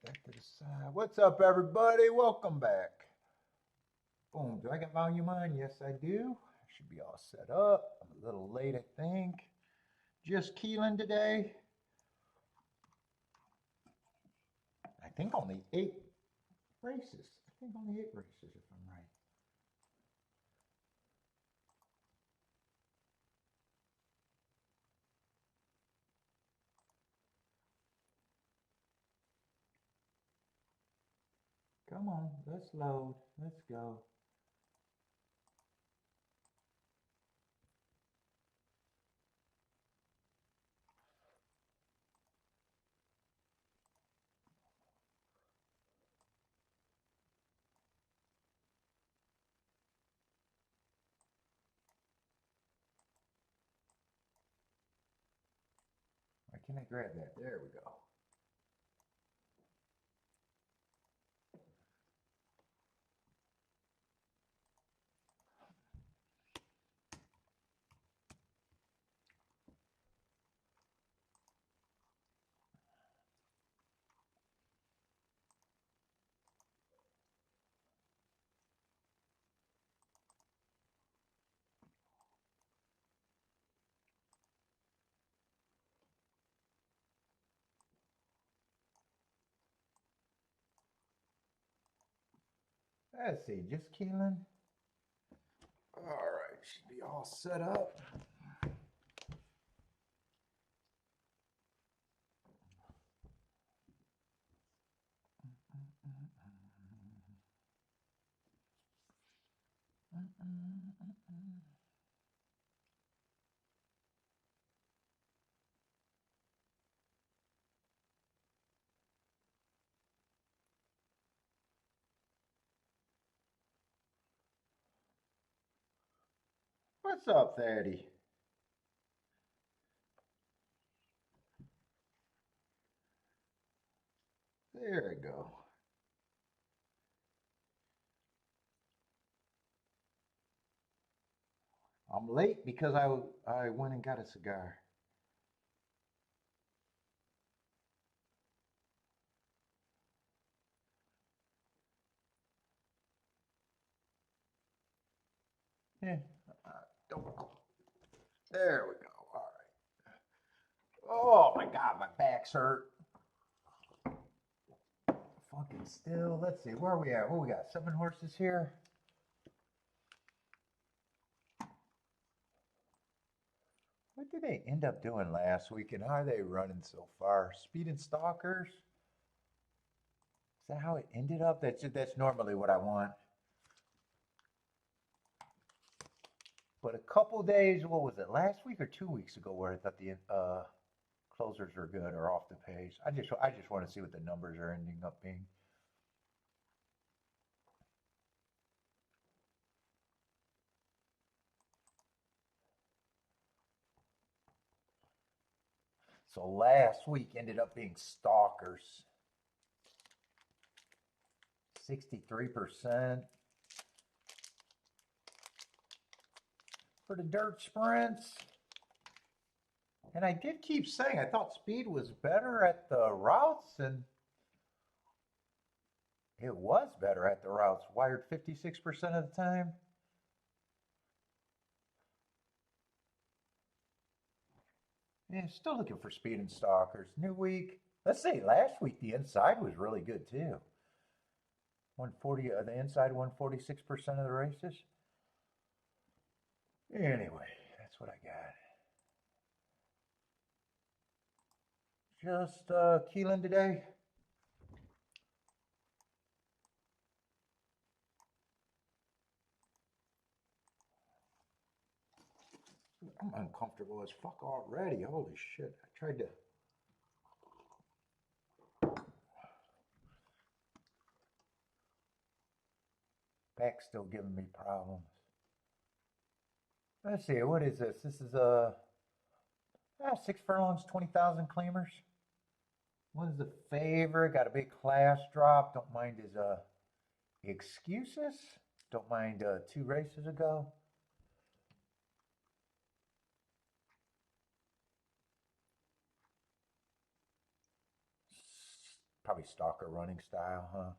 Put that to the side. What's up, everybody? Welcome back. Boom. Do I got volume on? Yes, I do. I should be all set up. I'm a little late, I think. Just Keeneland today. I think only 8 races. I think only 8 races, if I'm right. Come on, let's load. Let's go. Why can't I grab that? There we go. Let's see, just Keeneland. All right, should be all set up. What's up, Thaddy? There we go. I'm late because I went and got a cigar. Yeah, don't. There we go. All right. Oh my God, my back's hurt. Fucking still. Let's see, where are we at? What we got? 7 horses here. What did they end up doing last week, and how are they running so far? Speed and Stalkers. Is that how it ended up? That's normally what I want. But a couple days, what was it? Last week or 2 weeks ago, where I thought the closers are good or off the pace. I just want to see what the numbers are ending up being. So last week ended up being Stalkers. 63% for the dirt sprints. And I did keep saying I thought speed was better at the routes, and it was better at the routes. Wired 56% of the time. Yeah, still looking for speed and stalkers. New week. Let's say last week the inside was really good too. 140, the inside 146% of the races. Anyway, that's what I got. Just Keeneland today. I'm uncomfortable as fuck already. Holy shit. I tried to. Back's still giving me problems. Let's see, what is this? This is a 6 furlongs, 20,000 claimers. One's the favorite. Got a big class drop. Don't mind his excuses. Don't mind 2 races ago. Probably stalker running style, huh?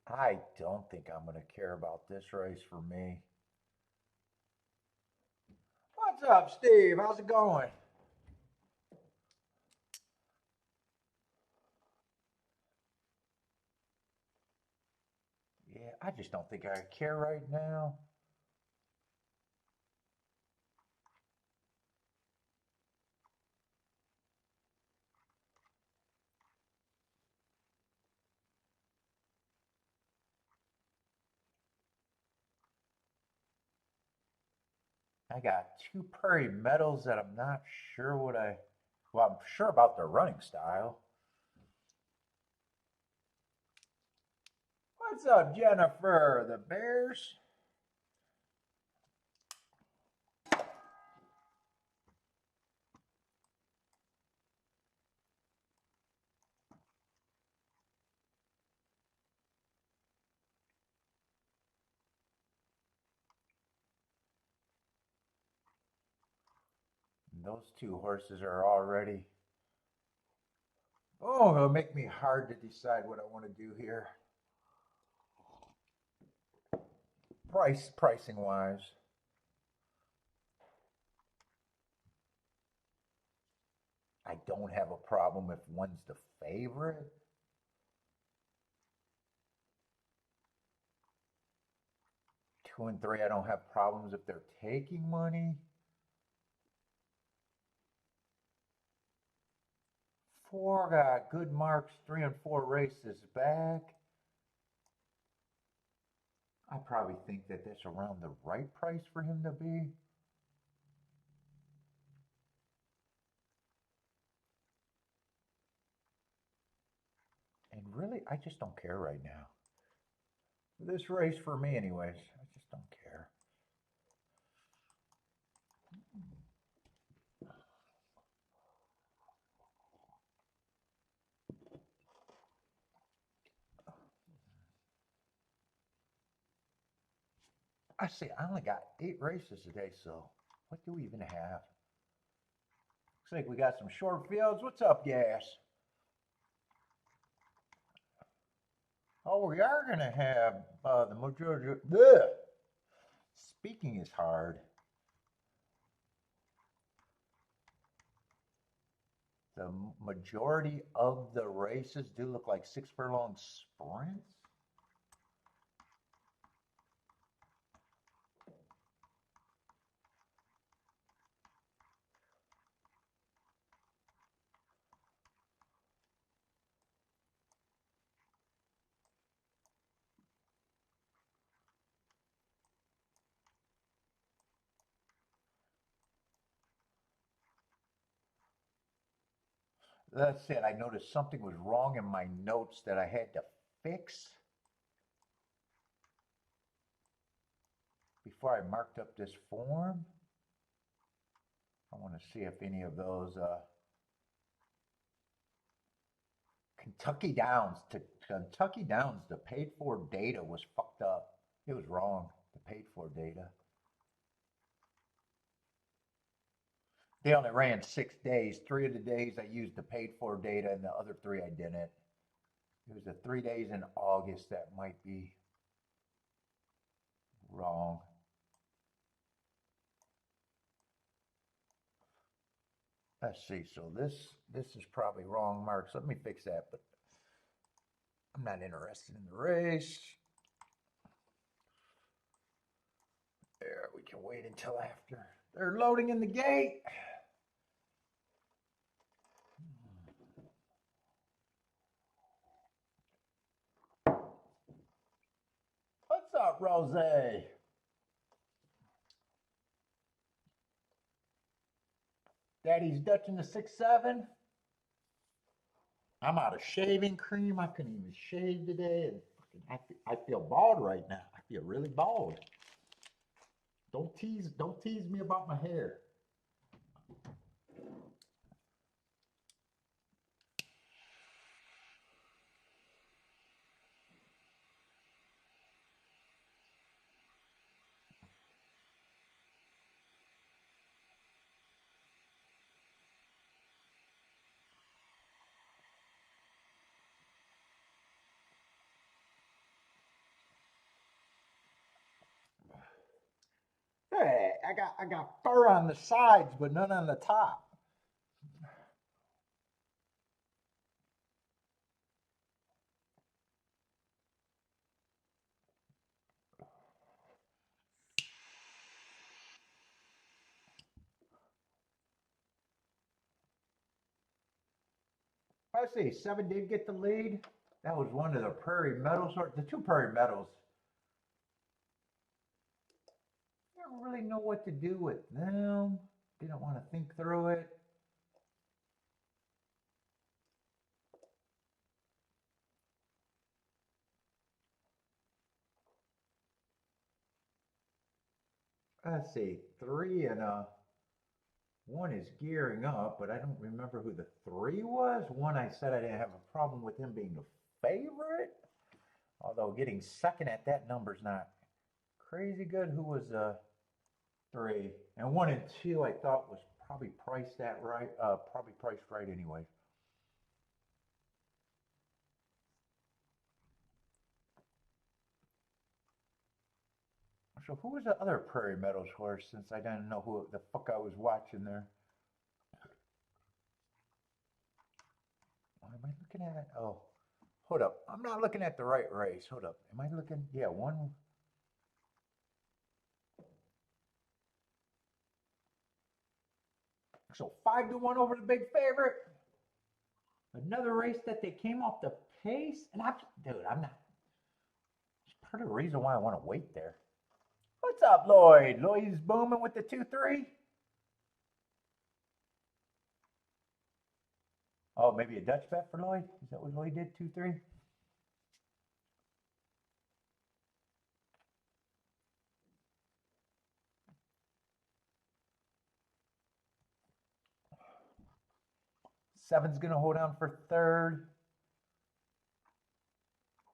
I don't think I'm going to care about this race for me. What's up, Steve? How's it going? Yeah, I just don't think I care right now. I got two Prairie Metals that I'm not sure what well, I'm sure about their running style. What's up, Jennifer? The Bears? Those two horses are already. Oh, it'll make me hard to decide what I want to do here. Pricing wise. I don't have a problem if one's the favorite. Two and three, I don't have problems if they're taking money. Four got good marks, 3 and 4 races back. I probably think that that's around the right price for him to be. And really, I just don't care right now. This race for me, anyways, I just don't care. I see, I only got 8 races today, so what do we even have? Looks like we got some short fields. What's up, Gas? Oh, we are going to have the majority. Ugh. Speaking is hard. The majority of the races do look like 6 furlong sprints. That said, I noticed something was wrong in my notes that I had to fix before I marked up this form. I want to see if any of those Kentucky Downs the paid for data was fucked up. It was wrong, the paid for data. They only ran 6 days. 3 of the days I used the paid for data, and the other 3 I didn't. It was the 3 days in August that might be wrong. Let's see. So this is probably wrong marks. Let me fix that, but I'm not interested in the race. There, we can wait until after. They're loading in the gate. What's up, Rose? Daddy's Dutching the 6-7. I'm out of shaving cream. I couldn't even shave today. And I feel bald right now. I feel really bald. Don't tease me about my hair. Hey, I got fur on the sides, but none on the top. Let's see, 7 did get the lead. That was one of the Prairie Meadows, or the 2 Prairie Meadows. I don't really know what to do with them. Didn't want to think through it. Let's see, 3 and 1 is gearing up, but I don't remember who the 3 was. 1, I said I didn't have a problem with him being the favorite, although getting second at that number is not crazy good. Who was 3? And 1 and 2 I thought was probably priced that right, probably priced right anyway. So who was the other Prairie Meadows horse, since I didn't know who the fuck I was watching there? What am I looking at? Oh, hold up. I'm not looking at the right race. Hold up. Am I looking? Yeah, 1. So 5-1 over the big favorite. Another race that they came off the pace. And I'm not. It's part of the reason why I want to wait there. What's up, Lloyd? Lloyd's booming with the 2-3. Oh, maybe a Dutch bet for Lloyd? Is that what Lloyd did? 2-3? Seven's going to hold on for third.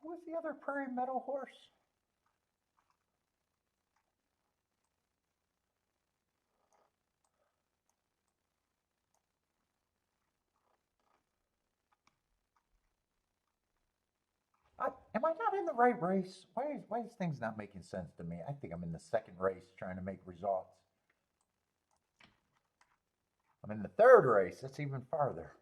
Who was the other Prairie Meadow horse? Am I not in the right race? Why is things not making sense to me? I think I'm in the second race trying to make results. I'm in the third race. That's even farther.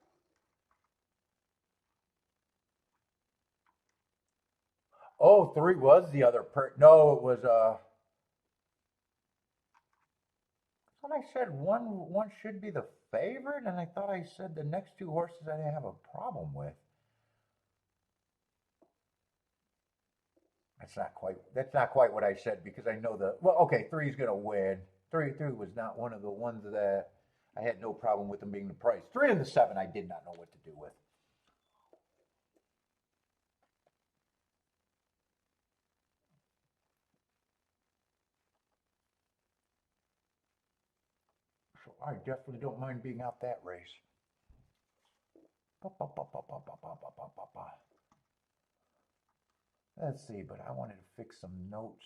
Oh, 3 was the other no, it was I thought I said one should be the favorite, and I thought I said the next 2 horses I didn't have a problem with. That's not quite what I said, because I know okay, 3's gonna win. 3 was not one of the ones that I had no problem with them being the price. 3 and the 7 I did not know what to do with. So I definitely don't mind being out that race. Let's see, but I wanted to fix some notes.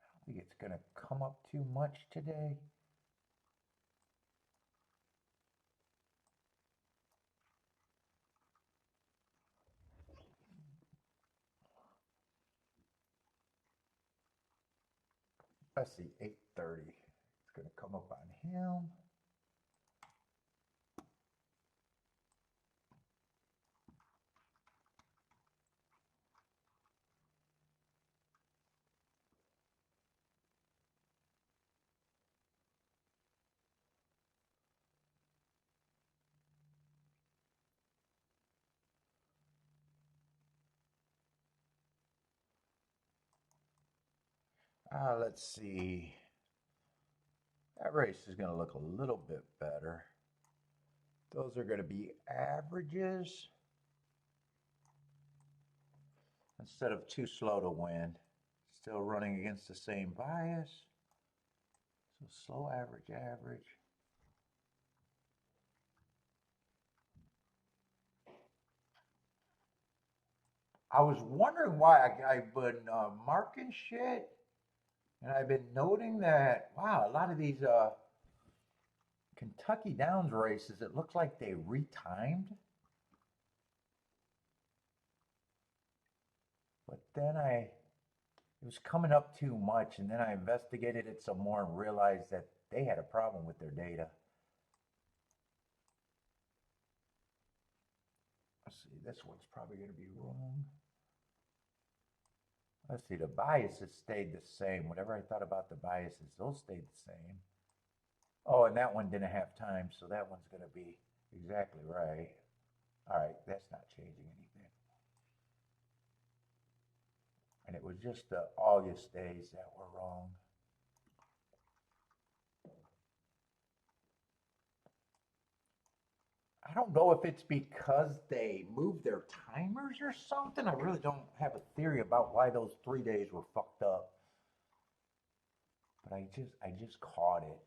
I don't think it's going to come up too much today. Let's see, 8:30. It's going to come up on him. Let's see. That race is going to look a little bit better. Those are going to be averages. instead of too slow to win. Still running against the same bias. So slow, average, average. I was wondering why I've been marking shit, and I've been noting that, wow, a lot of these Kentucky Downs races, it looks like they retimed. But then it was coming up too much, and then I investigated it some more and realized that they had a problem with their data. Let's see, this one's probably going to be wrong. Let's see, the biases stayed the same. Whatever I thought about the biases, those stayed the same. Oh, and that one didn't have time, so that one's going to be exactly right. All right, that's not changing anything. And it was just the August days that were wrong. I don't know if it's because they moved their timers or something. I really don't have a theory about why those 3 days were fucked up. But I just caught it.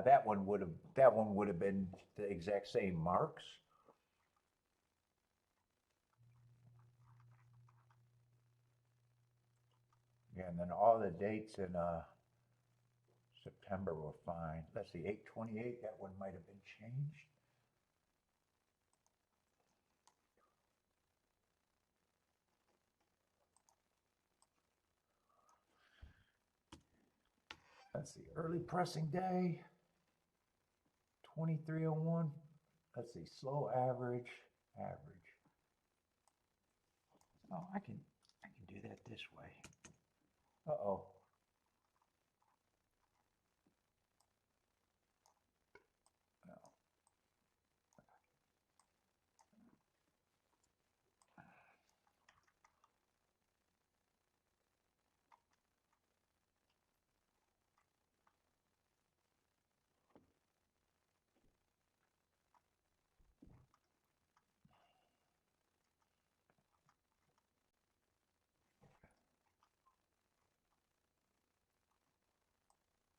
That one would have been the exact same marks. Yeah, and then all the dates in September were fine. Let's see, 8/28, that one might have been changed. Let's see, early pressing day, 2301. Let's see, slow average, average. Oh, I can do that this way. Uh-oh. No.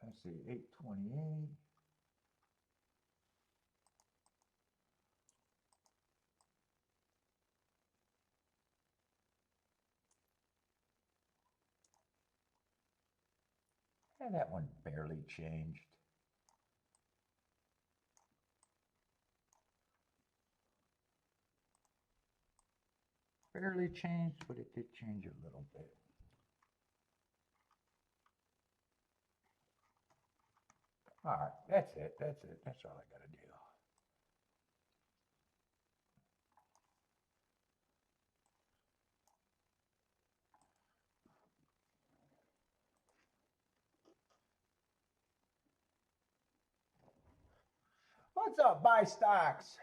Let's see, 8/28. And that one barely changed. Barely changed, but it did change a little bit. All right, that's it. That's it. That's all I got to do. What's up, buy stocks?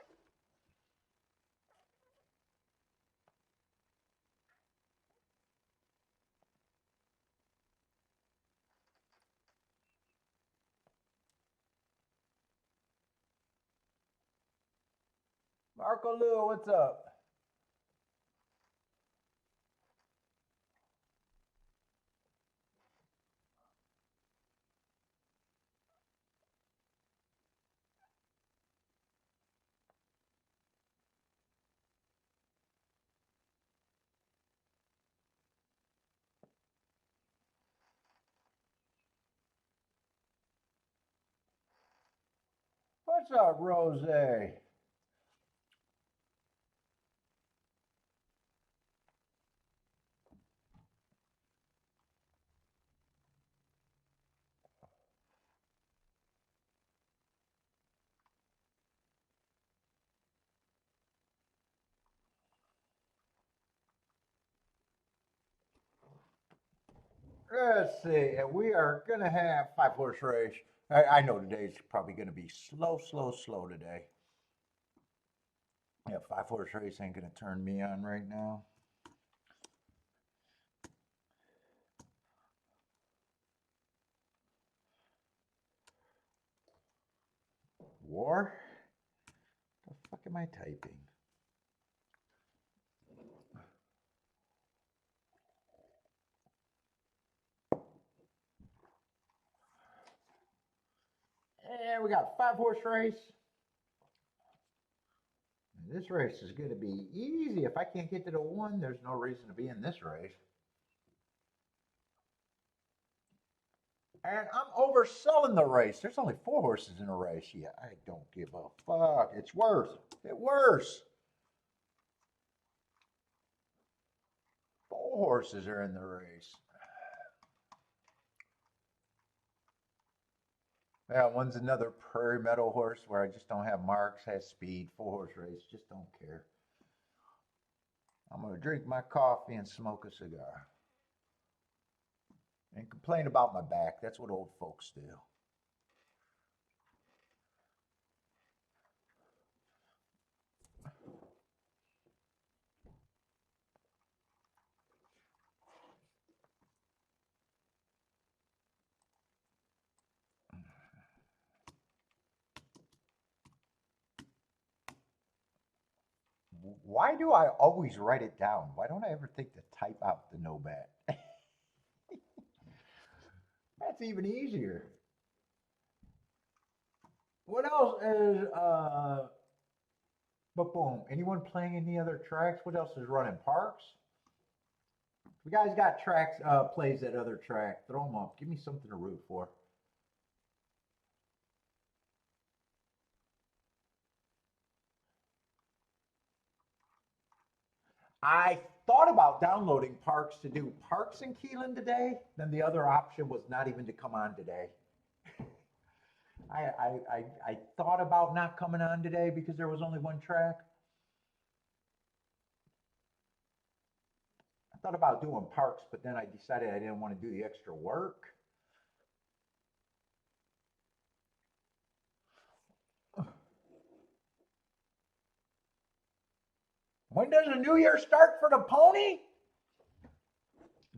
Marco Lou, what's up? What's up, Rose? Let's see. And we are going to have 5-horse race. I know today's probably going to be slow, slow, slow today. Yeah, 5-horse race ain't going to turn me on right now. war. The fuck am I typing? And we got 5-horse race. This race is going to be easy. If I can't get to the 1, there's no reason to be in this race. And I'm overselling the race. There's only 4 horses in a race. Yeah, I don't give a fuck. It's worse. It's worse. 4 horses are in the race. Yeah, one's another Prairie Meadow horse where I just don't have marks, has speed, 4-horse race, just don't care. I'm going to drink my coffee and smoke a cigar. And complain about my back. That's what old folks do. Why do I always write it down? Why don't I ever think to type out the no bet? That's even easier. What else is boom? Anyone playing any other tracks? What else is running? Parks? You guys got tracks plays at other track. Throw them up. Give me something to root for. I thought about downloading Parks to do Parks in Keeneland today. Then the other option was not even to come on today. I thought about not coming on today because there was only one track. I thought about doing Parks, but then I decided I didn't want to do the extra work. When does the new year start for the pony?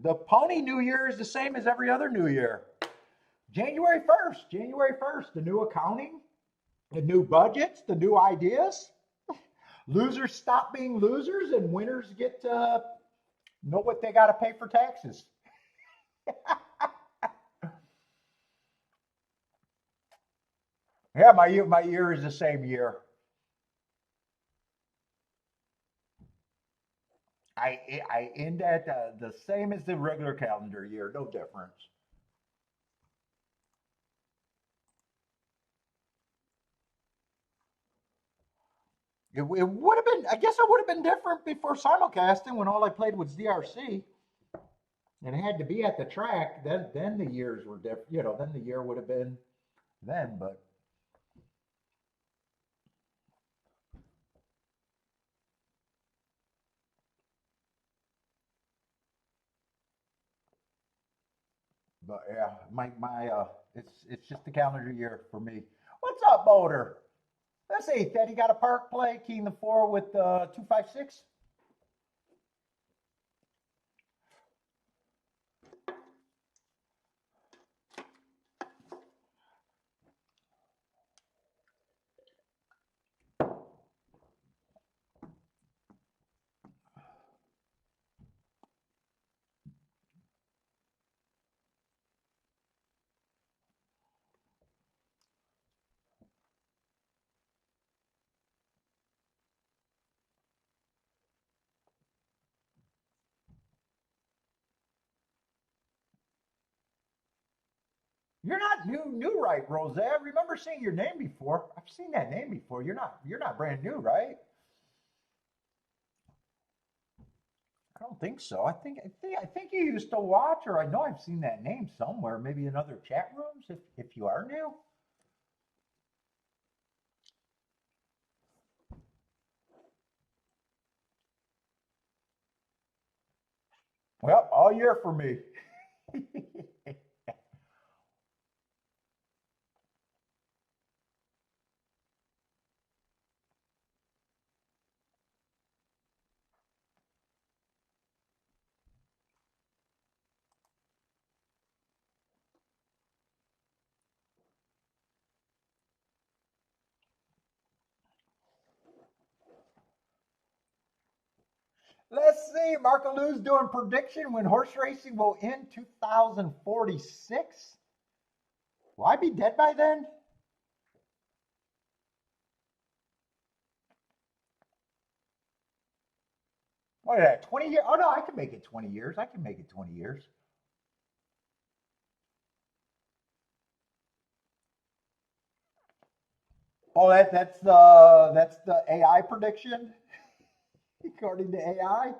The pony new year is the same as every other new year. January 1st, January 1st, the new accounting, the new budgets, the new ideas. Losers stop being losers and winners get to know what they got to pay for taxes. Yeah, my year is the same year. I end at the same as the regular calendar year, no difference. It would have been, I guess it would have been different before simulcasting when all I played was DRC. And it had to be at the track. Then the years were different. You know, then the year would have been then. But yeah, my it's just the calendar year for me. What's up, Boulder? Let's see, Teddy got a park play, King the 4 with 256. You're not new, right, Rose? I remember seeing your name before. I've seen that name before. You're not brand new, right? I don't think so. I think you used to watch, or I know I've seen that name somewhere, maybe in other chat rooms. If you are new, well, all year for me. Let's see. Marco Lou's doing prediction when horse racing will end 2046. Will I be dead by then? What is that? 20 years? Oh no, I can make it 20 years. I can make it 20 years. Oh, that's the AI prediction, according to AI.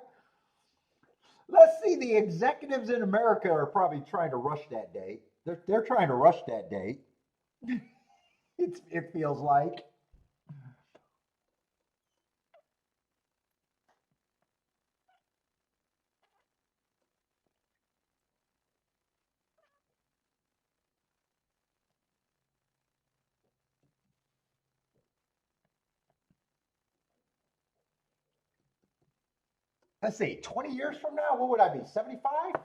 Let's see. The executives in America are probably trying to rush that date. They're trying to rush that date. It feels like. Let's see. 20 years from now, what would I be? 75?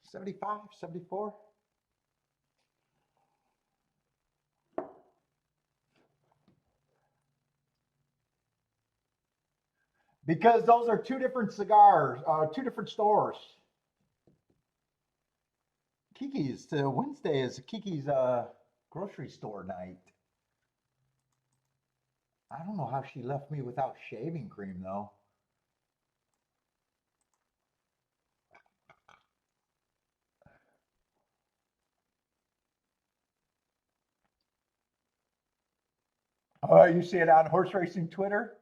75? 74? Because those are two different cigars, two different stores. Kiki's Wednesday is Kiki's grocery store night. I don't know how she left me without shaving cream though. Oh, you see it on horse racing Twitter?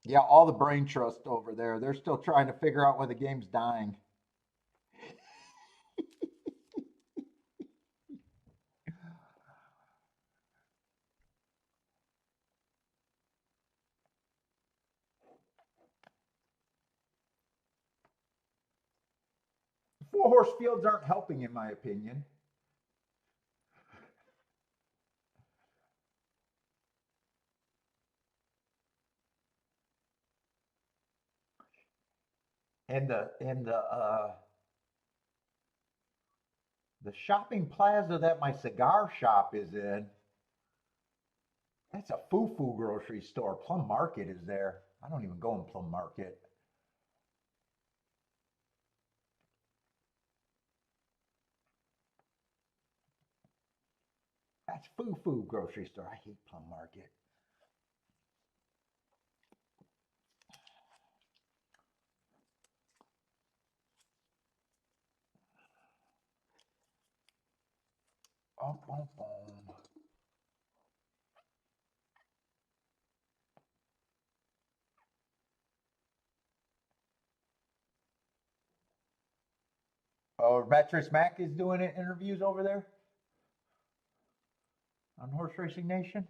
Yeah, all the brain trust over there. They're still trying to figure out why the game's dying. Four horse fields aren't helping, in my opinion. And the shopping plaza that my cigar shop is in, that's a foo-foo grocery store. Plum Market is there. I don't even go in Plum Market. That's foo-foo grocery store. I hate Plum Market. Bum, bum, bum. Oh, Mattress Mac is doing interviews over there on Horse Racing Nation.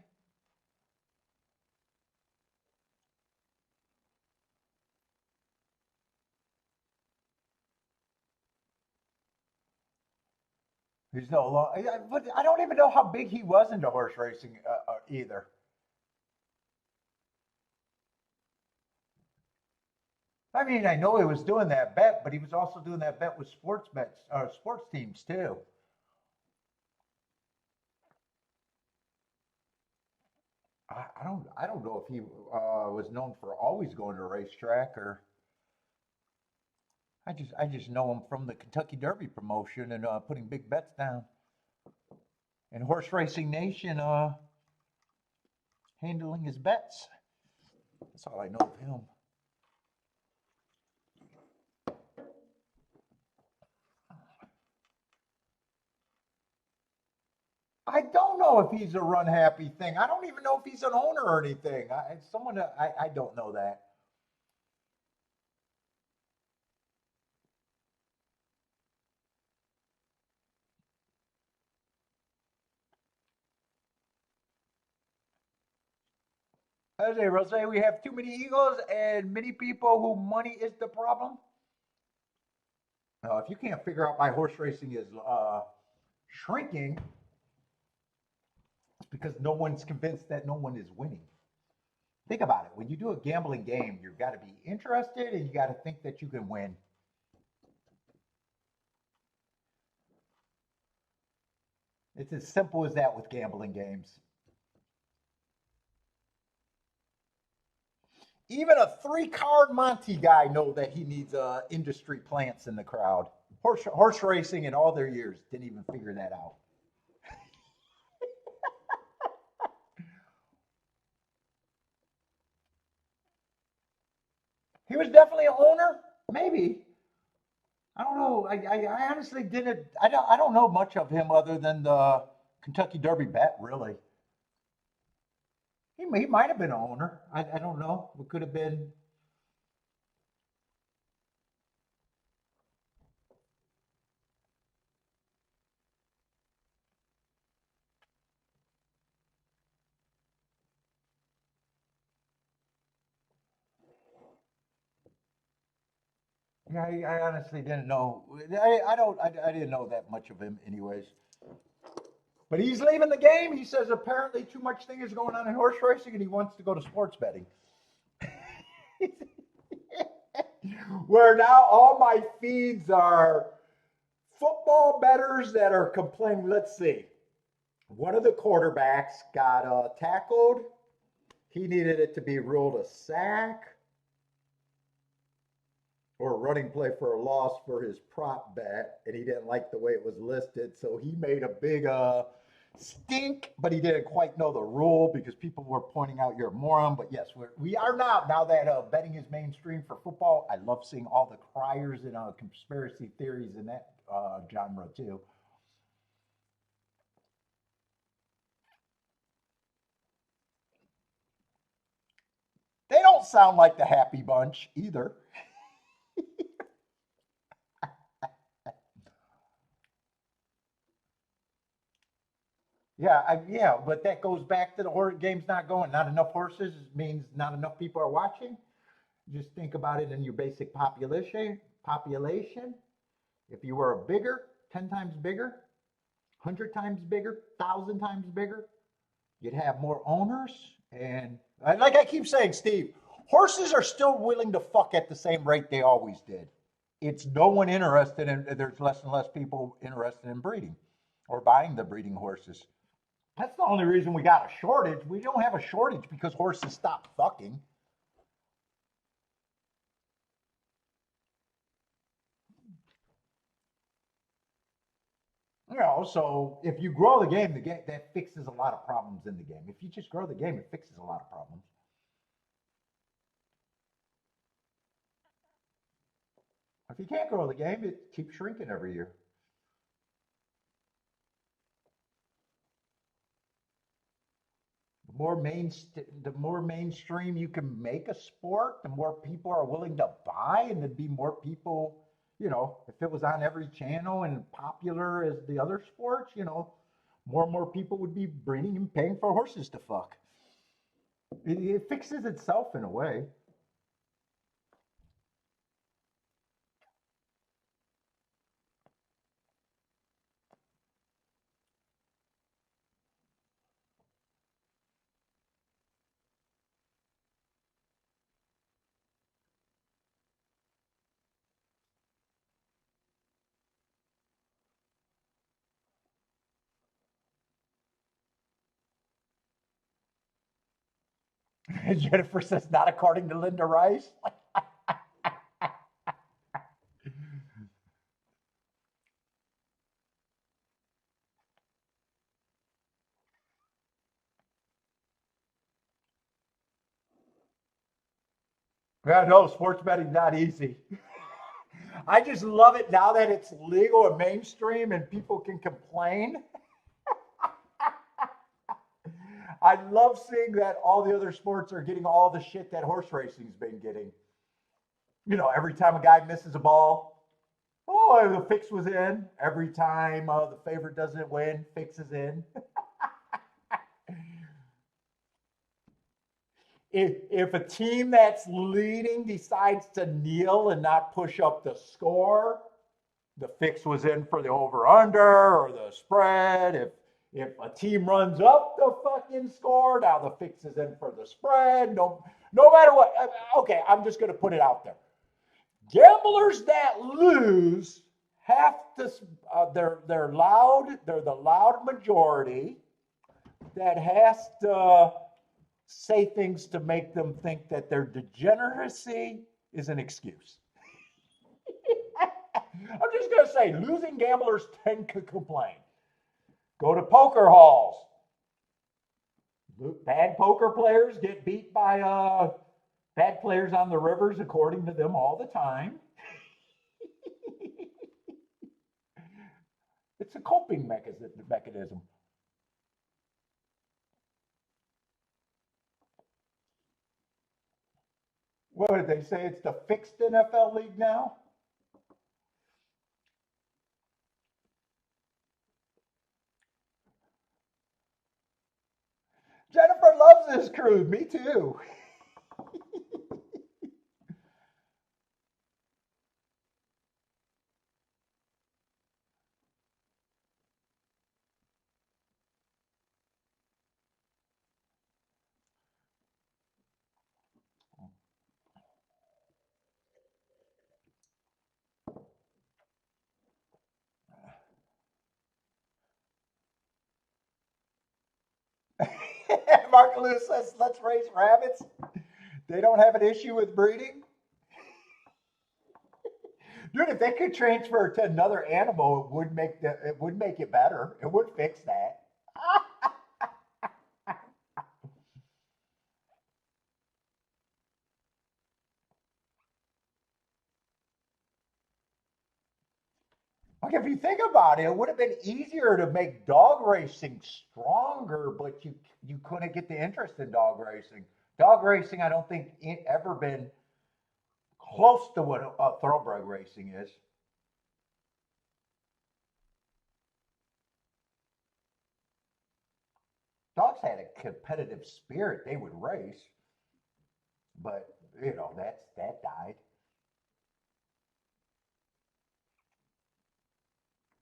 He's no long, but I don't even know how big he was into horse racing either. I mean, I know he was doing that bet, but he was also doing that bet with sports bets, sports teams too. I don't know if he was known for always going to a racetrack, or I just know him from the Kentucky Derby promotion and putting big bets down. And Horse Racing Nation handling his bets. That's all I know of him. I don't know if he's a run happy thing. I don't even know if he's an owner or anything. I don't know that. I say, Rose, we have too many egos and many people who money is the problem. If you can't figure out why horse racing is shrinking, it's because no one's convinced that no one is winning. Think about it. When you do a gambling game, you've got to be interested and you got to think that you can win. It's as simple as that with gambling games. Even a 3-card Monty guy know that he needs industry plants in the crowd. Horse racing in all their years didn't even figure that out. He was definitely an owner, maybe. I don't know. I honestly didn't. I don't know much of him other than the Kentucky Derby bet. Really, he might have been an owner. I don't know. It could have been. Yeah, I honestly didn't know. I don't. I didn't know that much of him, anyways. But he's leaving the game. He says apparently too much thing is going on in horse racing, and he wants to go to sports betting. Where now all my feeds are football bettors that are complaining. Let's see. One of the quarterbacks got tackled. He needed it to be ruled a sack or a running play for a loss for his prop bet, and he didn't like the way it was listed, so he made a big stink, but he didn't quite know the rule because people were pointing out you're a moron. But yes, we are now that betting is mainstream for football. I love seeing all the criers and conspiracy theories in that genre too. They don't sound like the happy bunch either. Yeah, but that goes back to the horse game's not going. Not enough horses means not enough people are watching. Just think about it in your basic population. Population. If you were a bigger, 10 times bigger, 100 times bigger, 1,000 times bigger, you'd have more owners. And like I keep saying, Steve, horses are still willing to fuck at the same rate they always did. It's no one interested in. There's less and less people interested in breeding or buying the breeding horses. That's the only reason we got a shortage. We don't have a shortage because horses stopped fucking. So if you grow the game that fixes a lot of problems in the game. If you just grow the game, it fixes a lot of problems. If you can't grow the game, it keeps shrinking every year. The more mainstream you can make a sport, the more people are willing to buy, and there'd be more people. If it was on every channel and popular as the other sports, more and more people would be breeding and paying for horses to fuck. It fixes itself in a way. Jennifer says, not according to Linda Rice. Yeah, no, sports betting's not easy. I just love it now that it's legal and mainstream and people can complain. I love seeing that all the other sports are getting all the shit that horse racing's been getting. Every time a guy misses a ball, oh, the fix was in. Every time the favorite doesn't win, fix is in. If a team that's leading decides to kneel and not push up the score, the fix was in for the over under or the spread. If a team runs up the fucking score, now the fix is in for the spread. No matter what. Okay, I'm just going to put it out there. Gamblers that lose have to. They're loud. They're the loud majority that has to say things to make them think that their degeneracy is an excuse. I'm just going to say losing gamblers tend to complain. Go to poker halls. Bad poker players get beat by bad players on the rivers, according to them, all the time. It's a coping mechanism. What did they say? It's the fixed NFL league now? Jennifer loves this crew. Me too. Mark Lewis says, let's raise rabbits. They don't have an issue with breeding. Dude, if they could transfer to another animal, it would make it better. It would fix that. Like if you think about it, it would have been easier to make dog racing stronger, but you couldn't get the interest in dog racing. Dog racing, I don't think it ever been close to what thoroughbred racing is. Dogs had a competitive spirit; they would race, but that died.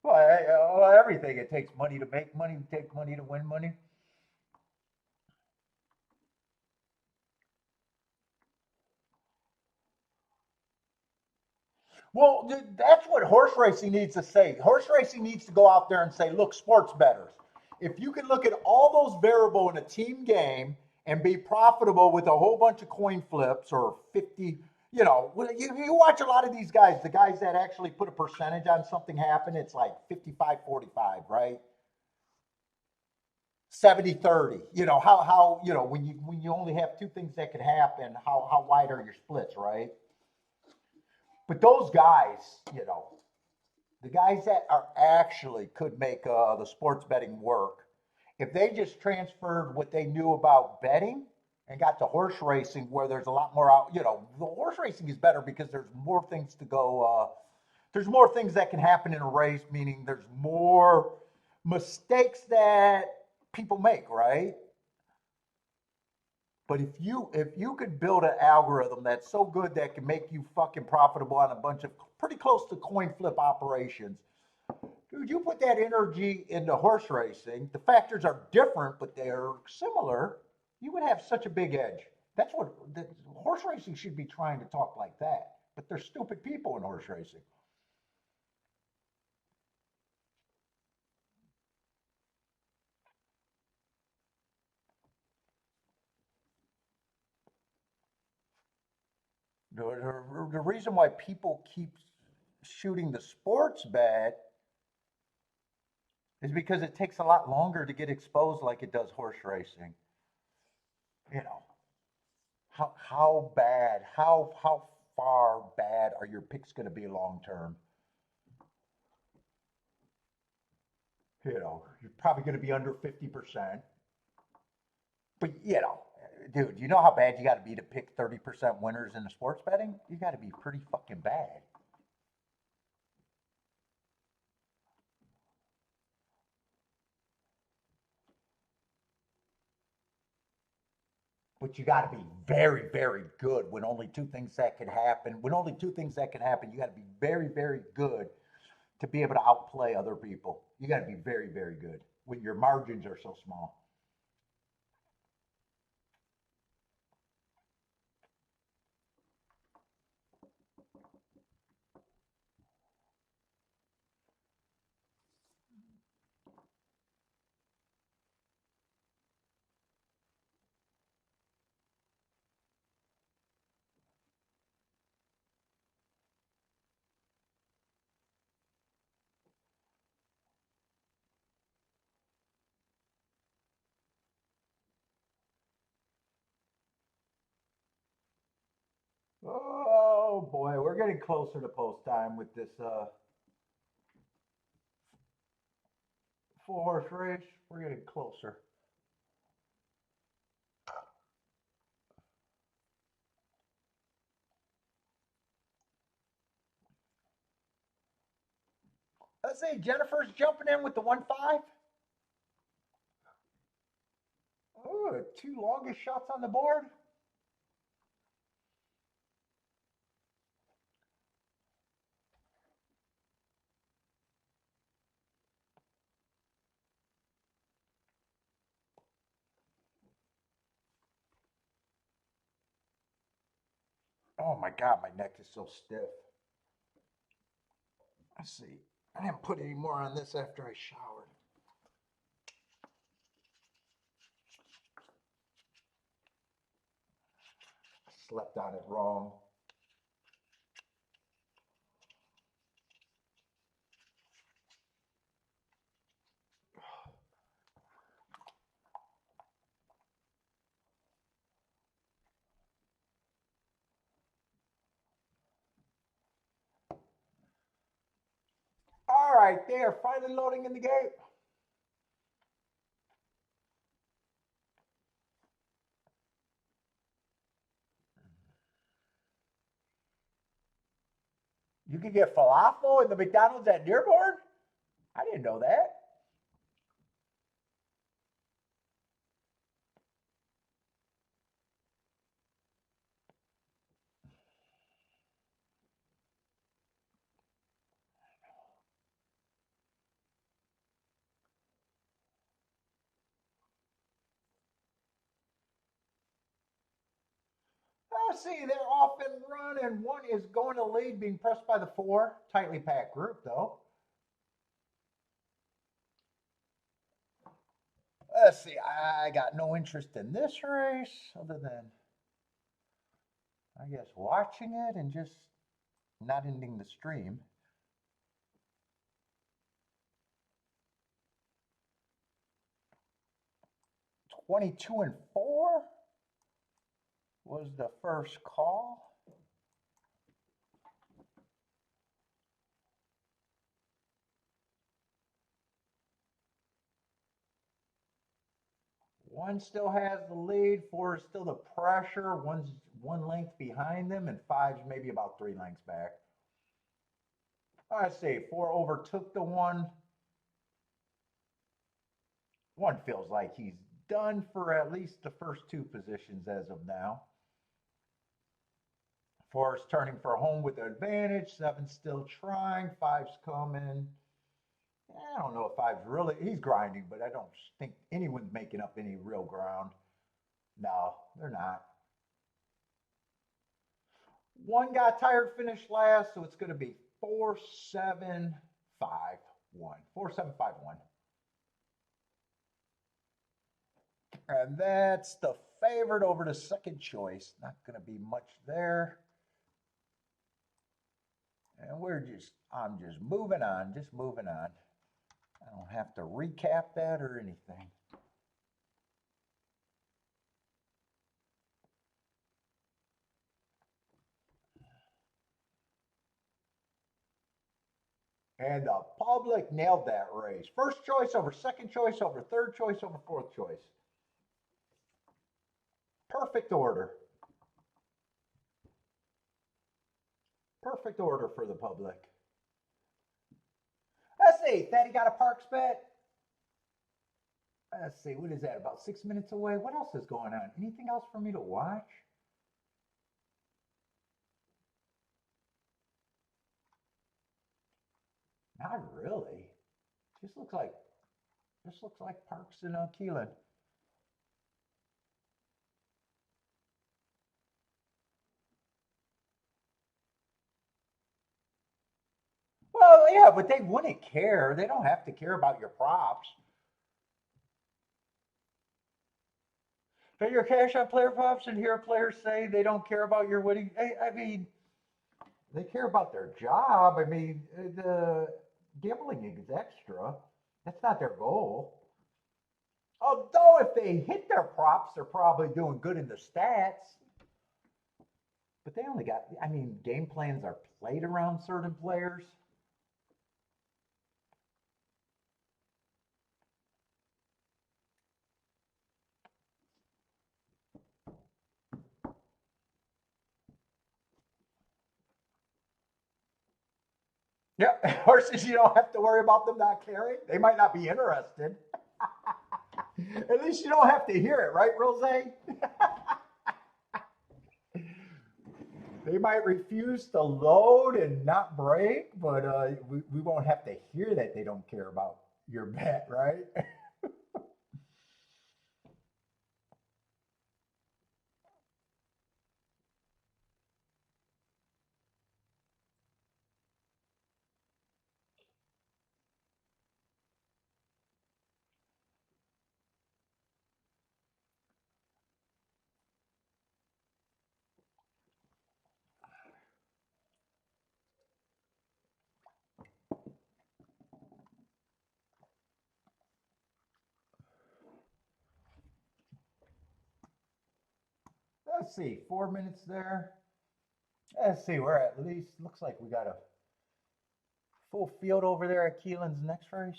Well, everything it takes money to make money, it takes money to win money. Well, that's what horse racing needs to say. Horse racing needs to go out there and say, look, sports bettors, if you can look at all those variables in a team game and be profitable with a whole bunch of coin flips or 50, you watch a lot of these guys, the guys that actually put a percentage on something happen, it's like 55-45, right? 70-30. When you only have two things that could happen, how wide are your splits, right? But those guys, the guys that are actually could make the sports betting work, if they just transferred what they knew about betting and got to horse racing, where there's a lot more out, the horse racing is better because there's more things to go. There's more things that can happen in a race, meaning there's more mistakes that people make, right? But if you could build an algorithm that's so good that can make you fucking profitable on a bunch of pretty close to coin flip operations, dude, you put that energy into horse racing. The factors are different, but they're similar. You would have such a big edge. That's what the horse racing should be trying to talk like that. But there's stupid people in horse racing. The reason why people keep shooting the sports bet is because it takes a lot longer to get exposed like it does horse racing. You know, how bad, how far bad are your picks going to be long term? You're probably going to be under 50%. But dude, you know how bad you got to be to pick 30% winners in the sports betting? You got to be pretty fucking bad. But you got to be very, very good when only two things that could happen. When only two things that can happen, you got to be very, very good to be able to outplay other people. You got to be very, very good when your margins are so small. we're getting closer to post time with this 4-horse race. We're getting closer. Let's see, Jennifer's jumping in with the 1-5. Oh, 2 longest shots on the board. Oh my God, my neck is so stiff. Let's see. I didn't put any more on this after I showered. I slept on it wrong. All right, they are finally loading in the gate. You can get falafel in the McDonald's at Dearborn? I didn't know that. Oh, see, they're off and running. One is going to lead, being pressed by the 4. Tightly packed group, though. Let's see, I got no interest in this race other than, I guess, watching it and just not ending the stream. $22-4 was the first call. One still has the lead, 4 is still the pressure. One's 1 length behind them, and 5's maybe about 3 lengths back. I say 4 overtook the 1. 1 feels like he's done for at least the first 2 positions as of now. 4 is turning for home with the advantage. 7's still trying. 5's coming. I don't know if 5's really, he's grinding, but I don't think anyone's making up any real ground. No, they're not. 1 got tired, finished last, so it's going to be 4-7-5-1. 4-7-5-1. And that's the favorite over the second choice. Not going to be much there. And I'm just moving on, just moving on. I don't have to recap that or anything. And the public nailed that race. First choice over second choice over third choice over fourth choice. Perfect order. Perfect order for the public. Let's see, Thaddy got a Parks bet. Let's see, what is that, about 6 minutes away? What else is going on? Anything else for me to watch? Not really. Just looks like Parks in Keeneland. Well, yeah, but they wouldn't care. They don't have to care about your props. But your cash on player props and hear players say they don't care about your winning. I mean, they care about their job. I mean, the gambling is extra. That's not their goal. Although if they hit their props, they're probably doing good in the stats. But they only got, I mean, game plans are played around certain players. Yeah, horses, you don't have to worry about them not caring. They might not be interested. At least you don't have to hear it, right, Rose? They might refuse to load and not break, but we won't have to hear that they don't care about your bet, right? Let's see, 4 minutes there. Let's see, we're at least, looks like we got a full field over there at Keeneland's next race.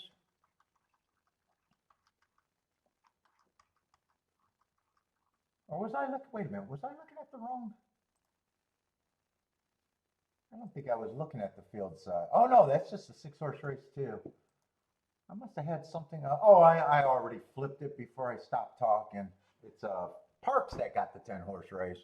Or was I looking, wait a minute, was I looking at the wrong? I don't think I was looking at the field side. Oh no, that's just a 6 horse race too. I must have had something. Oh, I already flipped it before I stopped talking. It's Parks that got the 10 horse race.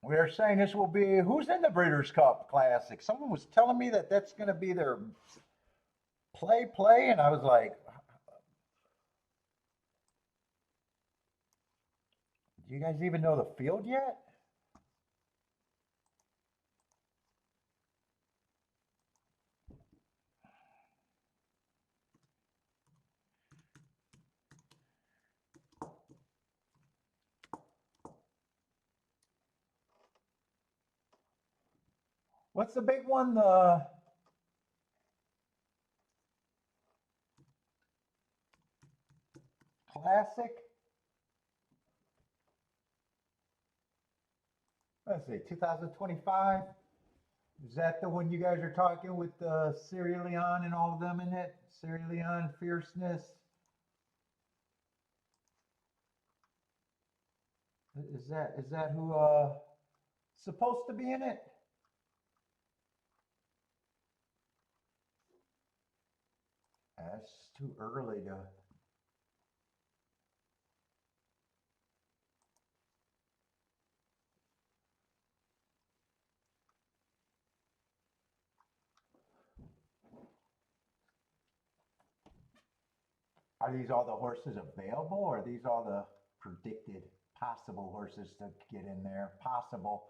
We are saying this will be who's in the Breeders' Cup Classic. Someone was telling me that that's going to be their play, and I was like, do you guys even know the field yet? What's the big one? The Classic? Let's see, 2025. Is that the one you guys are talking with Sierra Leone and all of them in it? Sierra Leone, Fierceness. Is that who supposed to be in it? That's too early to. Are these all the horses available, or are these all the predicted possible horses to get in there? Possible.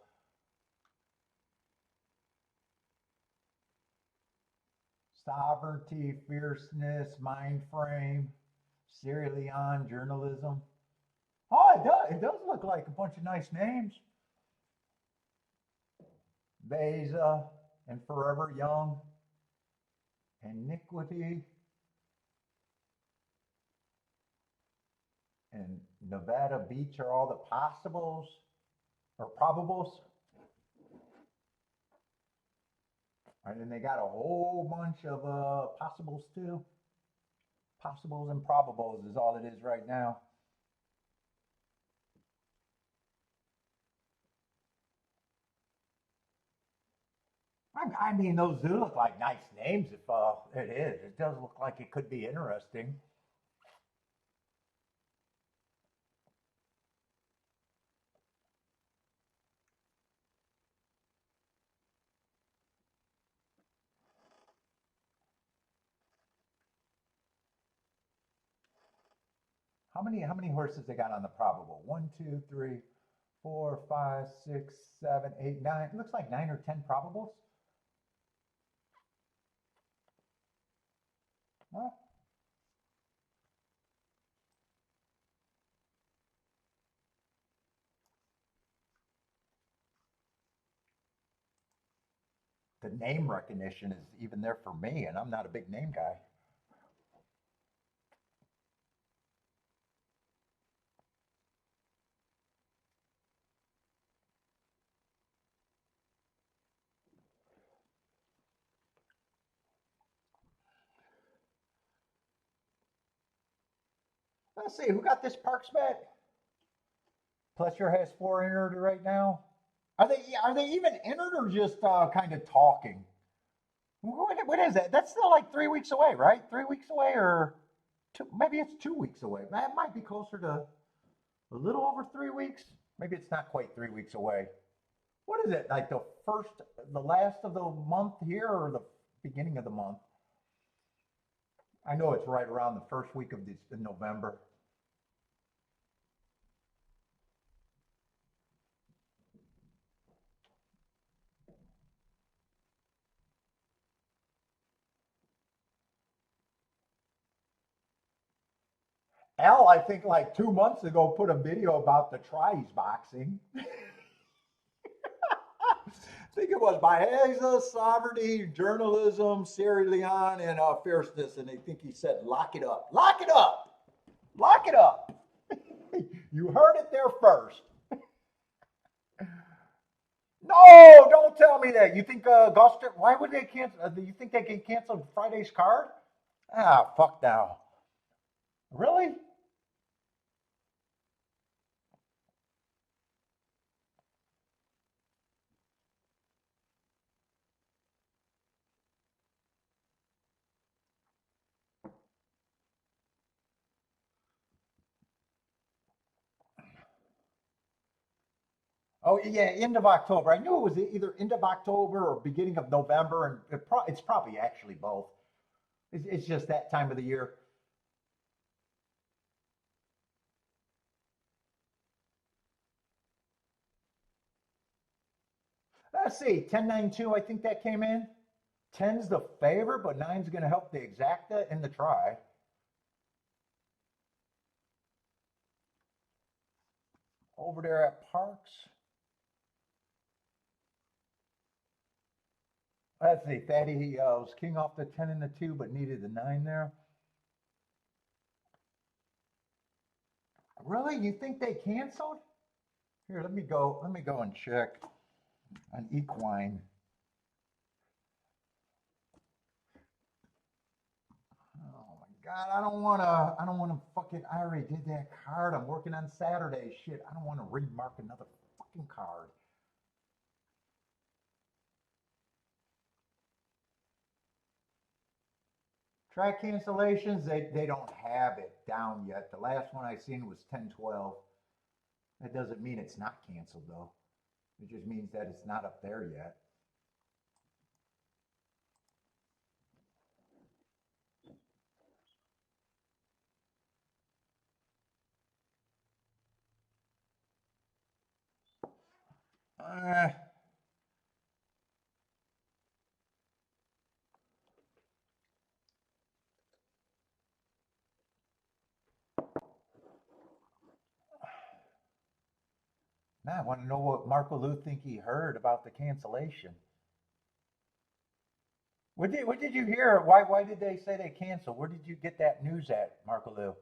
Sovereignty, fierceness, mind frame, Sierra Leone, journalism. Oh, it does. It does look like a bunch of nice names. Beza and Forever Young, Iniquity, and Nevada Beach are all the possibles or probables. And then they got a whole bunch of possibles too. Possibles and probables is all it is right now. I mean, those do look like nice names. If it is, it does look like it could be interesting. How many horses they got on the probable? One, two, three, four, five, six, seven, eight, nine. It looks like 9 or 10 probables. Huh? The name recognition is even there for me, and I'm not a big name guy. Let's see, who got this Parks bet? Pletcher has four entered right now. Are they even entered or just kind of talking? What is that? That's still like 3 weeks away, right? 3 weeks away, or maybe it's 2 weeks away. That might be closer to a little over 3 weeks. Maybe it's not quite 3 weeks away. What is it? Like the last of the month here, or the beginning of the month? I know it's right around the first week of November. Al, I think like 2 months ago, put a video about the tries boxing. I think it was by Haza, Sovereignty, Journalism, Sierra Leone, and Fierceness. And I think he said, lock it up. Lock it up. Lock it up. You heard it there first. No, don't tell me that. You think Gulfstream, why would they cancel? Do you think they can cancel Friday's card? Ah, fuck now. Really? Oh yeah, end of October. I knew it was either end of October or beginning of November, and it's probably actually both. It's just that time of the year. Let's see, 1092. I think that came in. Ten's the favor, but nine's going to help the exacta in the try. Over there at Parks. Let's see, Fatty he was king off the 10 and the 2, but needed the 9 there. Really? You think they canceled? Here, let me go. Let me go and check on equine. Oh my God, I don't want to. I don't want to fucking. I already did that card. I'm working on Saturday. Shit, I don't want to remark another fucking card. Track cancellations, they don't have it down yet. The last one I seen was 1012. That doesn't mean it's not canceled though. It just means that it's not up there yet. Uh, Now I want to know what Marco Lou think he heard about the cancellation. What did you hear? Why did they say they canceled? Where did you get that news at, Marco Lou?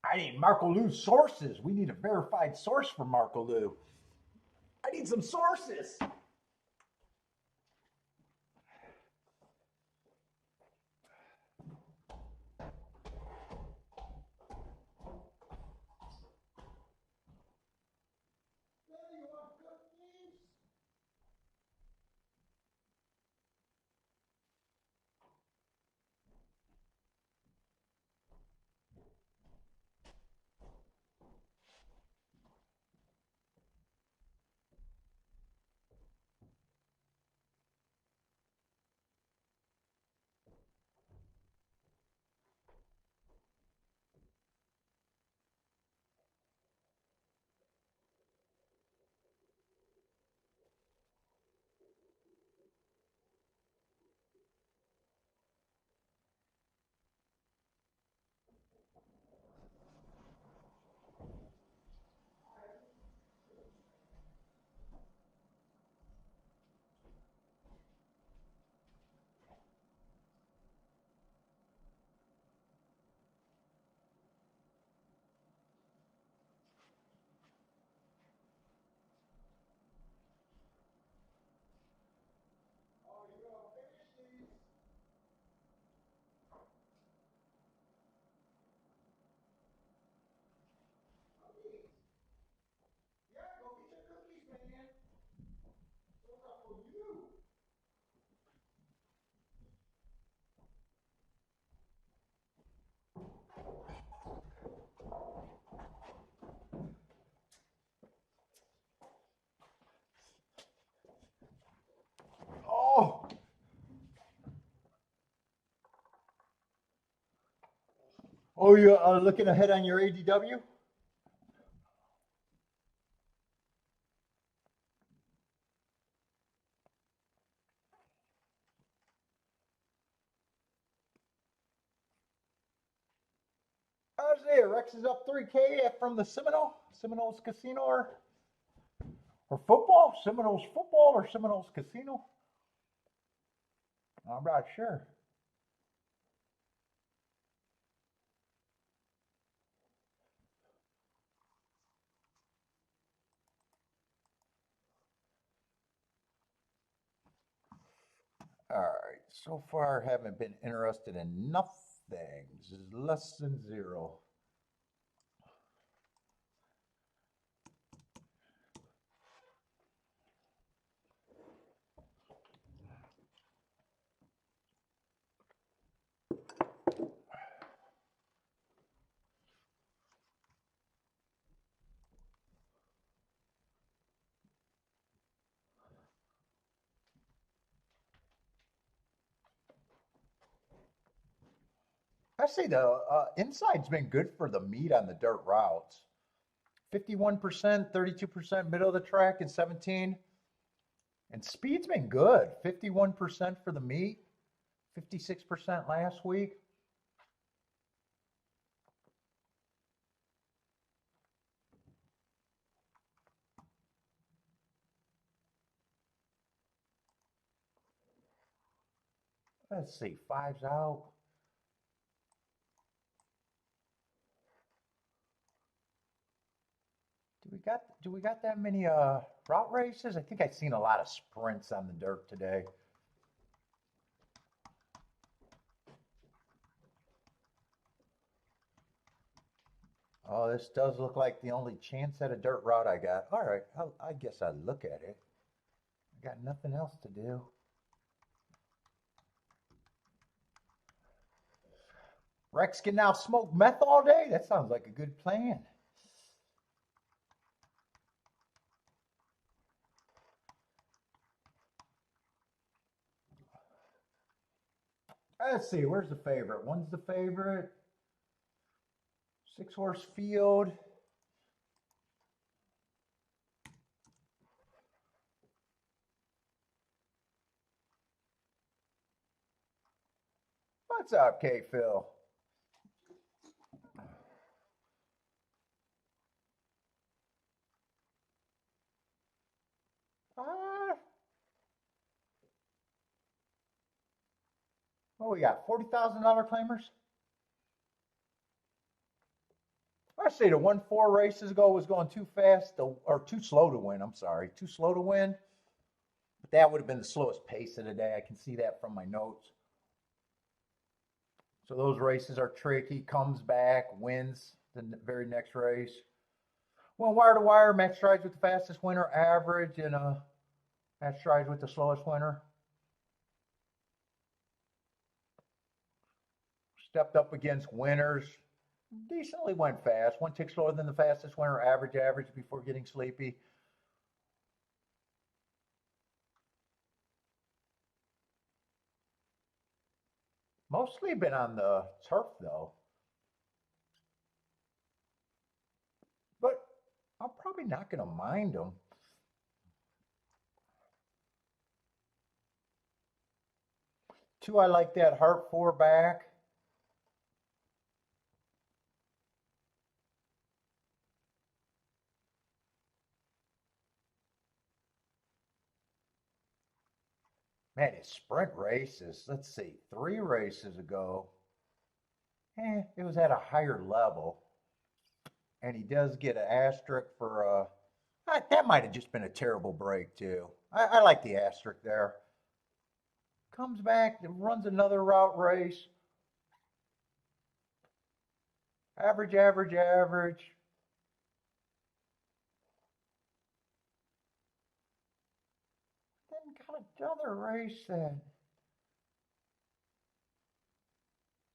I need Marco Lou's sources. We need a verified source for Marco Lou. I need some sources. Oh, you're looking ahead on your ADW? How's it? Rex is up 3K from the Seminoles Casino, or football? Seminoles football or Seminoles Casino? I'm not sure. All right, so far haven't been interested in nothing. This is less than zero. I say the inside's been good for the meat on the dirt routes. 51%, 32% middle of the track, and 17. And speed's been good. 51% for the meat, 56% last week. Let's see, five's out. Do we got that many route races? I think I've seen a lot of sprints on the dirt today. Oh, this does look like the only chance at a dirt route I got. All right, I guess I'll look at it. I got nothing else to do. Rex can now smoke meth all day? That sounds like a good plan. Let's see, where's the favorite? One's the favorite. 6-horse field. What's up, K Phil? Uh, what we got? $40,000 claimers? I say the 1-4 races ago was going too fast, or too slow to win. I'm sorry, too slow to win. But that would have been the slowest pace of the day. I can see that from my notes. So those races are tricky. Comes back, wins the very next race. Well, wire to wire, Max strides with the fastest winner, average, and Max strides with the slowest winner. Stepped up against winners. Decently went fast. One tick slower than the fastest winner, average before getting sleepy. Mostly been on the turf though. But I'm probably not going to mind them. Two, I like that Heart 4 back. Man, his sprint races, let's see, 3 races ago, it was at a higher level. And he does get an asterisk for, that might have just been a terrible break, too. I like the asterisk there. Comes back, runs another route race. Average. Then got another race that,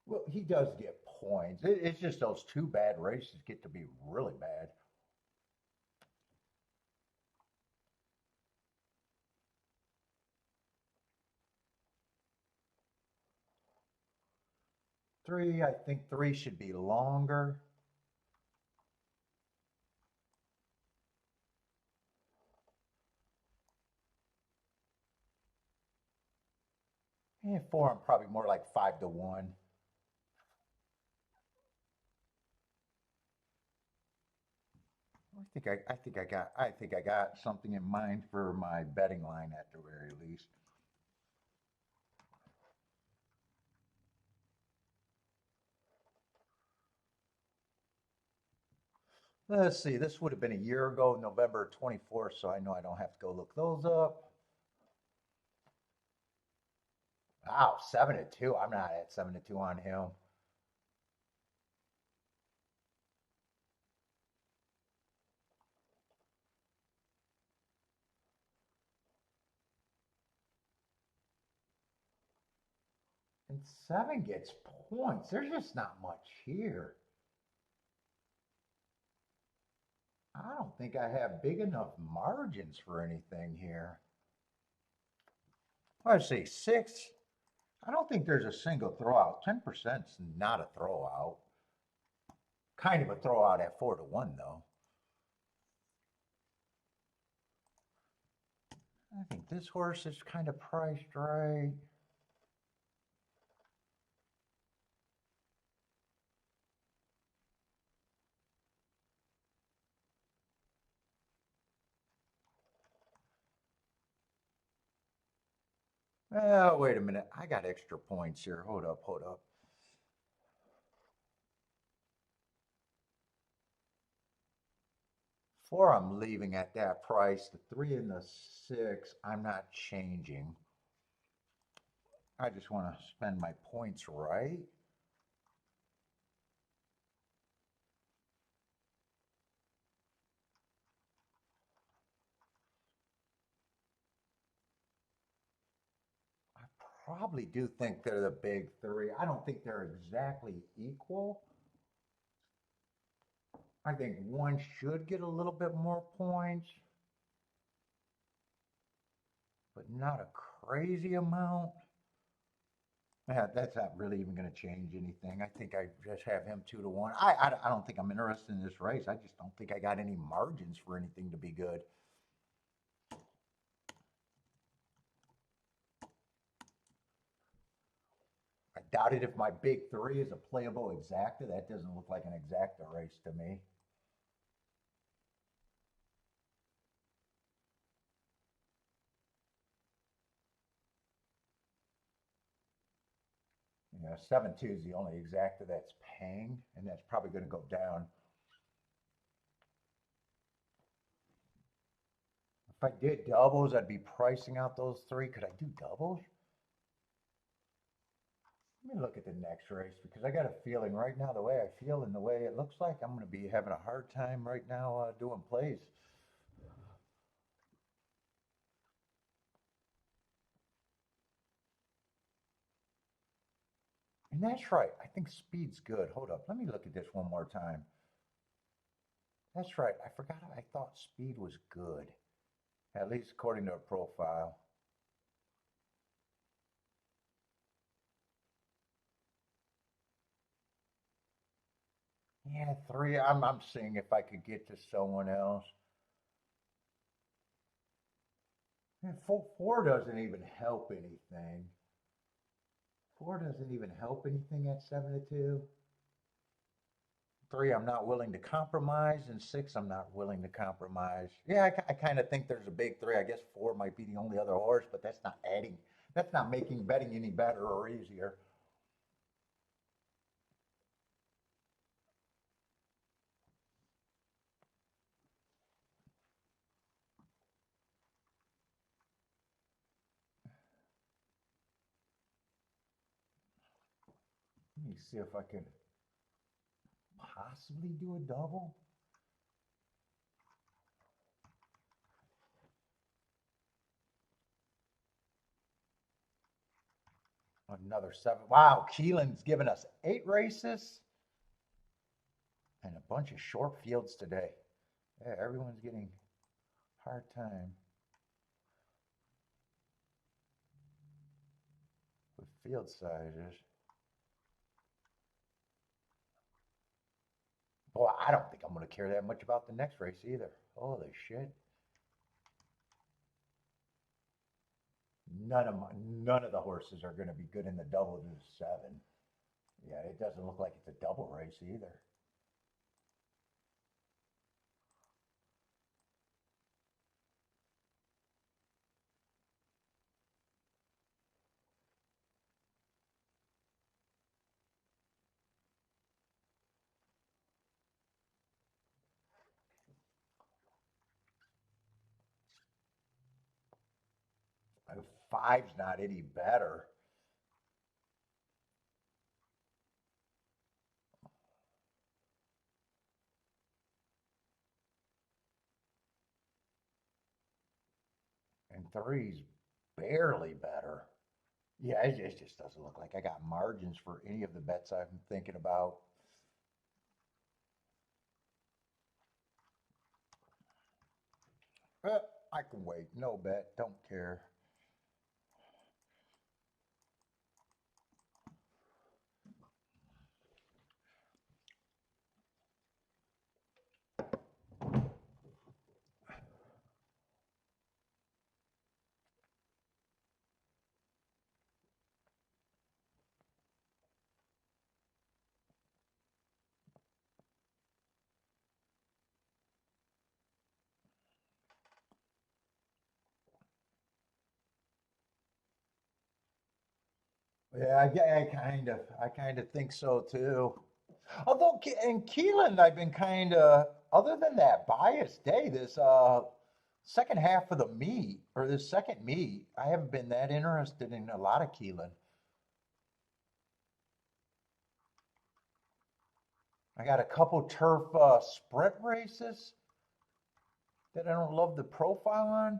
well, he does get points. It's just those 2 bad races get to be really bad. 3. I think 3 should be longer. And 4, I'm probably more like 5 to 1. I think I got something in mind for my betting line at the very least. Let's see, this would have been a year ago, November 24th, so I know I don't have to go look those up. Wow, 7 to 2. I'm not at 7 to 2 on him. And 7 gets points. There's just not much here. I don't think I have big enough margins for anything here. Let's see, 6. I don't think there's a single throwout. 10% is not a throwout. Kind of a throwout at 4 to 1, though. I think this horse is kind of priced right. Oh, wait a minute. I got extra points here. Hold up, hold up. 4, I'm leaving at that price. The 3 and the 6, I'm not changing. I just want to spend my points right. I probably do think they're the big 3. I don't think they're exactly equal. I think 1 should get a little bit more points, but not a crazy amount. Yeah, that's not really even going to change anything. I think I just have him 2 to 1. I don't think I'm interested in this race. I just don't think I got any margins for anything to be good. I doubt it if my big 3 is a playable exacta. That doesn't look like an exacta race to me. You know, 7-2 is the only exacta that's paying, and that's probably going to go down. If I did doubles, I'd be pricing out those 3. Could I do doubles? Let me look at the next race because I got a feeling right now, the way I feel and the way it looks like, I'm going to be having a hard time right now doing plays. And that's right. I think speed's good. Hold up. Let me look at this one more time. That's right. I forgot. I thought speed was good, at least according to a profile. Yeah, 3. I'm seeing if I could get to someone else. And 4 doesn't even help anything. 4 doesn't even help anything at 7 to 2. 3, I'm not willing to compromise, and 6, I'm not willing to compromise. Yeah, I kind of think there's a big 3. I guess 4 might be the only other horse, but that's not adding, that's not making betting any better or easier. Let me see if I could possibly do a double. Another 7. Wow, Keeneland's given us 8 races and a bunch of short fields today. Yeah, everyone's getting a hard time with field sizes. Boy, I don't think I'm going to care that much about the next race either. Holy shit. None of the horses are going to be good in the double to the seven. Yeah, it doesn't look like it's a double race either. Five's not any better. And three's barely better. Yeah, it just doesn't look like I got margins for any of the bets I'm thinking about. I can wait. No bet. Don't care. Yeah, I kind of think so too. Although in Keeneland, I've been kind of, other than that biased day, this second half of the meet or this second meet, I haven't been that interested in a lot of Keeneland. I got a couple turf sprint races that I don't love the profile on.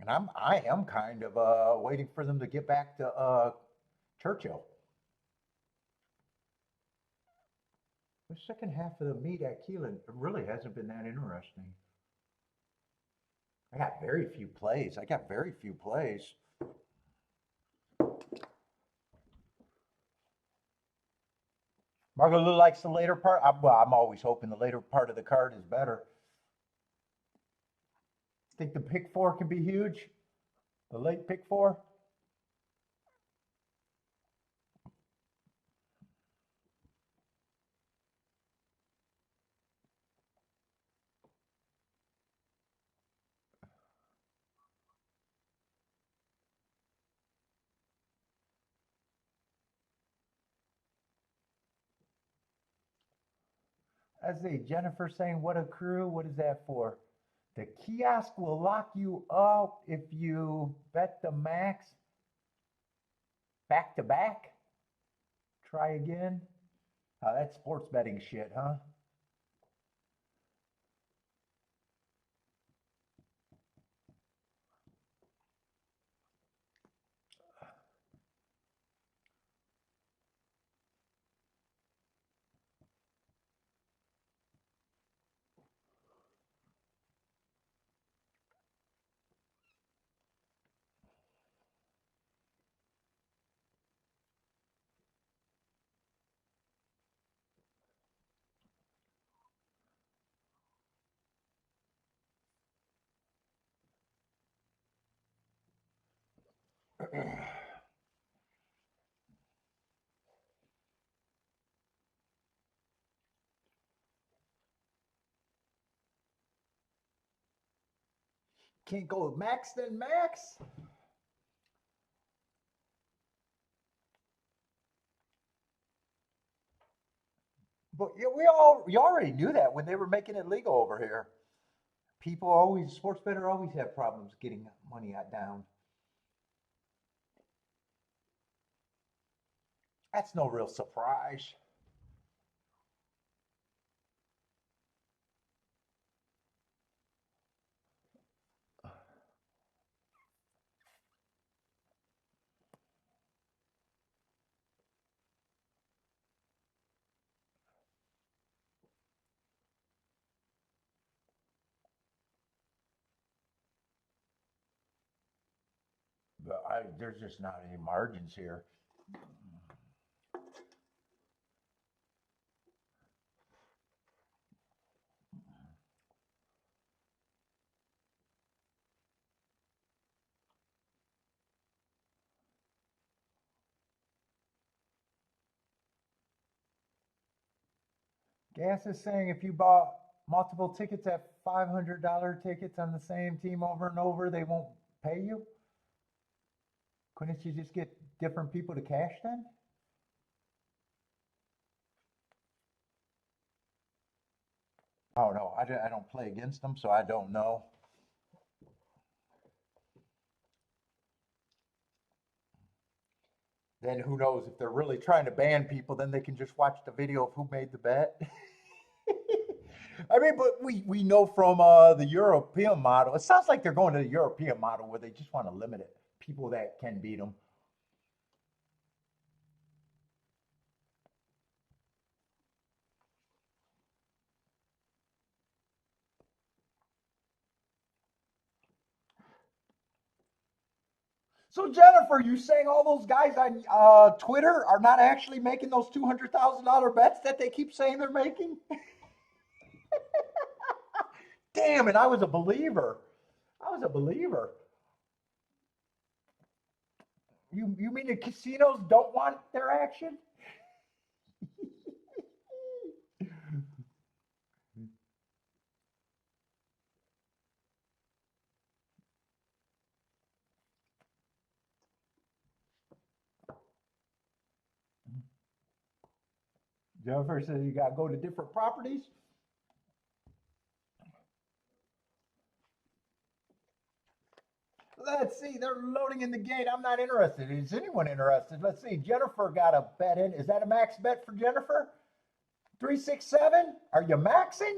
And I am kind of waiting for them to get back to Churchill. The second half of the meet at Keeneland really hasn't been that interesting. I got very few plays. I got very few plays. Margot Lou likes the later part. I'm always hoping the later part of the card is better. Think the pick four can be huge? The late pick four? I see Jennifer saying, what a crew. What is that for? The kiosk will lock you up if you bet the max back to back. Try again. That's sports betting shit, huh? Can't go max then max. But yeah, we already knew that when they were making it legal over here. People always, sports better always have problems getting money down. That's no real surprise. But there's just not any margins here. Gas is saying if you bought multiple tickets at $500 tickets on the same team over and over, they won't pay you? Couldn't you just get different people to cash then? Oh no, I don't play against them, so I don't know. Then who knows if they're really trying to ban people, then they can just watch the video of who made the bet. I mean, but we know from the European model, it sounds like they're going to the European model where they just want to limit it, people that can beat them. So Jennifer, you saying all those guys on Twitter are not actually making those $200,000 bets that they keep saying they're making? Damn, and I was a believer. I was a believer. You mean the casinos don't want their action? Jennifer says you got to go to different properties. Let's see. They're loading in the gate. I'm not interested. Is anyone interested? Let's see. Jennifer got a bet in. Is that a max bet for Jennifer? 367? Are you maxing?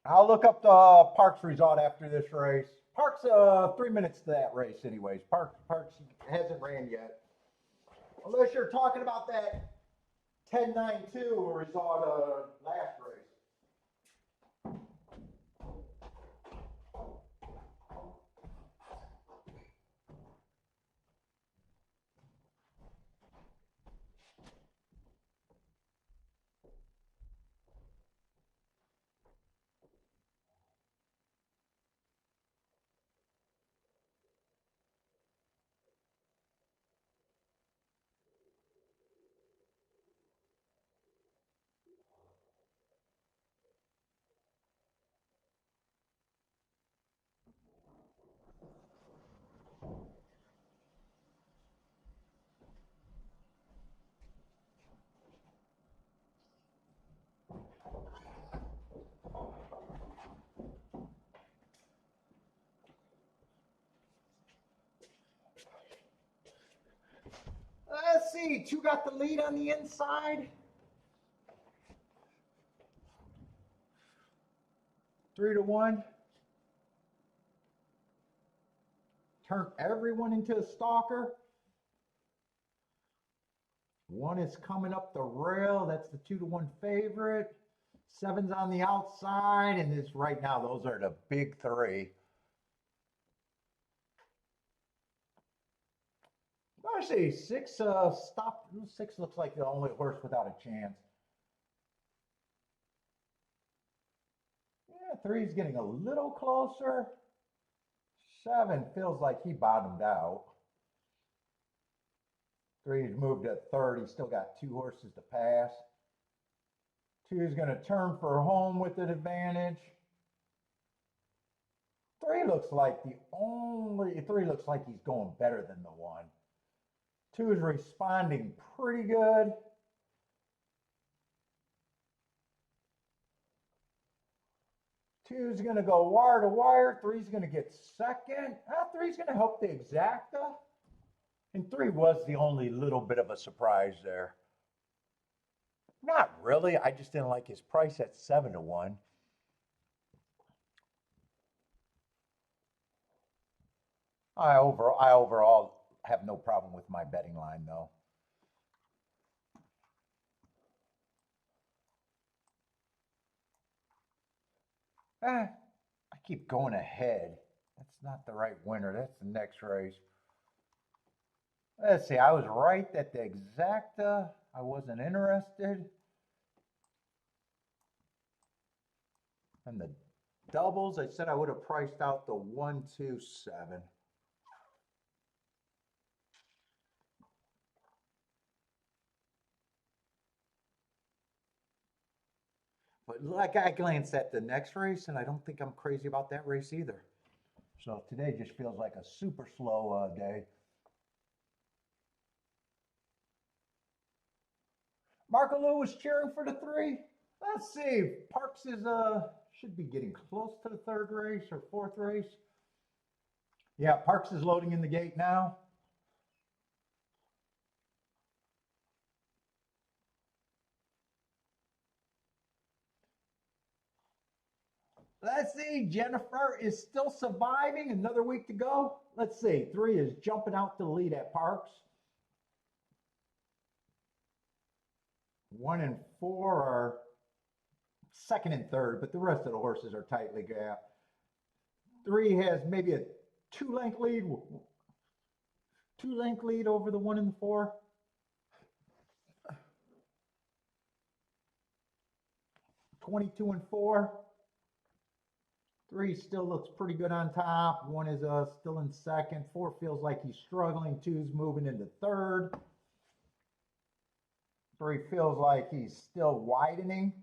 I'll look up the Parks result after this race. Parks 3 minutes to that race, anyways. Parks hasn't ran yet, unless you're talking about that 10.92 result last race. Let's see. Two got the lead on the inside. 3-1. Turn everyone into a stalker. One is coming up the rail. That's the 2-1 favorite. 7's on the outside, and this right now, those are the big three. I see 6 stopped. 6 looks like the only horse without a chance. Yeah, 3's getting a little closer. 7 feels like he bottomed out. 3's moved to third. He's still got 2 horses to pass. 2 is going to turn for home with an advantage. 3 looks like he's going better than the 1. 2 is responding pretty good. 2 is going to go wire to wire. 3 is going to get second. 3 is going to help the exacta. And 3 was the only little bit of a surprise there. Not really. I just didn't like his price at 7-1. I overall have no problem with my betting line though. I keep going ahead. That's not the right winner. That's the next race. Let's see. I was right at the exacta. I wasn't interested. And the doubles, I said I would have priced out the 127. But like I glanced at the next race, and I don't think I'm crazy about that race either. So today just feels like a super slow day. Marco Lou was cheering for the 3. Let's see. Parks is should be getting close to the 3rd race or 4th race. Yeah, Parks is loading in the gate now. Let's see. Jennifer is still surviving. Another week to go. Let's see. 3 is jumping out to the lead at Parks. 1 and 4 are 2nd and 3rd, but the rest of the horses are tightly gapped. 3 has maybe a 2-length lead. 2-length lead over the 1 and the 4. 22 and 4. 3 still looks pretty good on top. 1 is still in 2nd. 4 feels like he's struggling. 2's moving into 3rd. 3 feels like he's still widening.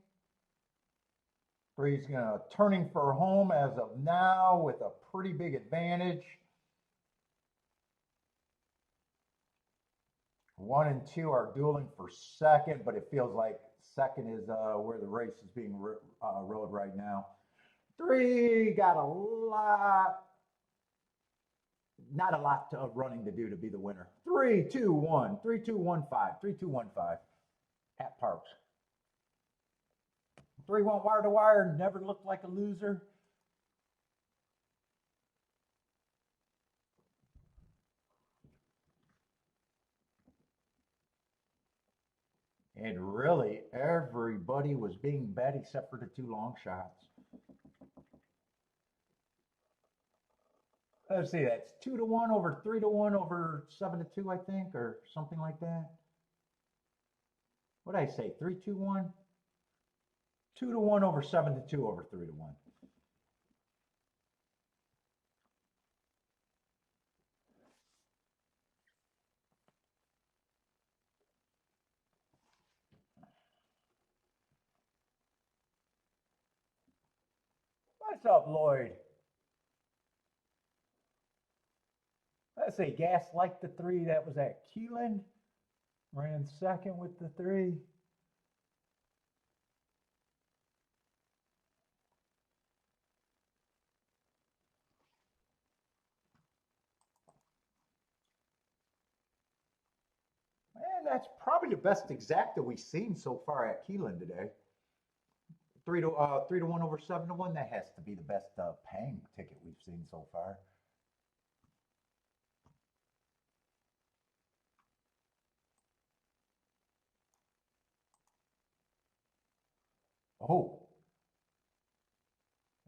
3's turning for home as of now with a pretty big advantage. 1 and 2 are dueling for 2nd, but it feels like 2nd is where the race is being rode right now. 3 got a lot, not a lot of running to do to be the winner. 3, 2, 1, 3, 2, 1, 5, 3, 2, 1, 5 at Parks. 3 went wire to wire, never looked like a loser. And really, everybody was being bet except for the 2 long shots. Let's see, that's 2 to 1 over 3 to 1 over 7 to 2, I think, or something like that. What did I say? 3, 2, 1? 2 to 1 over 7 to 2 over 3 to 1. What's up, Lloyd? Let's see, Gas liked the 3 that was at Keeneland. Ran 2nd with the 3. And that's probably the best exact that we've seen so far at Keeneland today. 3 to 1 over 7 to 1. That has to be the best paying ticket we've seen so far. Oh,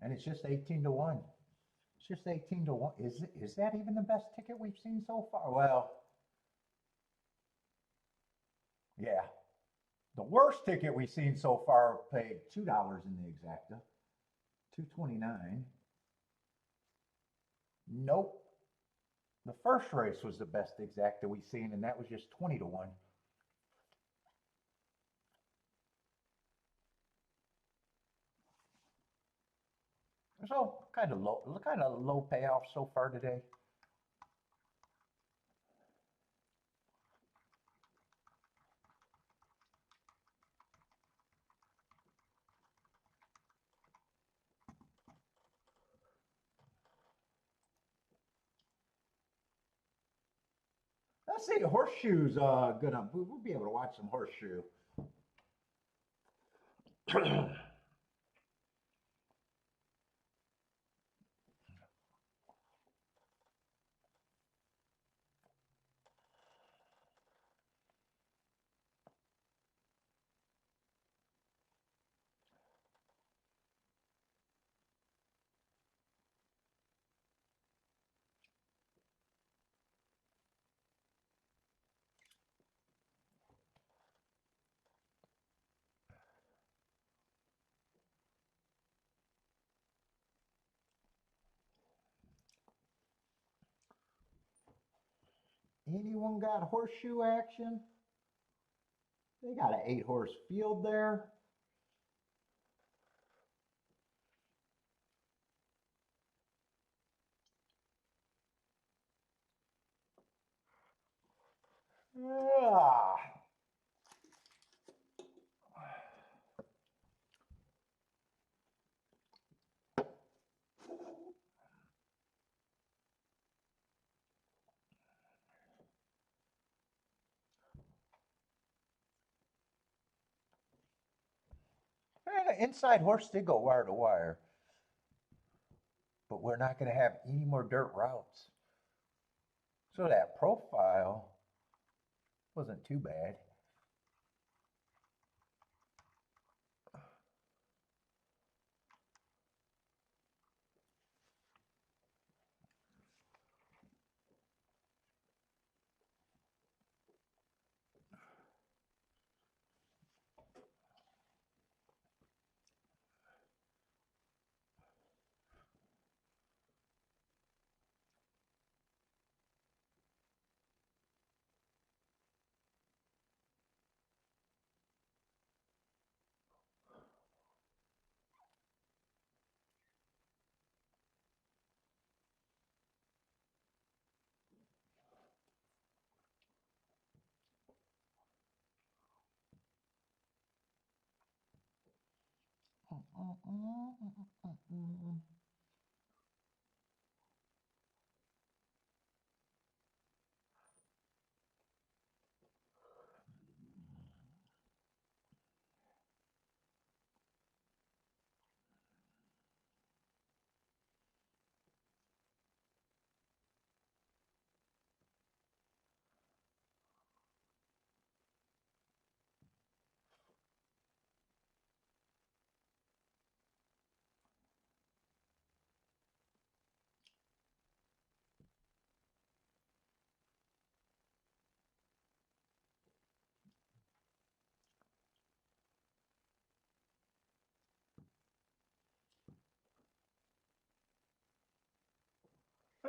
and it's just 18 to 1. It's just 18 to 1. Is that even the best ticket we've seen so far? Well, yeah. The worst ticket we've seen so far paid $2 in the exacta. $2.29. Nope. The first race was the best exacta we've seen, and that was just 20 to 1. So kind of low payoff so far today. Let's see, horseshoes we'll be able to watch some horseshoe. Anyone got horseshoe action? They got an 8-horse field there. Ah. The inside horse did go wire to wire, but we're not going to have any more dirt routes. So that profile wasn't too bad.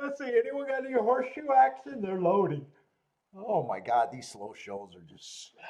Let's see, anyone got any horseshoe action? They're loading. Oh my God, these slow shows are just slow.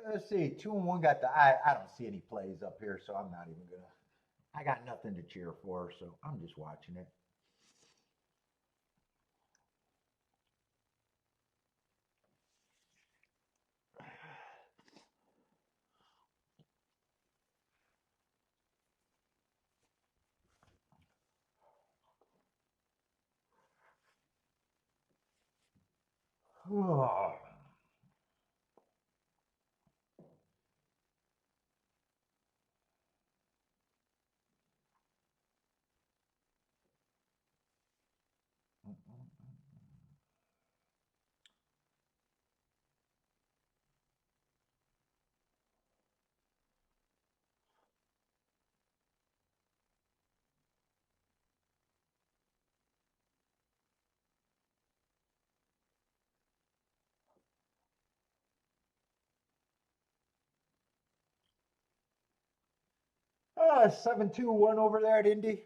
Let's see, 2-1 got the. I don't see any plays up here, so I'm not even gonna. I got nothing to cheer for, so I'm just watching it. Oh. Ah, 7-2-1 over there at Indy.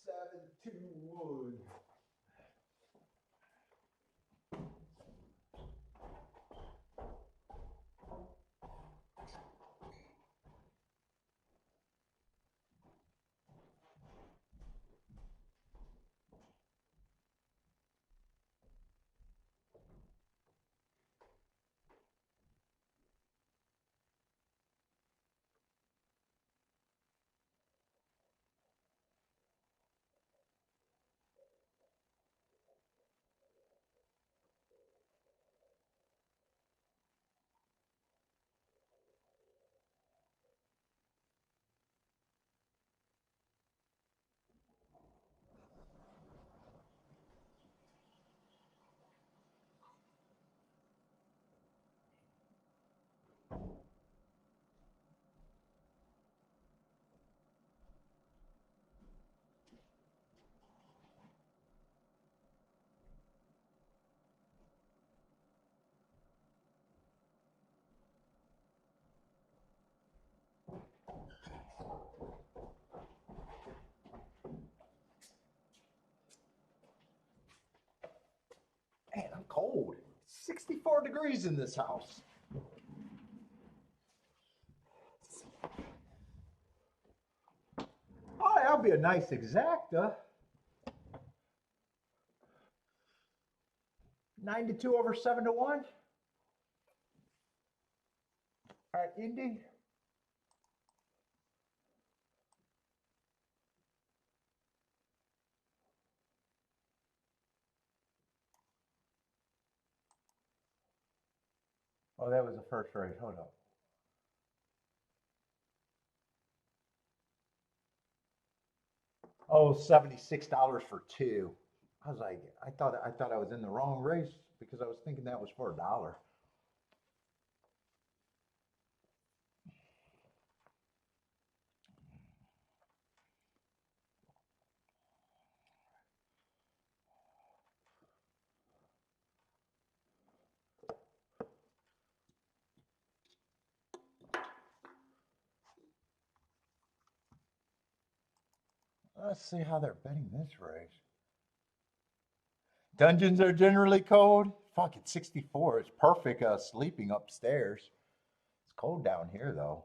Seven, two, one. cold. 64 degrees in this house. Oh, that'll be a nice exacta. 9-2 over 7-1. All right, Indy. Oh, that was the first race. Hold up. Oh, $76 for two. I was like, I thought I was in the wrong race because I was thinking that was for $1. Let's see how they're betting this race. Dungeons are generally cold. Fuck, it's 64. It's perfect sleeping upstairs. It's cold down here though.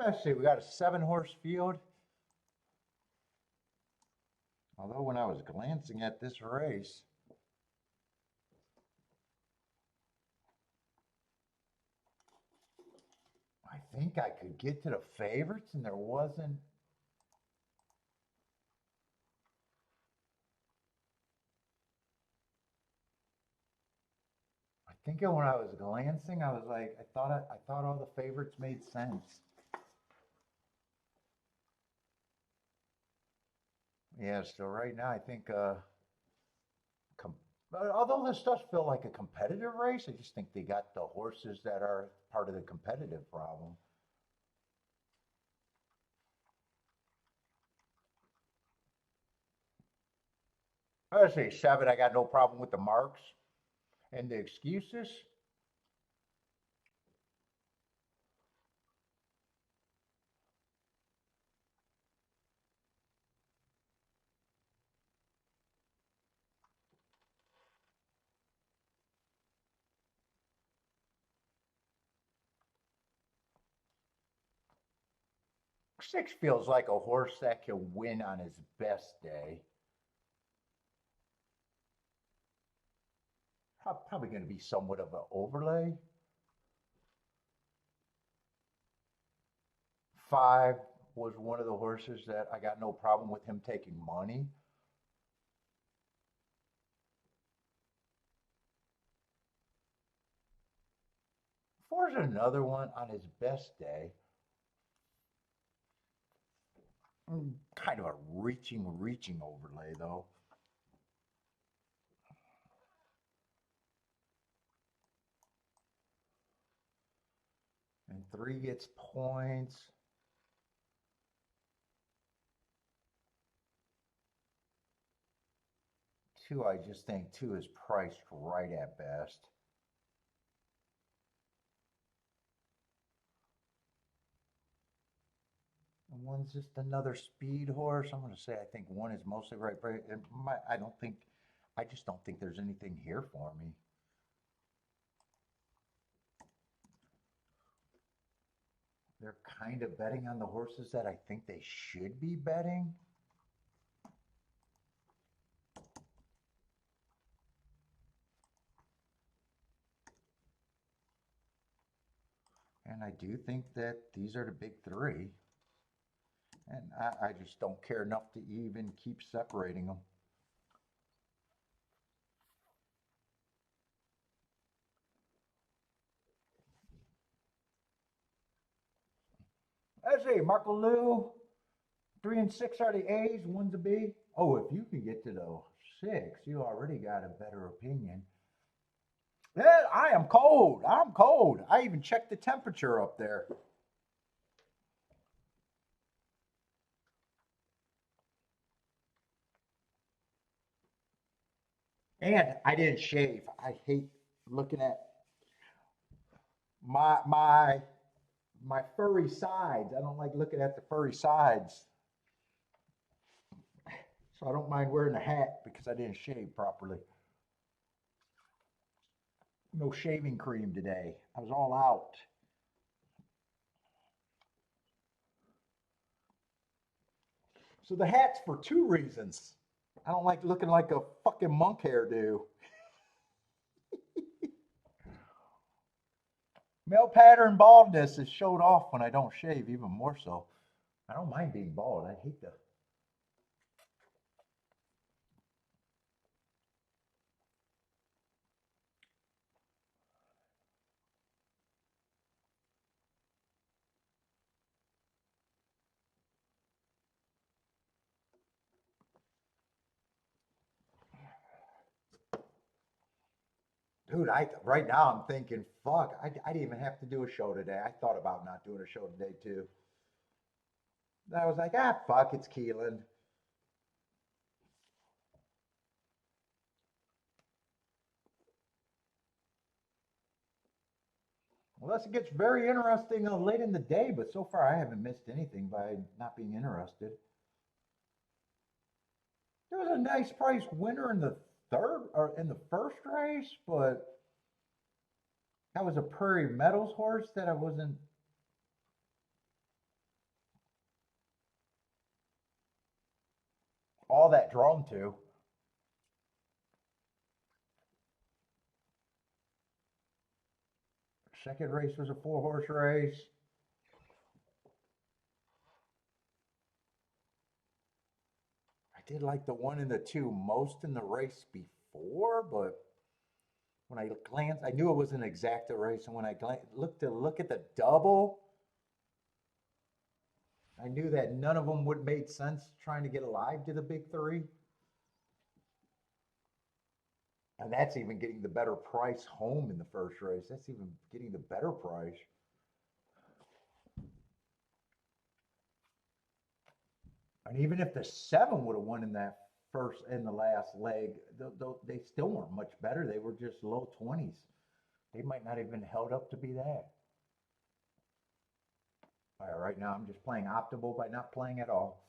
Let's see, we got a 7-horse field. Although when I was glancing at this race, I think I could get to the favorites and there wasn't. I think when I was glancing, I was like, I thought all the favorites made sense. Yeah, so right now I think although this does feel like a competitive race, I just think they got the horses that are part of the competitive problem. I would say 7, I got no problem with the marks and the excuses. 6 feels like a horse that can win on his best day. Probably going to be somewhat of an overlay. 5 was one of the horses that I got no problem with him taking money. Four's another one on his best day. Kind of a reaching overlay though. And 3 gets points. 2, I just think 2 is priced right at best. And 1's just another speed horse. I'm going to say I think 1 is mostly right. I just don't think there's anything here for me. They're kind of betting on the horses that I think they should be betting. And I do think that these are the big 3. And I just don't care enough to even keep separating them. Let's see, Marco Lou, 3 and 6 are the A's, 1's a B. Oh, if you can get to the 6, you already got a better opinion. Yeah, I am cold. I'm cold. I even checked the temperature up there. And I didn't shave. I hate looking at my my furry sides. I don't like looking at the furry sides. So I don't mind wearing a hat because I didn't shave properly. No shaving cream today. I was all out. So the hat's for two reasons. I don't like looking like a fucking monk hairdo. Male pattern baldness is showed off when I don't shave, even more so. I don't mind being bald. I hate the. Dude, right now I'm thinking, fuck, I didn't even have to do a show today. I thought about not doing a show today too. I was like, fuck, it's Keeneland. Unless it gets very interesting late in the day, but so far I haven't missed anything by not being interested. There was a nice price winner in the third or in the first race, but that was a Prairie Meadows horse that I wasn't all that drawn to. Second race was a 4-horse race. I did like the 1 and the 2 most in the race before, but when I glanced, I knew it was an exacta race, and when I look at the double, I knew that none of them would make sense trying to get alive to the big three. And that's even getting the better price home in the first race. That's even getting the better price. And even if the 7 would have won in that first and the last leg, they still weren't much better. They were just low 20s. They might not have been held up to be that. All right now I'm just playing optimal by not playing at all.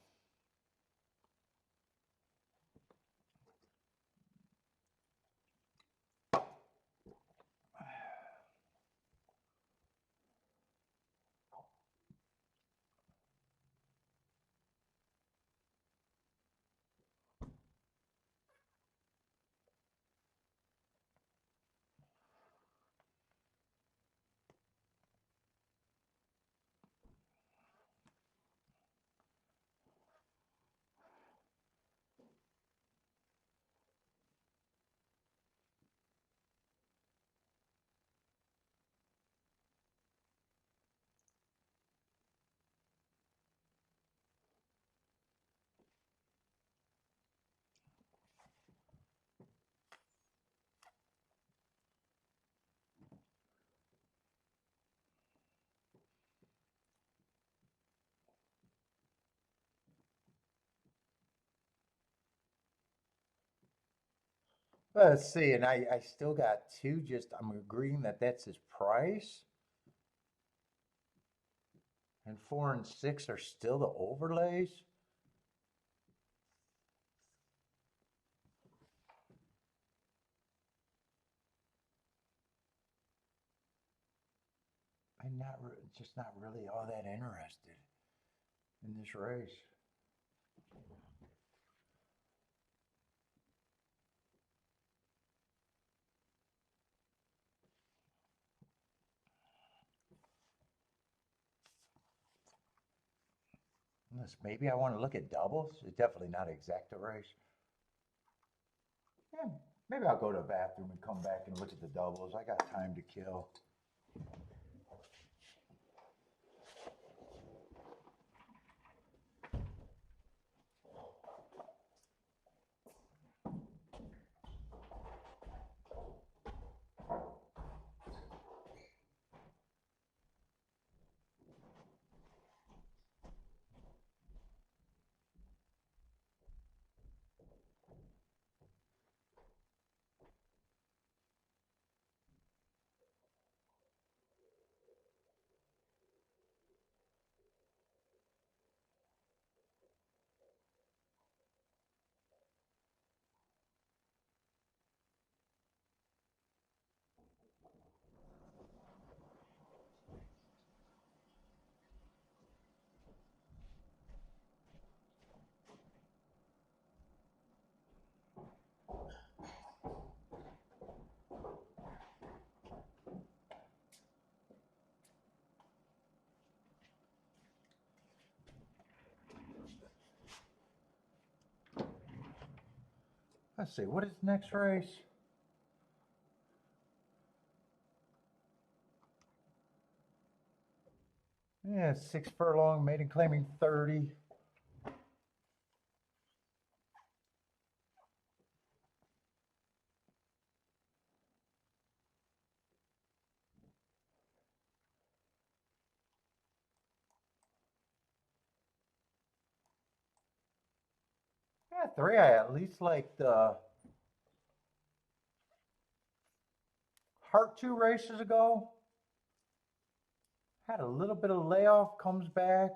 Let's see, and I still got two. Just I'm agreeing that that's his price, and 4 and 6 are still the overlays. I'm just not really all that interested in this race. Unless maybe I want to look at doubles. It's definitely not an exacta race. Yeah, maybe I'll go to the bathroom and come back and look at the doubles. I got time to kill. Let's see, what is the next race? Yeah, 6 furlong, maiden claiming 30. Yeah, 3 I at least like the Heart 2 races ago. Had a little bit of layoff, comes back.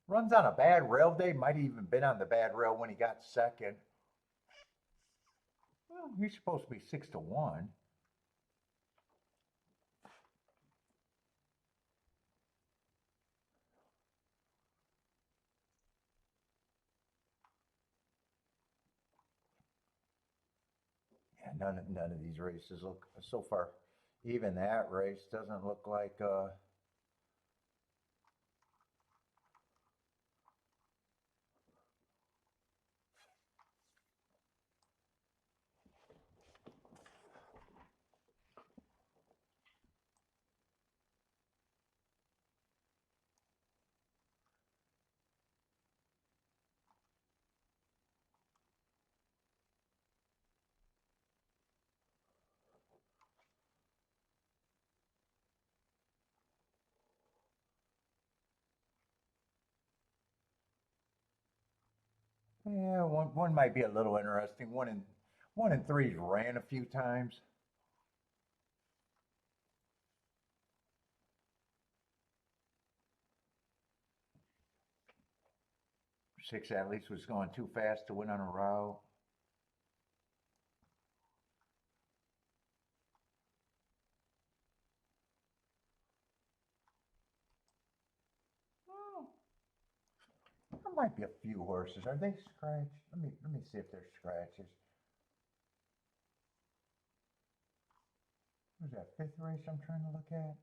Runs on a bad rail day, might have even been on the bad rail when he got second. Well, he's supposed to be 6-1. Yeah, none of these races look so far. Even that race doesn't look like yeah, one might be a little interesting. One in three's ran a few times. 6 at least was going too fast to win on a route. Oh, there might be a few horses. Are they scratched? Let me see if they're scratches. Who's that 5th race I'm trying to look at?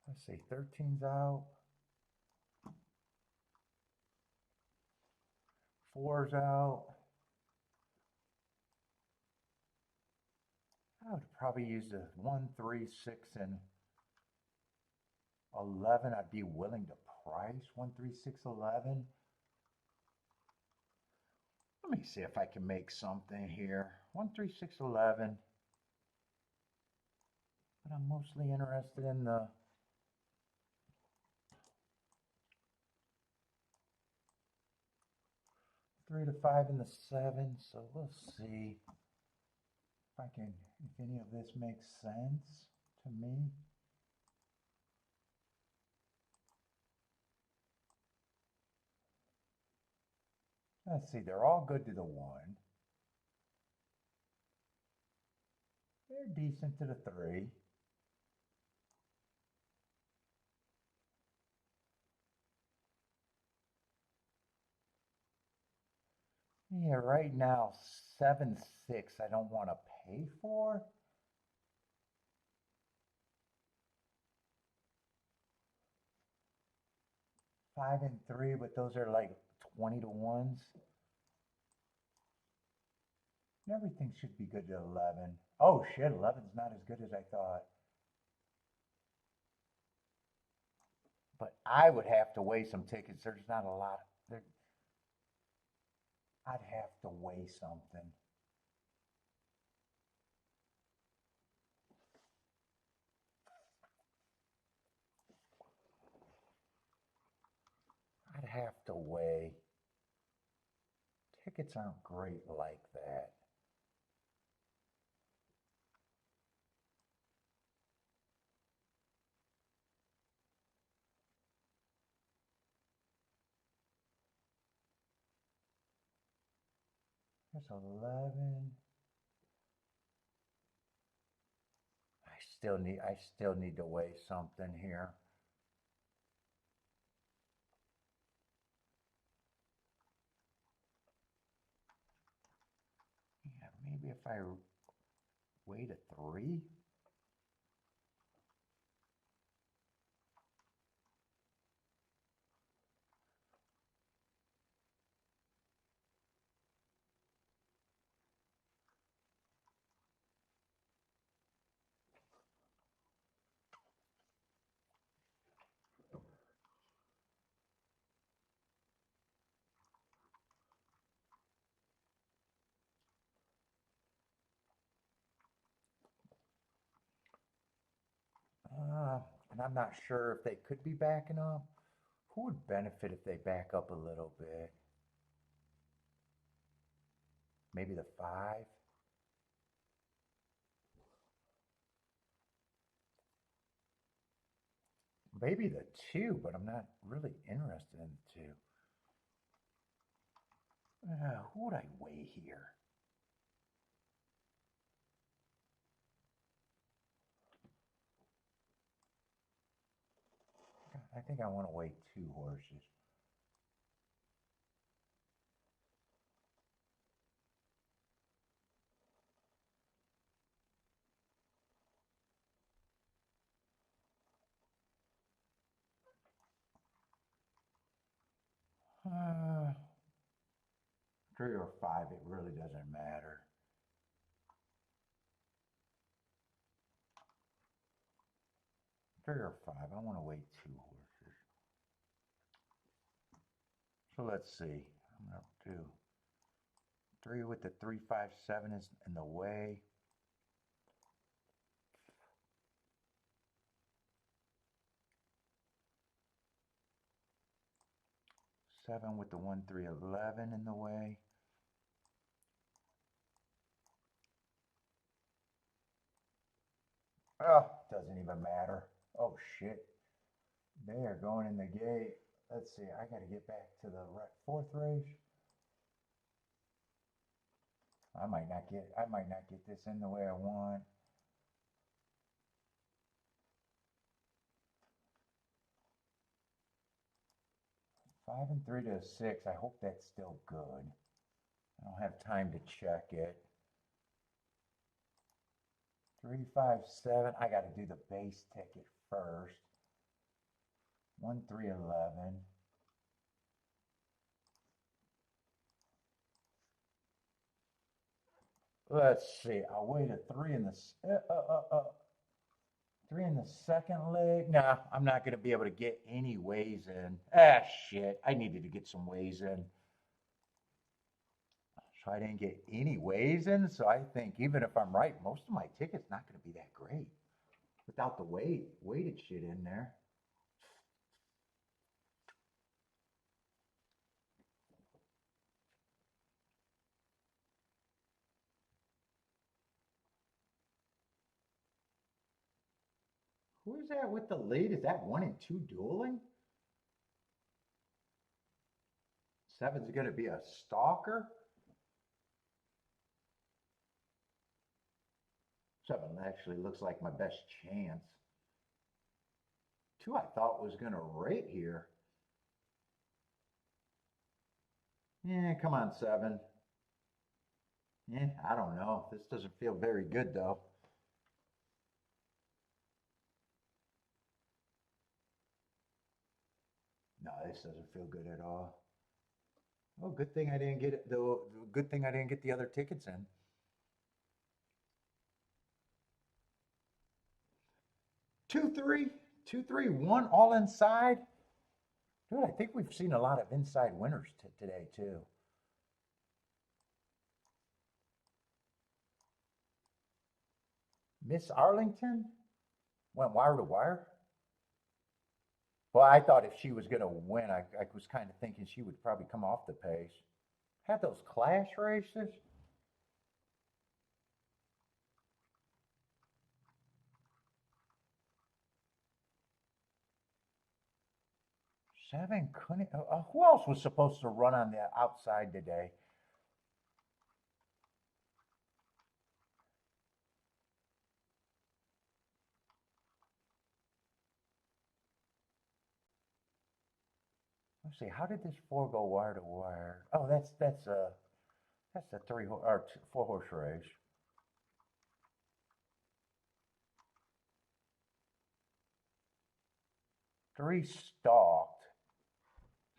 Let's see, 13's out. 4's out. I would probably use the 1, 3, 6, and 11. I'd be willing to price 1, 3, 6, 11. Let me see if I can make something here. 1, 3, 6, 11. But I'm mostly interested in the 3 to 5 and the 7. So we'll see if any of this makes sense to me. Let's see, they're all good to the 1. They're decent to the 3. Yeah, right now, 7, 6, I don't want to pay for. 5 and 3, but those are like 20 to 1s. Everything should be good to 11. Oh shit, 11's not as good as I thought. But I would have to weigh some tickets. There's not a lot. I'd have to weigh something. I'd have to weigh. Tickets aren't great like that. There's 11. I still need to weigh something here. Yeah, Maybe if I wait a 3. And I'm not sure if they could be backing up. Who would benefit if they back up a little bit? Maybe the 5? Maybe the 2, but I'm not really interested in the 2. Who would I weigh here? I think I want to weigh 2 horses. Uh, 3 or 5, it really doesn't matter. Three or 5, I want to weigh 2 horses. So let's see. I'm going to do 3 with the 3, 5, 7 is in the way. 7 with the 1, 3, 11 in the way. Oh, doesn't even matter. Oh shit. They are going in the gate. Let's see. I got to get back to the 4th race. I might not get this in the way I want. Five and 3 to a 6. I hope that's still good. I don't have time to check it. 3, 5, 7. I got to do the base ticket first. 1, 3, 11. Let's see. I'll wait a 3 in the 3 in the second leg. Nah, I'm not going to be able to get any ways in. Ah, shit. I needed to get some ways in. So I didn't get any ways in. So I think even if I'm right, most of my ticket's not going to be that great without the weighted shit in there. Who is that with the lead? Is that 1 and 2 dueling? 7's going to be a stalker. 7 actually looks like my best chance. 2 I thought was going to rate here. Yeah, come on, 7. Yeah, I don't know. This doesn't feel very good, though. No, this doesn't feel good at all. Oh, good thing I didn't get it, though. Good thing I didn't get the other tickets in. 2, 3, 2, 3, 1, all inside. Dude, I think we've seen a lot of inside winners today, too. Miss Arlington went wire to wire. Well, I thought if she was going to win, I was kind of thinking she would probably come off the pace. Had those clash races. 7 couldn't. Who else was supposed to run on the outside today? Let's see. How did this 4 go wire to wire? Oh, that's That's the 4 horse race. Three stalked.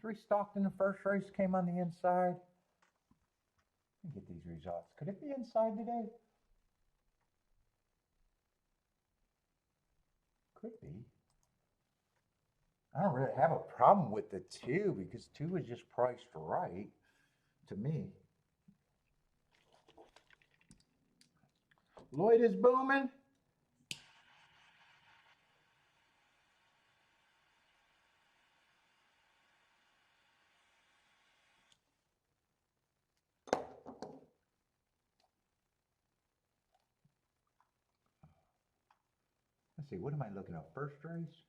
Three stalked in the first race, came on the inside. Let me get these results. Could it be inside today? Could be. I don't really have a problem with the 2 because 2 is just priced right to me. Lloyd is booming. Let's see, what am I looking at? First race?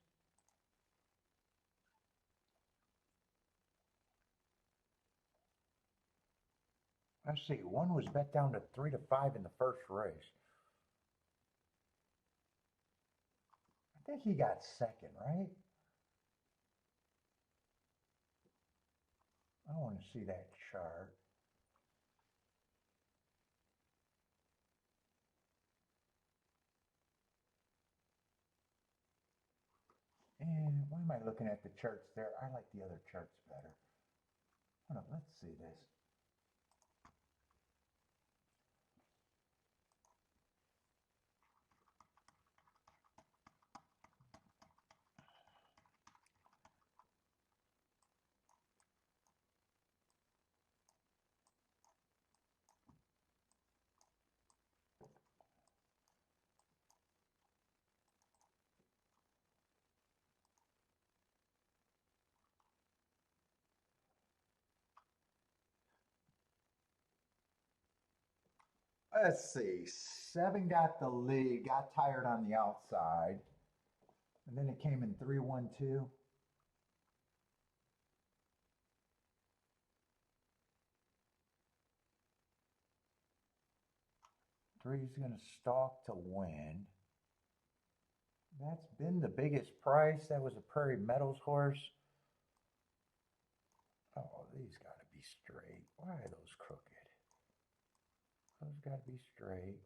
Let's see, 1 was bet down to 3 to 5 in the first race. I think he got second, right? I want to see that chart. And why am I looking at the charts there? I like the other charts better. Hold on, let's see this. Let's see. 7 got the lead, got tired on the outside. And then it came in 3-1-2. Three's going to stalk to win. That's been the biggest price. That was a Prairie Meadows horse. Oh, these got to be straight. Why are those crooked? Those got to be straight.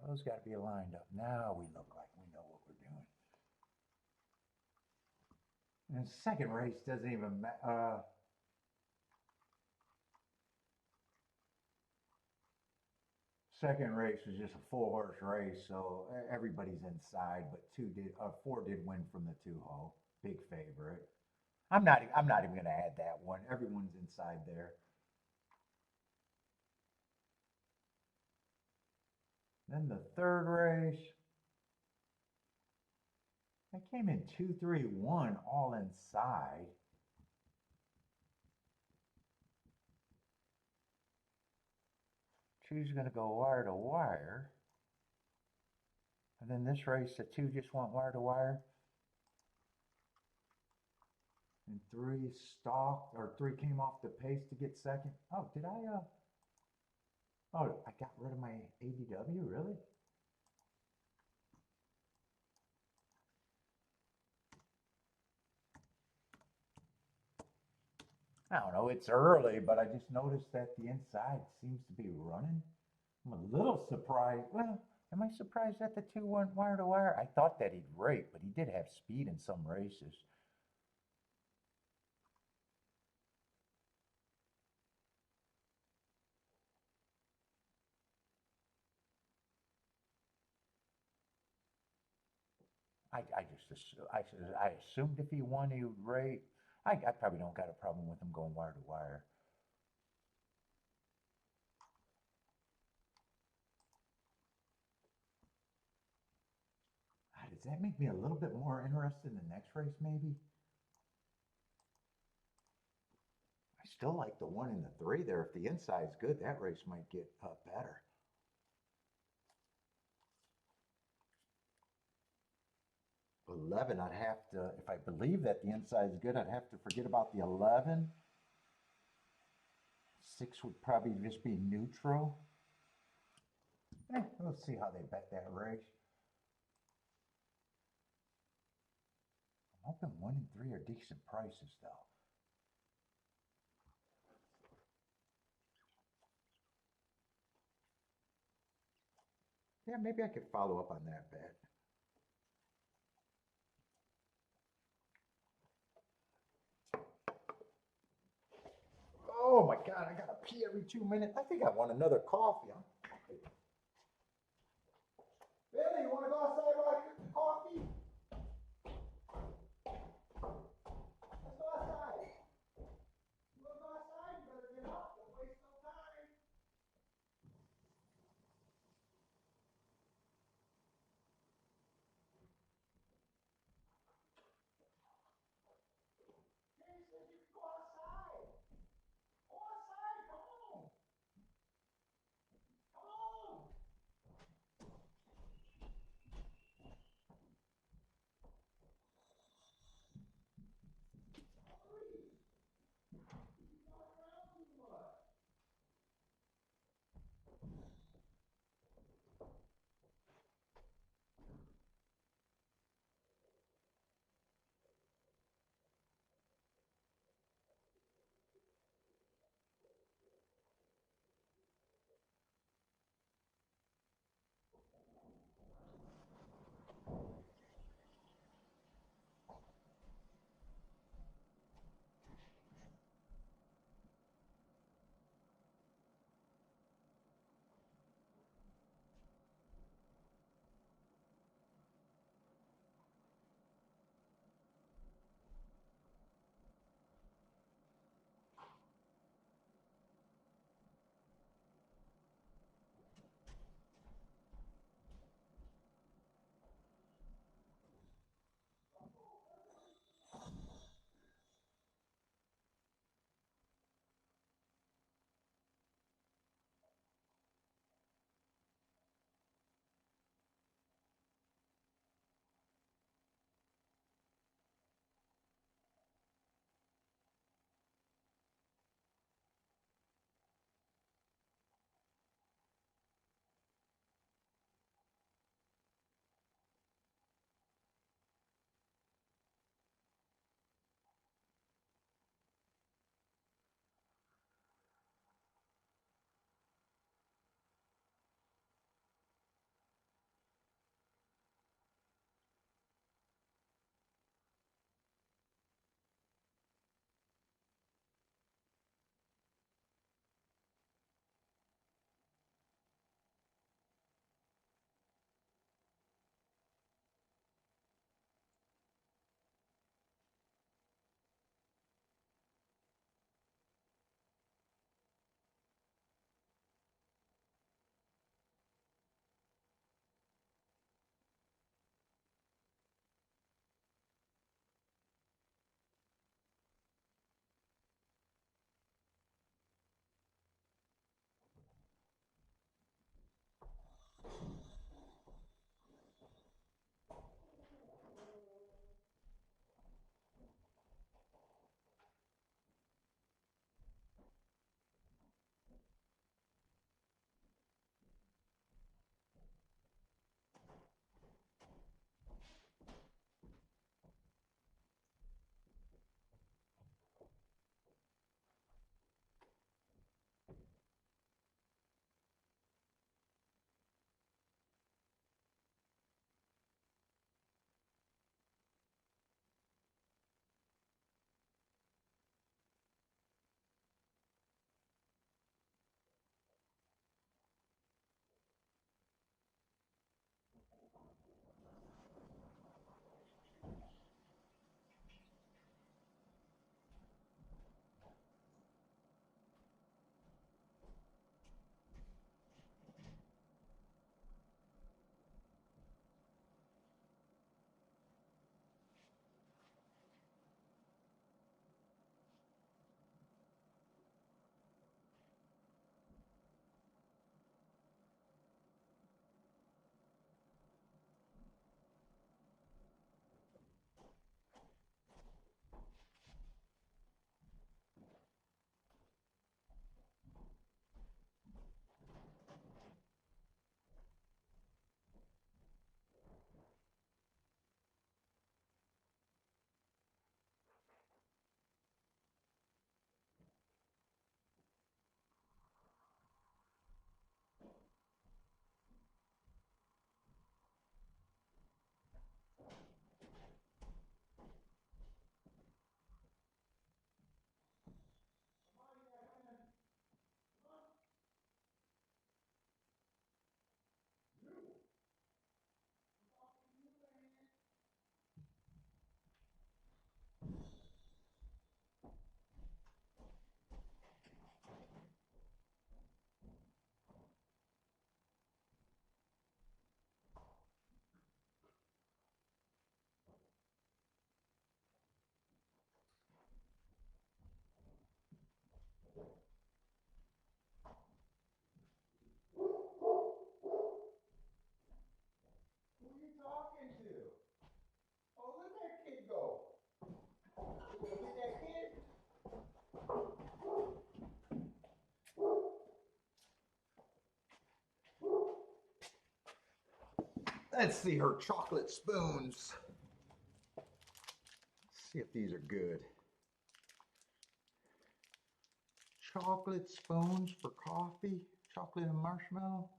Those got to be lined up. Now we look like we know what we're doing. And the second race doesn't even matter. Second race was just a 4 horse race, so everybody's inside. But 4 did win from the 2-hole. Big favorite. I'm not even going to add that one. Everyone's inside there. Then the third race, I came in 2-3-1 all inside. Two's going to go wire to wire. And then this race, the 2 just went wire to wire. And 3 stalked, or 3 came off the pace to get second. Oh, did I, oh, I got rid of my ADW, really? I don't know, it's early, but I just noticed that the inside seems to be running. I'm a little surprised. Well, am I surprised that the 2 went wire to wire? I thought that he'd rate, but he did have speed in some races. I assumed if he won, he would rate. I probably don't got a problem with him going wire to wire. Does that make me a little bit more interested in the next race, maybe? I still like the 1 and the 3 there. If the inside's good, that race might get better. '11, I'd have to, if I believe that the inside's good, I'd have to forget about the 11. 6 would probably just be neutral. Let's see how they bet that race. I'm hoping 1 and 3 are decent prices, though. Yeah, maybe I could follow up on that bet. Oh my God, I gotta pee every 2 minutes. I think I want another coffee. Billy, you wanna go outside while I cook the coffee? Let's go outside. You wanna go outside? You better get up. Don't waste no time. Hey, said you can go outside. Go outside, come on. Let's see her chocolate spoons. Let's see if these are good. Chocolate spoons for coffee, chocolate and marshmallow.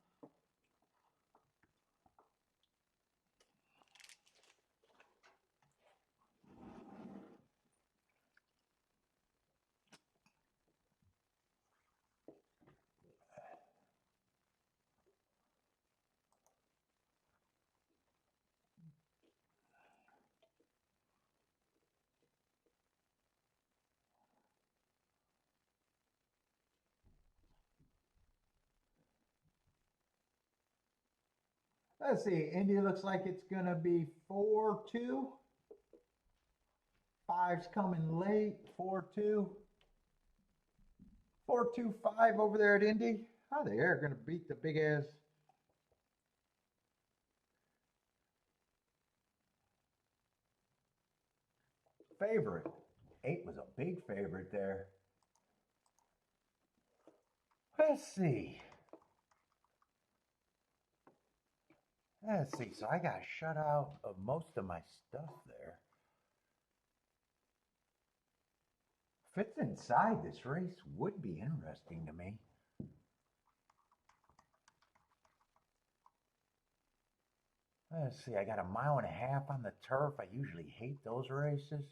Let's see, Indy looks like it's gonna be 4-2. Five's coming late, 4-2. 4-2-5 over there at Indy. Oh, they are gonna beat the big ass. Favorite. 8 was a big favorite there. Let's see. Let's see. So I got shut out of most of my stuff there. Fifth inside this race would be interesting to me. Let's see. I got a 1.5 miles on the turf. I usually hate those races.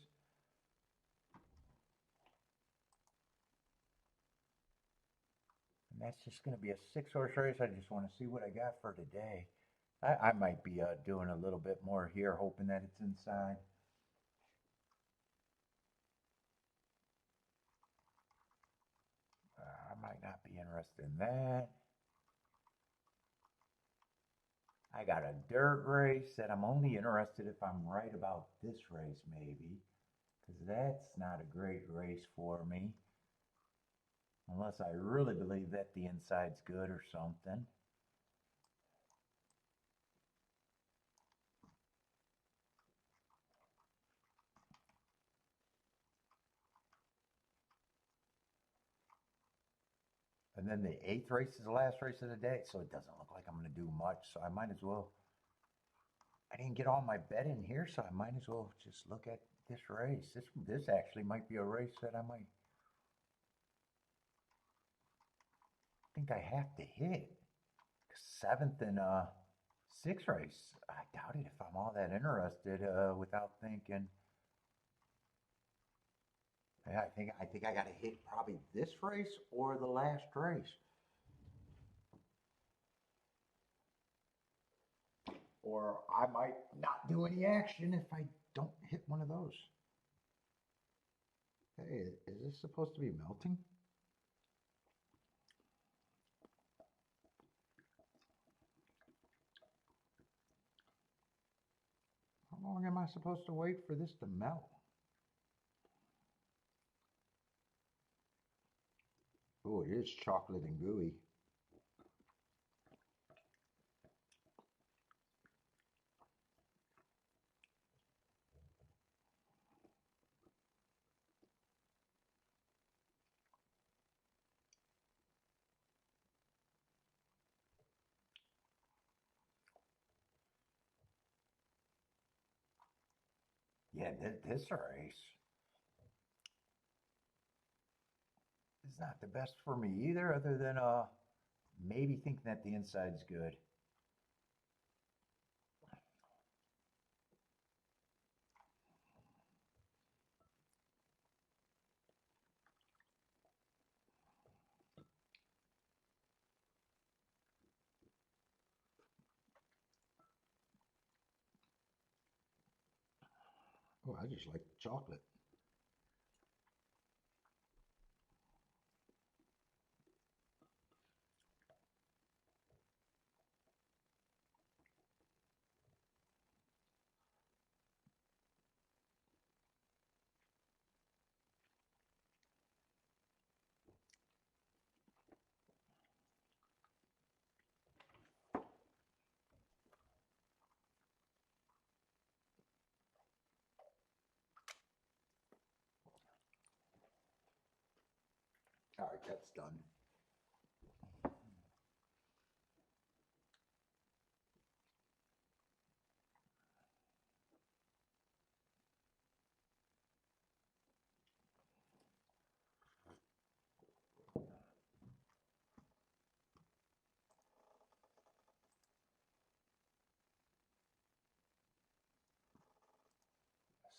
And that's just going to be a 6-horse race. I just want to see what I got for today. I might be doing a little bit more here, hoping that it's inside. I might not be interested in that. I got a dirt race that I'm only interested if I'm right about this race, maybe, because that's not a great race for me. Unless I really believe that the inside's good or something. And then the 8th race is the last race of the day, so it doesn't look like I'm going to do much, so I might as well. I didn't get all my bet in here, so I might as well just look at this race. This actually might be a race that I might think I have to hit. 7th and 6th race, I doubt it if I'm all that interested without thinking. Yeah, I think I got to hit probably this race or the last race. Or I might not do any action if I don't hit one of those. Hey, is this supposed to be melting? How long am I supposed to wait for this to melt? Oh, it is chocolate and gooey. Yeah, this race is not the best for me either, other than maybe thinking that the inside's good. Oh, I just like chocolate. All right, that's done.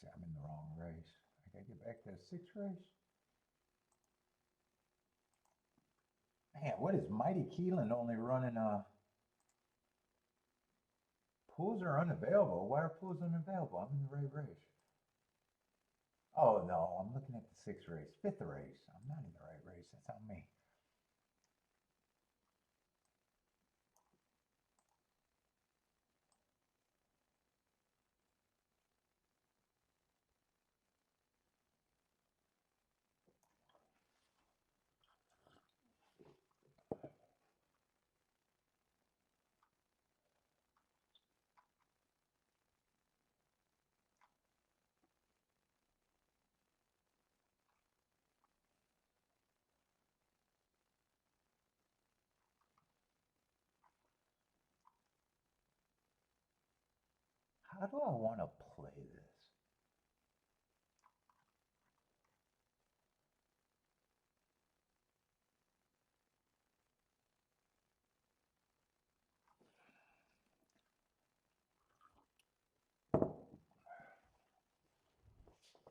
See, I'm in the wrong race. I gotta get back to the 6th race. Man, what is Mighty Keeneland only running pools are unavailable? Why are pools unavailable? I'm in the right race. Oh no, I'm looking at the 6th race. 5th race. I'm not in the right race. That's on me. How do I want to play this?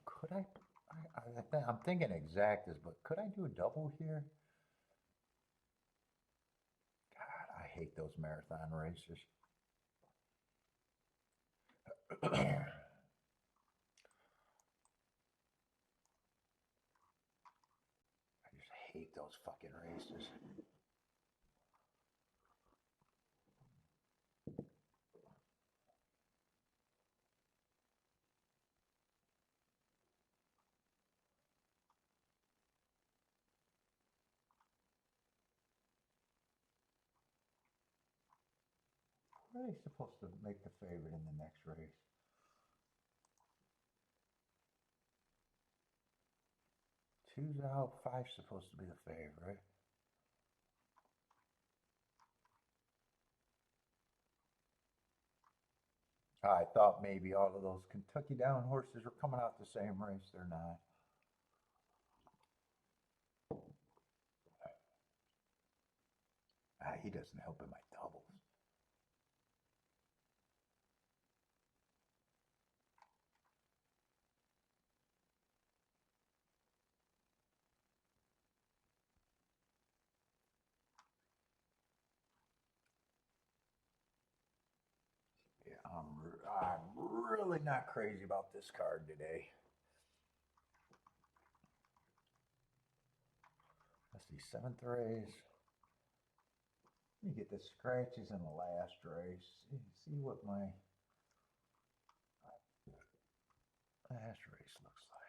Could I'm thinking exactas, but could I do a double here? God, I hate those marathon races. I just hate those fucking races. What are they supposed to make the favorite in the next race? 2's out, 5's supposed to be the favorite. I thought maybe all of those Kentucky Down horses were coming out the same race. They're not. He doesn't help in my doubles. Yeah, I'm really not crazy about this card today. Let's see, 7th race. Let me get the scratches in the last race. See what my last race looks like.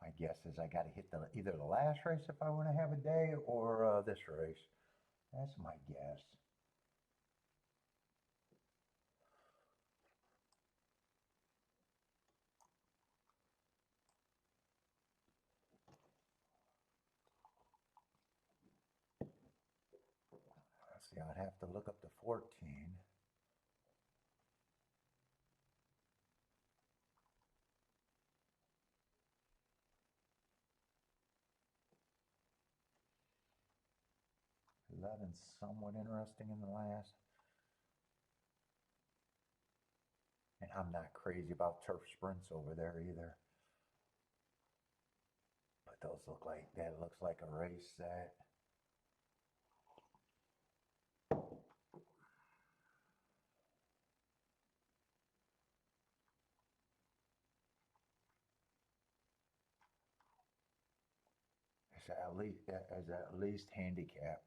My guess is I got to hit either the last race if I want to have a day or this race. That's my guess. Let's see, I'd have to look up the 14. Eleven's somewhat interesting in the last. And I'm not crazy about turf sprints over there either. But those look like, that looks like a race that is at least handicap.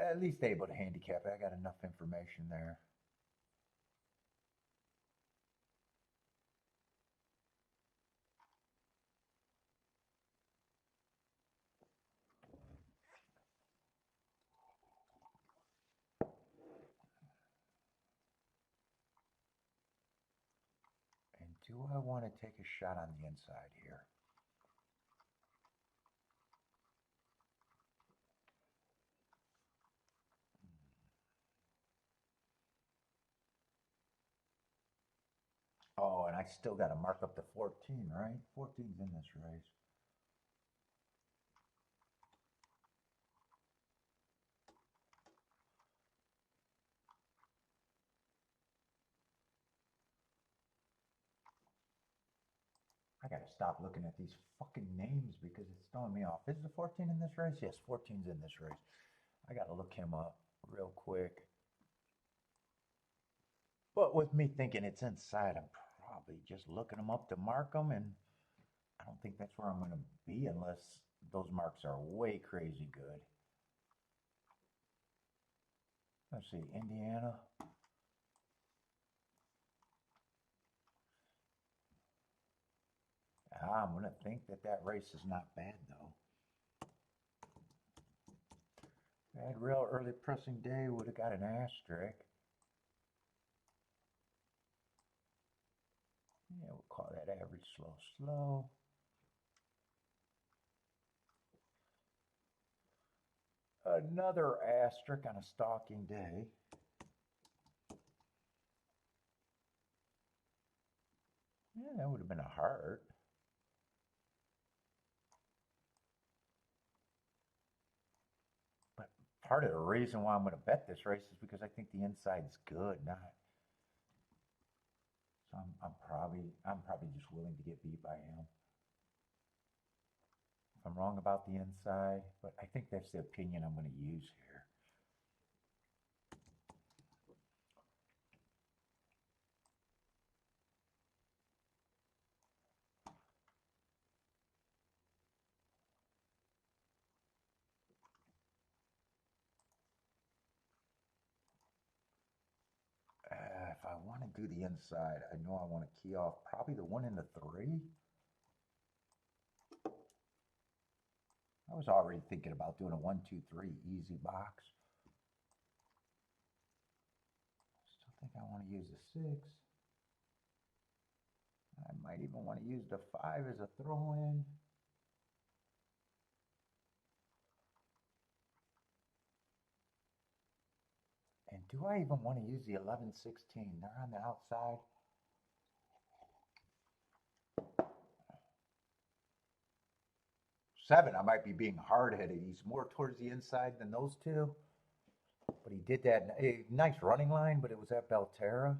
At least able to handicap it. I got enough information there. And do I want to take a shot on the inside here? Oh, still got to mark up to 14, right? 14's in this race. I got to stop looking at these fucking names because it's throwing me off. Is the 14 in this race? Yes, 14's in this race. I got to look him up real quick. But with me thinking it's inside, I'm probably just looking them up to mark them, and I don't think that's where I'm going to be unless those marks are way crazy good. Let's see, Indiana. I'm going to think that that race is not bad, though. If I had real early pressing day, would have got an asterisk. Yeah, we'll call that average slow, slow. Another asterisk on a stalking day. Yeah, that would have been a heart. But part of the reason why I'm going to bet this race is because I think the inside's good, not. So I'm probably just willing to get beat by him. If I'm wrong about the inside, but I think that's the opinion I'm going to use here. If I want to do the inside, I know I want to key off probably the 1 and the 3. I was already thinking about doing a 1, 2, 3 easy box. Still think I want to use the 6. I might even want to use the 5 as a throw-in. And do I even want to use the 11, 16? They're on the outside. Seven, I might be being hard-headed. He's more towards the inside than those two. But he did that. A nice running line, but it was at Belterra.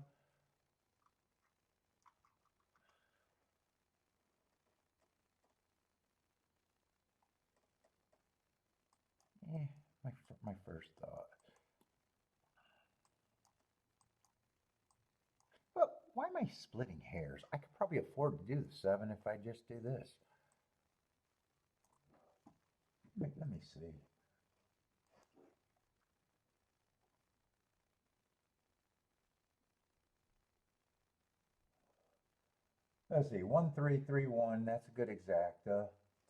My first thought. Well, why am I splitting hairs? I could probably afford to do the 7 if I just do this. Let me see. Let's see, 1, 3, 3, 1. That's a good exacta.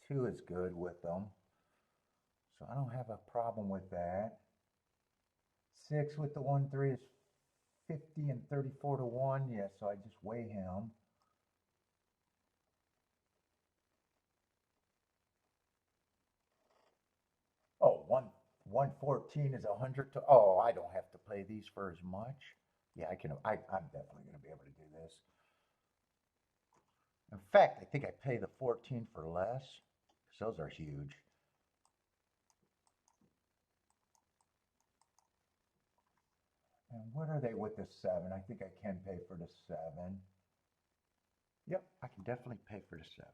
2 is good with them. So I don't have a problem with that. 6 with the 1, 3 is 50 and 34 to 1. Yeah, so I just weigh him. Oh, 114 is 100 to. Oh, I don't have to play these for as much. Yeah, I'm definitely going to be able to do this. In fact, I think I pay the 14 for less because those are huge. And what are they with the 7? I think I can pay for the 7. Yep, I can definitely pay for the 7.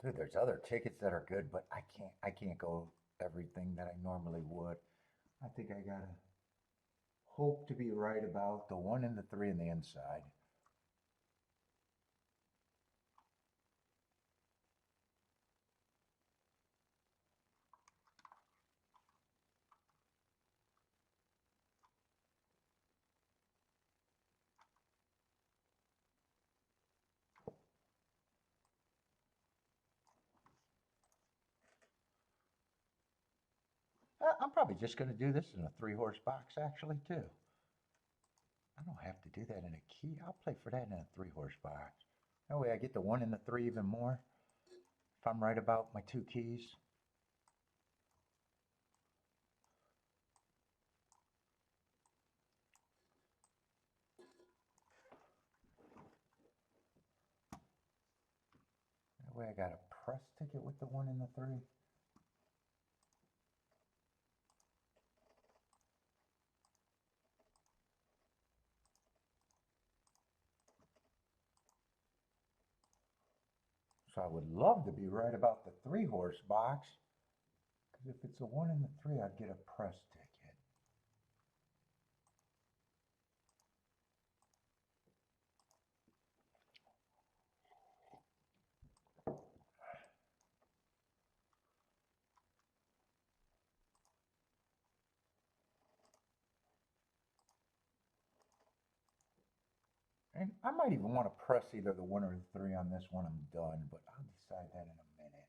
Dude, there's other tickets that are good, but I can't go everything that I normally would. I think I gotta hope to be right about the 1 and the 3 on the inside. I'm probably just going to do this in a 3-horse box, actually, too. I don't have to do that in a key. I'll play for that in a 3-horse box. That way I get the 1 and the 3 even more. If I'm right about my 2 keys. That way I got a press ticket with the 1 and the 3. So I would love to be right about the 3-horse box. Because if it's a 1 and the 3, I'd get a press ticket. And I might even want to press either the 1 or the 3 on this one. I'm done, but I'll decide that in a minute.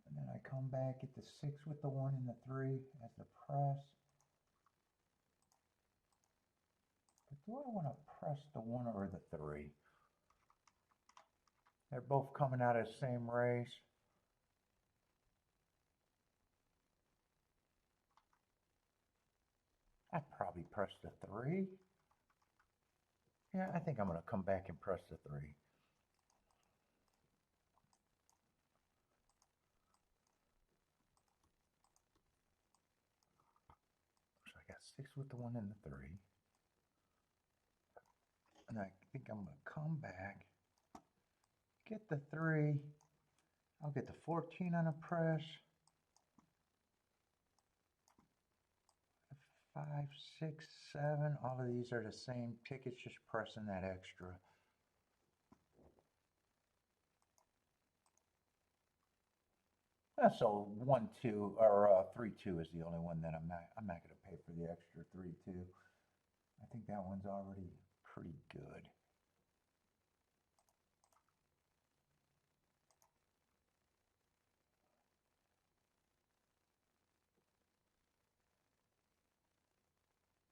And then I come back, get the 6 with the 1 and the 3 as the press. But do I want to press the 1 or the 3? They're both coming out of the same race. I'd probably press the 3. Yeah, I think I'm going to come back and press the 3. So I got 6 with the 1 and the 3. And I think I'm going to come back, get the 3. I'll get the 14 on a press. 5, 6, 7. All of these are the same tickets, just pressing that extra. So 1, 2, or 3, 2 is the only one that I'm not going to pay for the extra 3, 2. I think that one's already pretty good.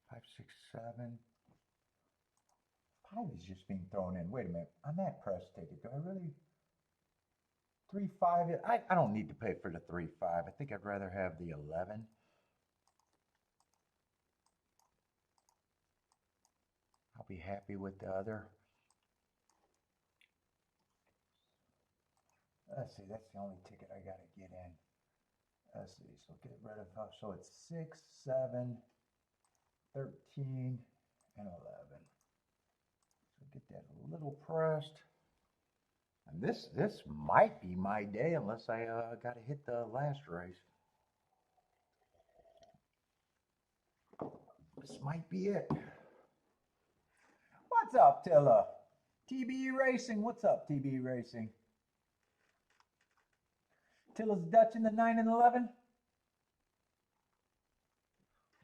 Five, 6, 7. 5 is just being thrown in. Wait a minute. On that press ticket, do I really? 3, 5. I don't need to pay for the 3, 5. I think I'd rather have the 11. I'll be happy with the other. Let's see. That's the only ticket I got to get in. Let's see. So get rid of. So it's 6, 7, 13, and 11. So get that a little pressed. And this might be my day unless I got to hit the last race. This might be it. What's up, Tilla? TBE Racing. What's up, TBE Racing? Tilla's Dutch in the 9 and 11.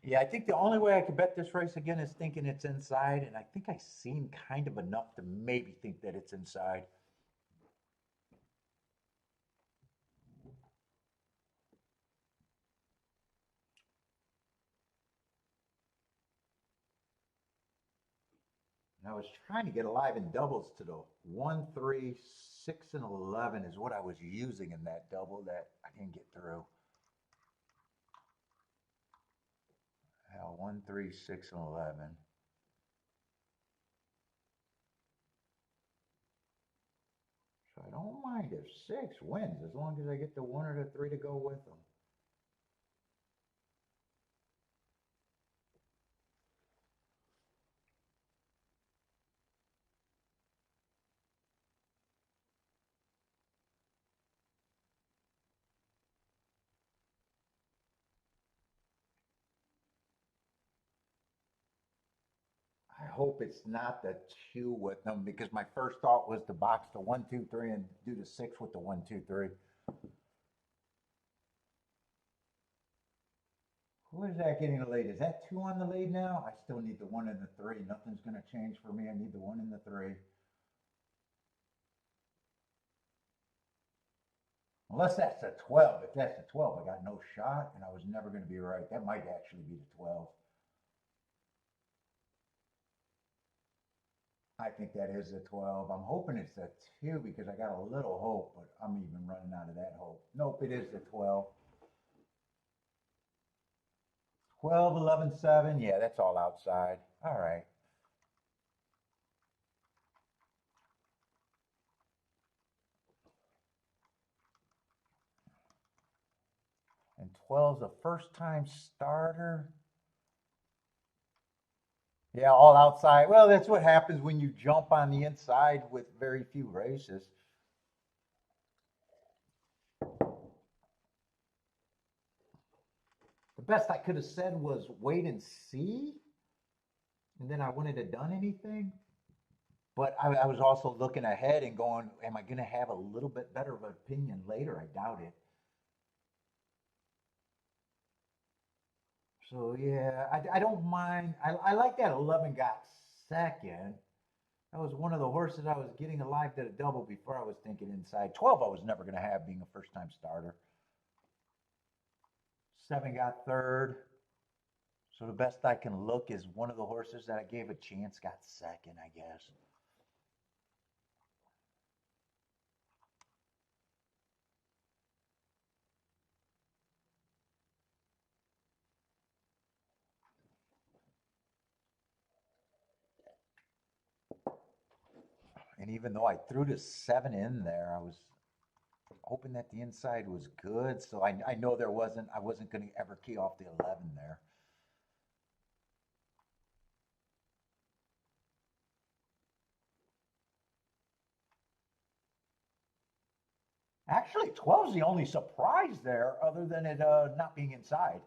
Yeah, I think the only way I could bet this race again is thinking it's inside, and I think I seen kind of enough to maybe think that it's inside. And I was trying to get alive in doubles to the 1, 3, 6, and 11 is what I was using in that double that I didn't get through. 1, 3, 6, and 11. So I don't mind if 6 wins as long as I get the 1 or the 3 to go with them. I hope it's not the 2 with them because my first thought was to box the 1, 2, 3 and do the 6 with the 1, 2, 3. Who is that getting the lead? Is that 2 on the lead now? I still need the 1 and the 3. Nothing's going to change for me. I need the 1 and the 3. Unless that's the 12. If that's the 12, I got no shot, and I was never going to be right. That might actually be the 12. I think that is the 12. I'm hoping it's the 2 because I got a little hope, but I'm even running out of that hope. Nope, it is the 12. 12, 11, 7. Yeah, that's all outside. All right. And 12's a first time starter. Yeah, all outside. Well, that's what happens when you jump on the inside with very few races. The best I could have said was wait and see, and then I wouldn't have done anything. But I was also looking ahead and going, am I going to have a little bit better of an opinion later? I doubt it. So yeah, I don't mind. I like that 11 got second. That was one of the horses I was getting alive to the double before I was thinking inside. 12 I was never going to have being a first time starter. 7 got third. So the best I can look is one of the horses that I gave a chance got second, I guess. And even though I threw the 7 in there, I was hoping that the inside was good. So I know I wasn't going to ever key off the 11 there. Actually, 12 is the only surprise there other than it not being inside.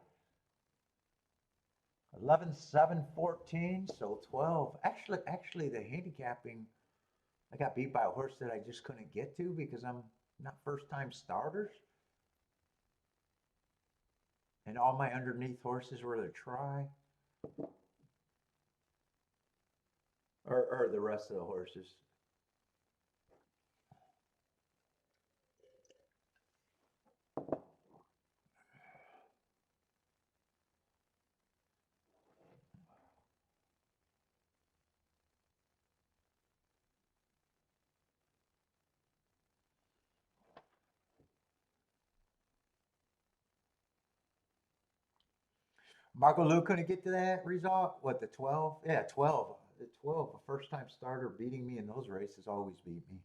11, 7, 14. So 12. Actually, the handicapping, I got beat by a horse that I just couldn't get to because I'm not first time starters. And all my underneath horses were to try. Or the rest of the horses. Marco Lou couldn't get to that result. What, the 12? Yeah, 12. The 12, a first time starter beating me in those races always beat me.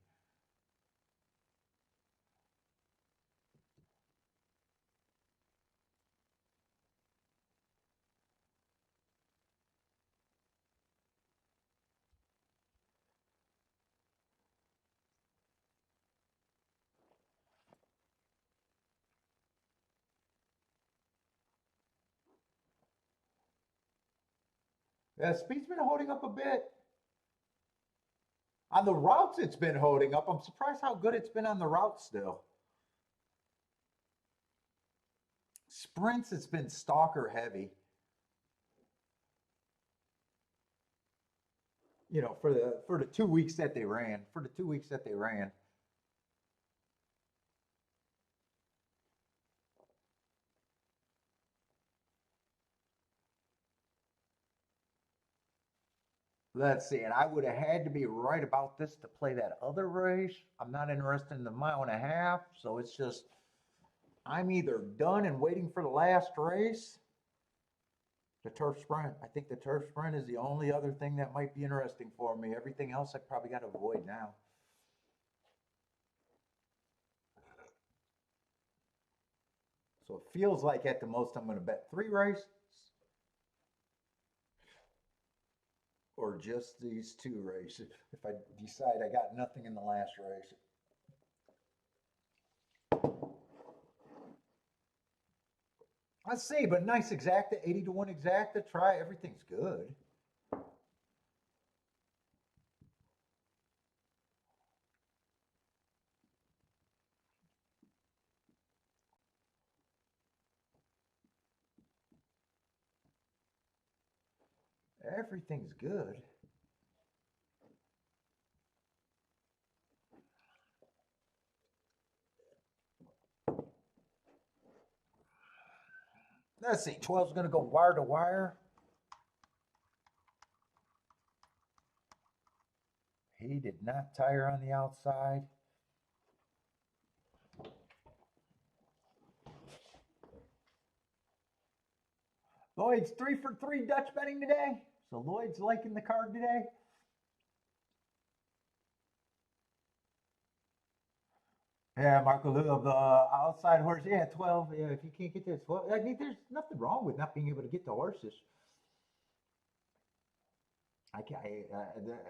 Yeah, speed's been holding up a bit. On the routes, it's been holding up. I'm surprised how good it's been on the routes still. Sprints, it's been stalker heavy. You know, for the 2 weeks that they ran. For the 2 weeks that they ran. Let's see, and I would have had to be right about this to play that other race. I'm not interested in the mile and a half, so it's just I'm either done and waiting for the last race, the turf sprint. I think the turf sprint is the only other thing that might be interesting for me. Everything else I probably got to avoid now. So it feels like at the most I'm going to bet 3 races or just these 2 races. If I decide I got nothing in the last race. Let's see, but nice exacta, 80 to 1 exacta. Try everything's good. Everything's good. Let's see, 12's going to go wire to wire. He did not tire on the outside. Lloyd's 3 for 3 Dutch betting today. So Lloyd's liking the card today. Yeah, Marco Lou, the outside horse. Yeah, 12. Yeah, if you can't get this, well, I mean, there's nothing wrong with not being able to get the horses.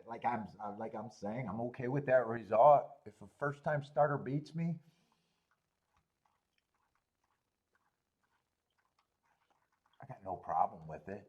Like I'm saying, I'm okay with that result. If a first-time starter beats me, I got no problem with it.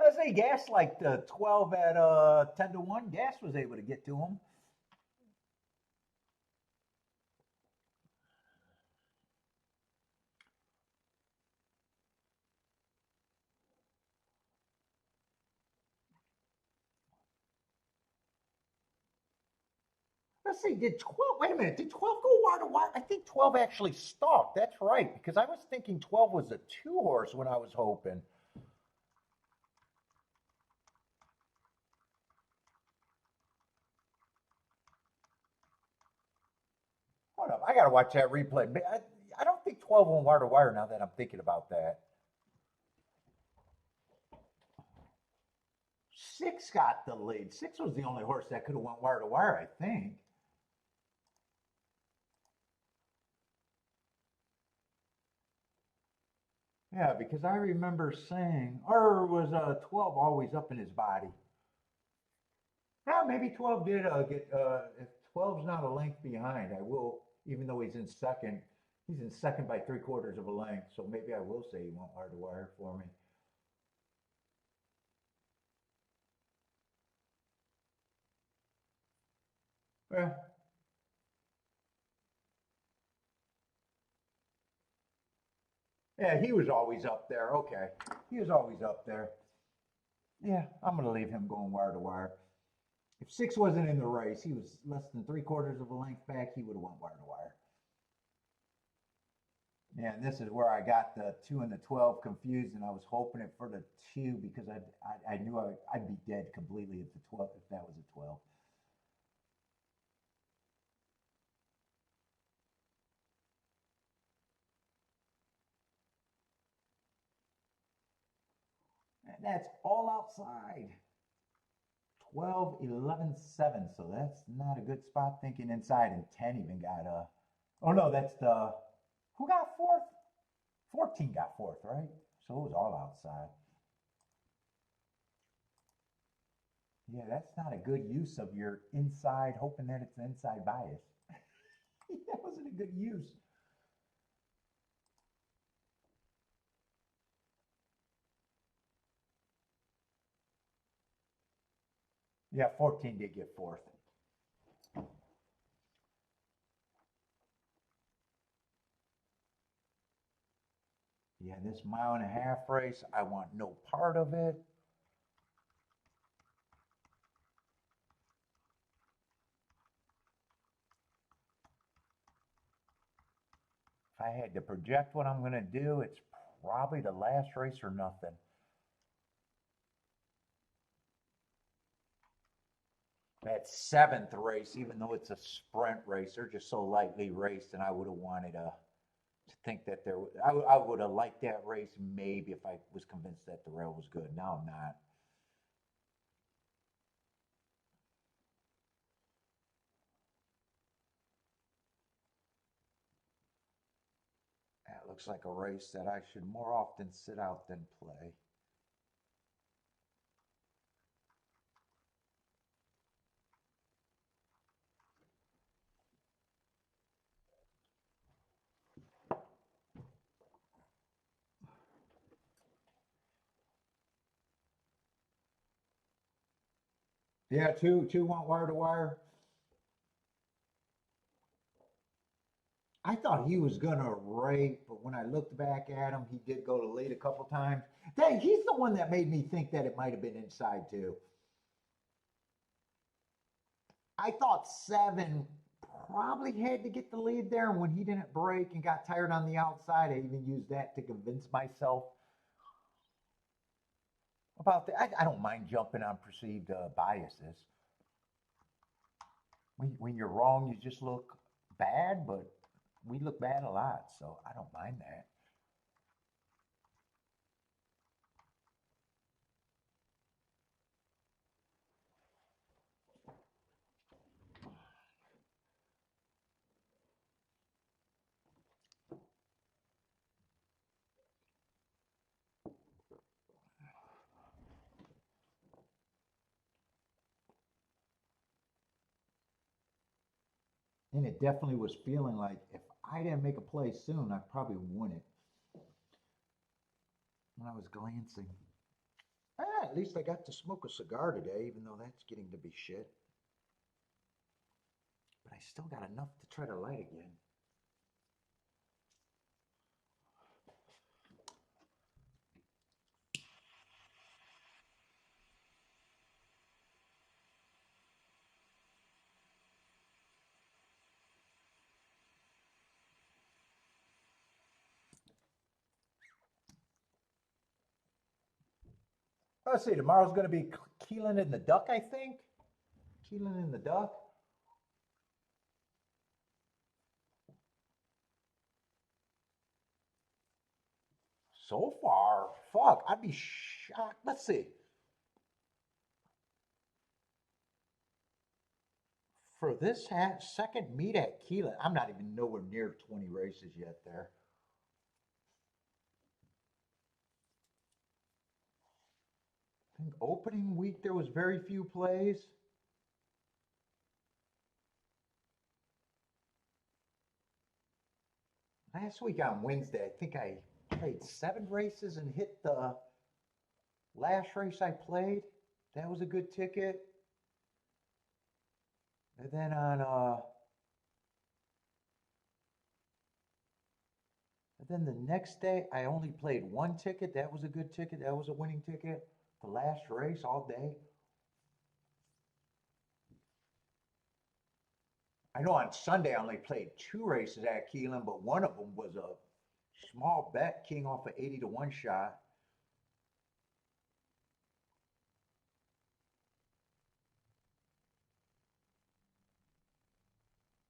I say Gas like the 12 at 10 to 1. Gas was able to get to him. Let's see, did 12, wait a minute, did 12 go wire to wire? I think 12 actually stalked. That's right, because I was thinking 12 was a 2-horse when I was hoping. Hold up, I got to watch that replay. I don't think 12 went wire to wire now that I'm thinking about that. 6 got the lead. 6 was the only horse that could have went wire to wire, I think. Yeah, because I remember saying, or was 12 always up in his body? Yeah, maybe 12 did get, if 12's not a length behind, I will, even though he's in second by 3/4 of a length, so maybe I will say he went wire to wire for me. Well, yeah, he was always up there. Okay. He was always up there. Yeah, I'm going to leave him going wire to wire. If 6 wasn't in the race, he was less than 3/4 of a length back, he would have went wire to wire. Yeah, and this is where I got the 2 and the 12 confused, and I was hoping it for the 2 because I knew I'd be dead completely if the 12 if that was a 12. And that's all outside. 12, 11, 7. So that's not a good spot thinking inside. And 10 even got a. Oh no, that's the. Who got fourth? 14 got fourth, right? So it was all outside. Yeah, that's not a good use of your inside, hoping that it's inside bias. That wasn't a good use. Yeah, 14 did get fourth. Yeah, this 1.5 mile race, I want no part of it. If I had to project what I'm going to do, it's probably the last race or nothing. That 7th race, even though it's a sprint race, they're just so lightly raced, and I would have wanted to think that I would have liked that race maybe if I was convinced that the rail was good. Now I'm not. That looks like a race that I should more often sit out than play. Yeah, two went wire to wire. I thought he was gonna rape, but when I looked back at him, he did go to lead a couple times. Dang, he's the one that made me think that it might have been inside too. I thought seven probably had to get the lead there, and when he didn't break and got tired on the outside, I even used that to convince myself about that. I don't mind jumping on perceived biases. When you're wrong, you just look bad, but we look bad a lot, so I don't mind that. And it definitely was feeling like if I didn't make a play soon, I probably won it when I was glancing. Ah, at least I got to smoke a cigar today, even though that's getting to be shit. But I still got enough to try to light again. Let's see, tomorrow's going to be Keelan and the Duck, I think. Keelan and the Duck. So far, fuck, I'd be shocked. Let's see. For this second meet at Keelan, I'm not even nowhere near 20 races yet there. I think opening week there was very few plays. Last week on Wednesday, I think I played 7 races and hit the last race I played. That was a good ticket. And then the next day I only played 1 ticket. That was a good ticket. That was a winning ticket. The last race all day. I know on Sunday I only played 2 races at Keeneland, but one of them was a small bet, king off an 80 to 1 shot.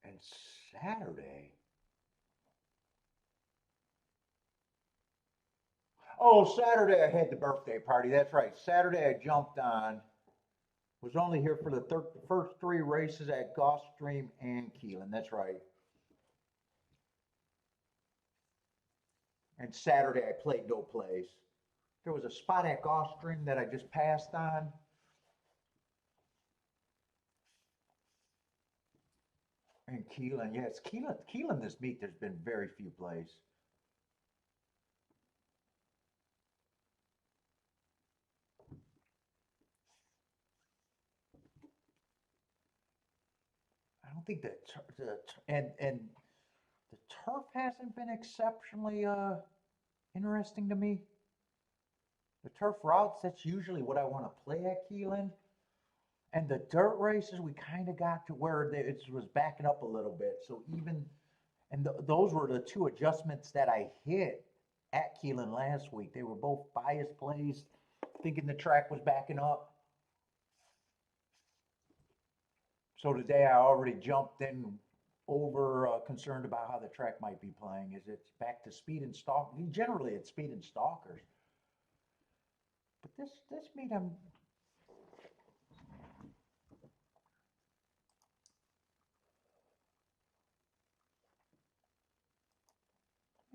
And Saturday, oh, Saturday I had the birthday party. That's right. Saturday I jumped on. Was only here for the first 3 races at Gulfstream and Keeneland. That's right. And Saturday I played no plays. There was a spot at Gulfstream that I just passed on. And Keeneland, yes, Keeneland this meet, there's been very few plays. I don't think that and the turf hasn't been exceptionally interesting to me. The turf routes, that's usually what I want to play at Keeneland. And the dirt races, we kind of got to where it was backing up a little bit. So even, and those were the 2 adjustments that I hit at Keeneland last week. They were both bias plays, thinking the track was backing up. So today I already jumped in over concerned about how the track might be playing. Is it back to speed and stalk? Generally, it's speed and stalkers. But this meet, let me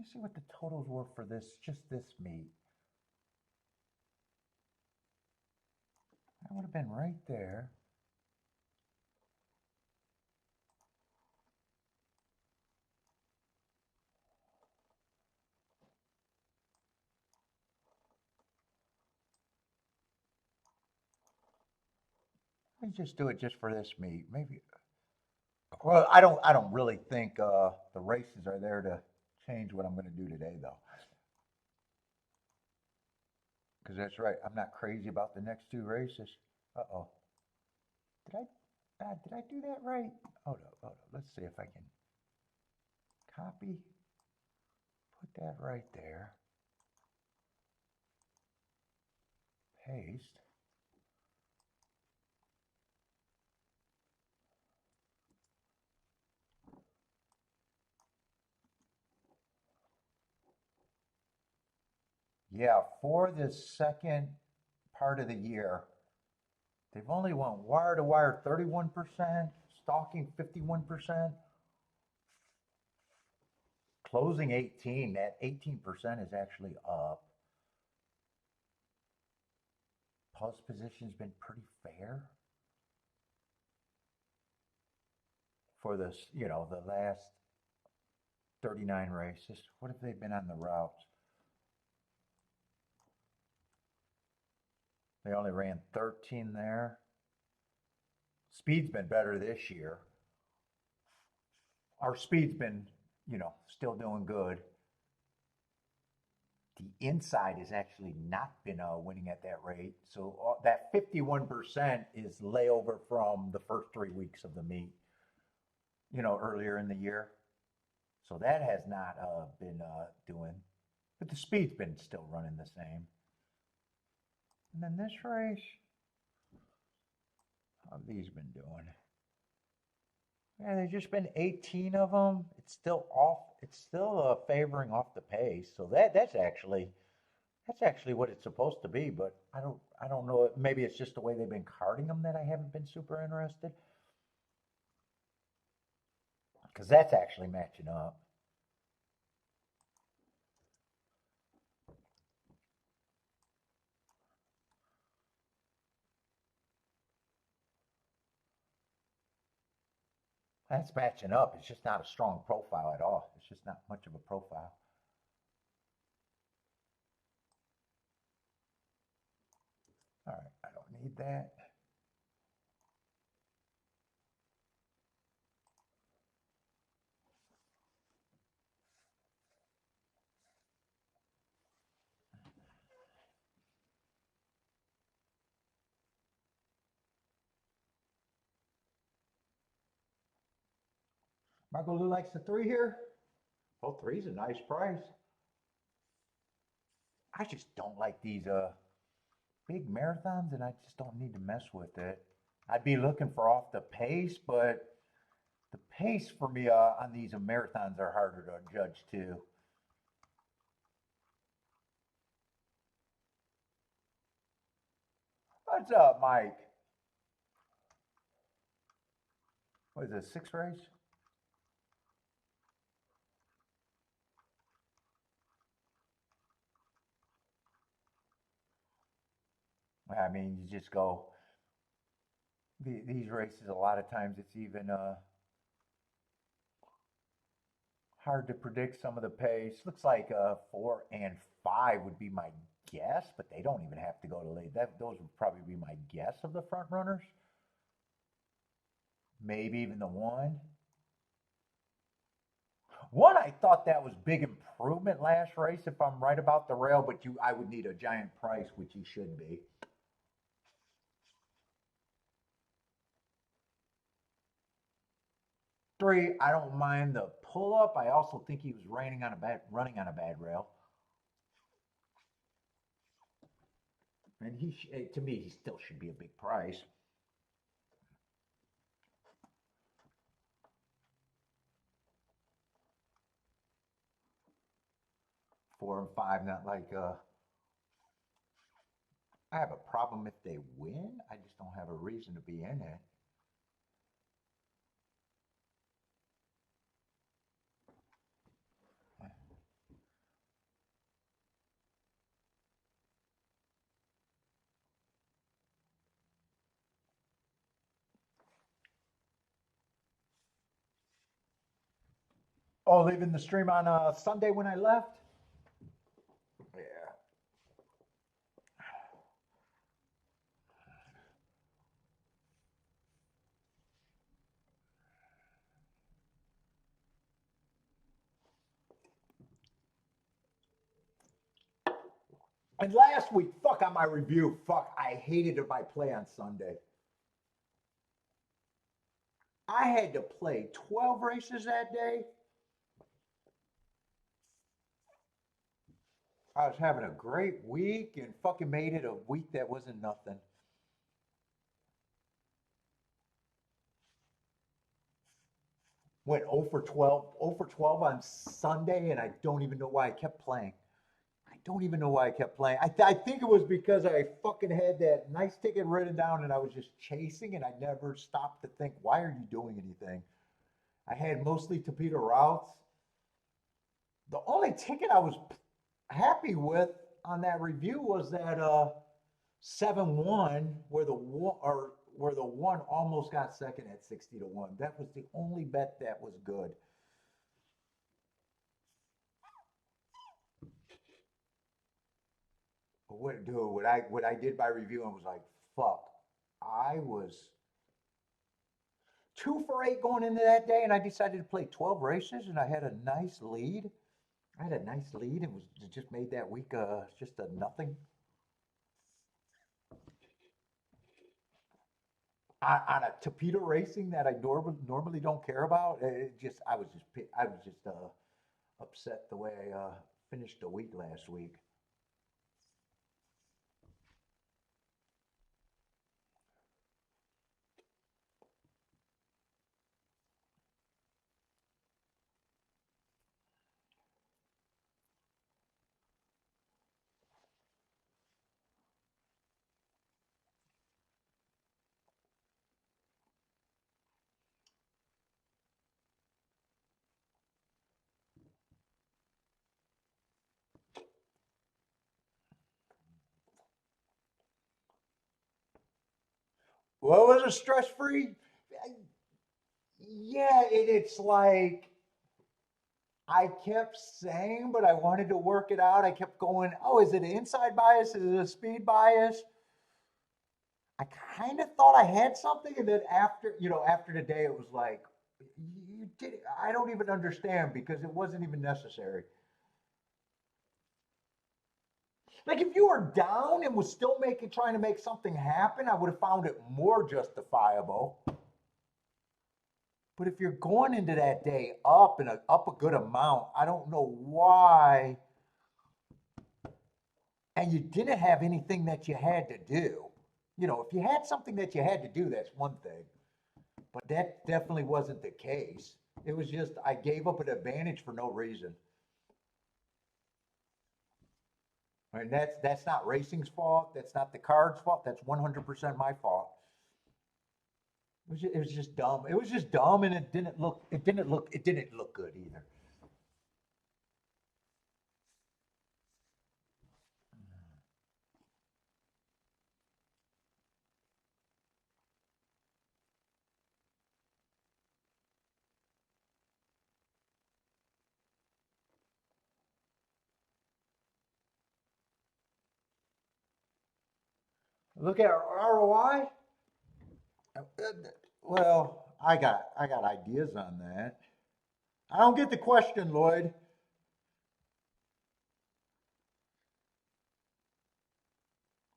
see what the totals were for this meet. That would have been right there. Let me just do it just for this meet. Maybe. Well, I don't really think the races are there to change what I'm going to do today, though. Because that's right. I'm not crazy about the next two races. Uh-oh. Did I do that right? Hold up, hold up. Let's see if I can copy, put that right there, paste. Yeah, for the second part of the year, they've only won wire to wire 31%, stalking 51%, closing 18. That 18% is actually up. Post position's been pretty fair for this, the last 39 races. What have they been on the routes? They only ran 13 there. Speed's been better this year. Our speed's been, still doing good. The inside has actually not been winning at that rate. So that 51% is layover from the first 3 weeks of the meet, earlier in the year. So that has not been doing, but the speed's been still running the same. And then this race, how have these been doing? Yeah, there's just been 18 of them. It's still off. It's still favoring off the pace. So that's actually what it's supposed to be. But I don't know. Maybe it's just the way they've been carding them that I haven't been super interested. Because that's actually matching up. That's matching up. It's just not a strong profile at all. It's just not much of a profile. All right, I don't need that. Marco Lou likes the three here. Oh, three's a nice price. I just don't like these big marathons, and I just don't need to mess with it. I'd be looking for off the pace, but the pace for me on these marathons are harder to judge too. What's up, Mike? What is this, sixth race? I mean, you just go these races. A lot of times, it's even hard to predict some of the pace. Looks like 4 and 5 would be my guess, but they don't even have to go to late. Those would probably be my guess of the front runners. Maybe even the one. One, I thought that was big improvement last race, if I'm right about the rail, but I would need a giant price, which he should be. Three, I don't mind the pull up. I also think he was running on a bad rail. And to me, he still should be a big price. 4 and 5, not like I have a problem if they win. I just don't have a reason to be in it. Oh, leaving the stream on Sunday when I left? Yeah. And last week, fuck on my review, fuck, I hated my play on Sunday. I had to play 12 races that day. I was having a great week and fucking made it a week that wasn't nothing. Went 0 for 12, 0 for 12 on Sunday, and I don't even know why I kept playing. I don't even know why I kept playing. I think it was because I fucking had that nice ticket written down and I was just chasing and I never stopped to think, why are you doing anything? I had mostly torpedo routes. The only ticket I was happy with on that review was that 7-1 where the one almost got second at 60 to 1. That was the only bet that was good. But what I did by review and was like, fuck. I was 2 for 8 going into that day, and I decided to play 12 races, and I had a nice lead. I had a nice lead, and it just made that week just a nothing. On a torpedo racing that I normally don't care about, I was just upset the way I finished the week last week. What was a stress free? Yeah, it's like I kept saying, but I wanted to work it out. I kept going, oh, is it an inside bias? Is it a speed bias? I kind of thought I had something, and then after the day, it was like, you did. I don't even understand because it wasn't even necessary. Like if you were down and was still trying to make something happen, I would have found it more justifiable. But if you're going into that day up a good amount, I don't know why, and you didn't have anything that you had to do. If you had something that you had to do, that's one thing. But that definitely wasn't the case. It was just I gave up an advantage for no reason. And that's not racing's fault. That's not the card's fault. That's 100% my fault. It was just dumb. It was just dumb, and it didn't look good either. Look at our ROI. Well, I got ideas on that. I don't get the question, Lloyd.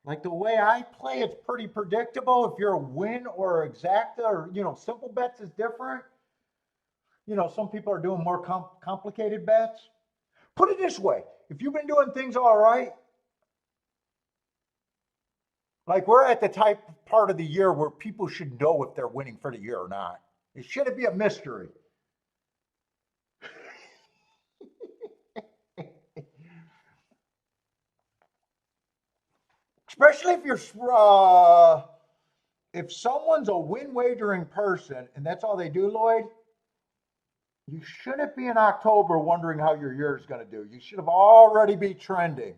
Like the way I play, it's pretty predictable. If you're a win or exacta or simple bets is different. Some people are doing more complicated bets. Put it this way: if you've been doing things all right, like we're at the type part of the year where people should know if they're winning for the year or not. It shouldn't be a mystery. Especially if someone's a win wagering person and that's all they do, Lloyd, you shouldn't be in October wondering how your year is going to do. You should have already be trending.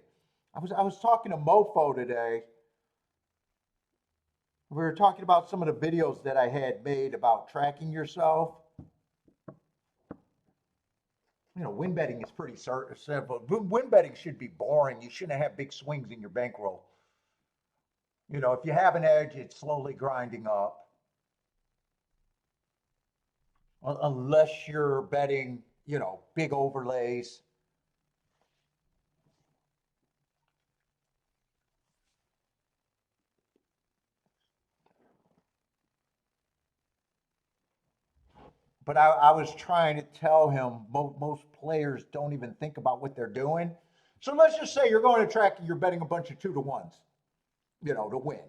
I was talking to Mofo today. We were talking about some of the videos that I had made about tracking yourself. Win betting is pretty simple. Win betting should be boring. You shouldn't have big swings in your bankroll. If you have an edge, it's slowly grinding up. Unless you're betting, big overlays. But I was trying to tell him most players don't even think about what they're doing. So let's just say you're going to track and you're betting a bunch of 2-to-1s, to win,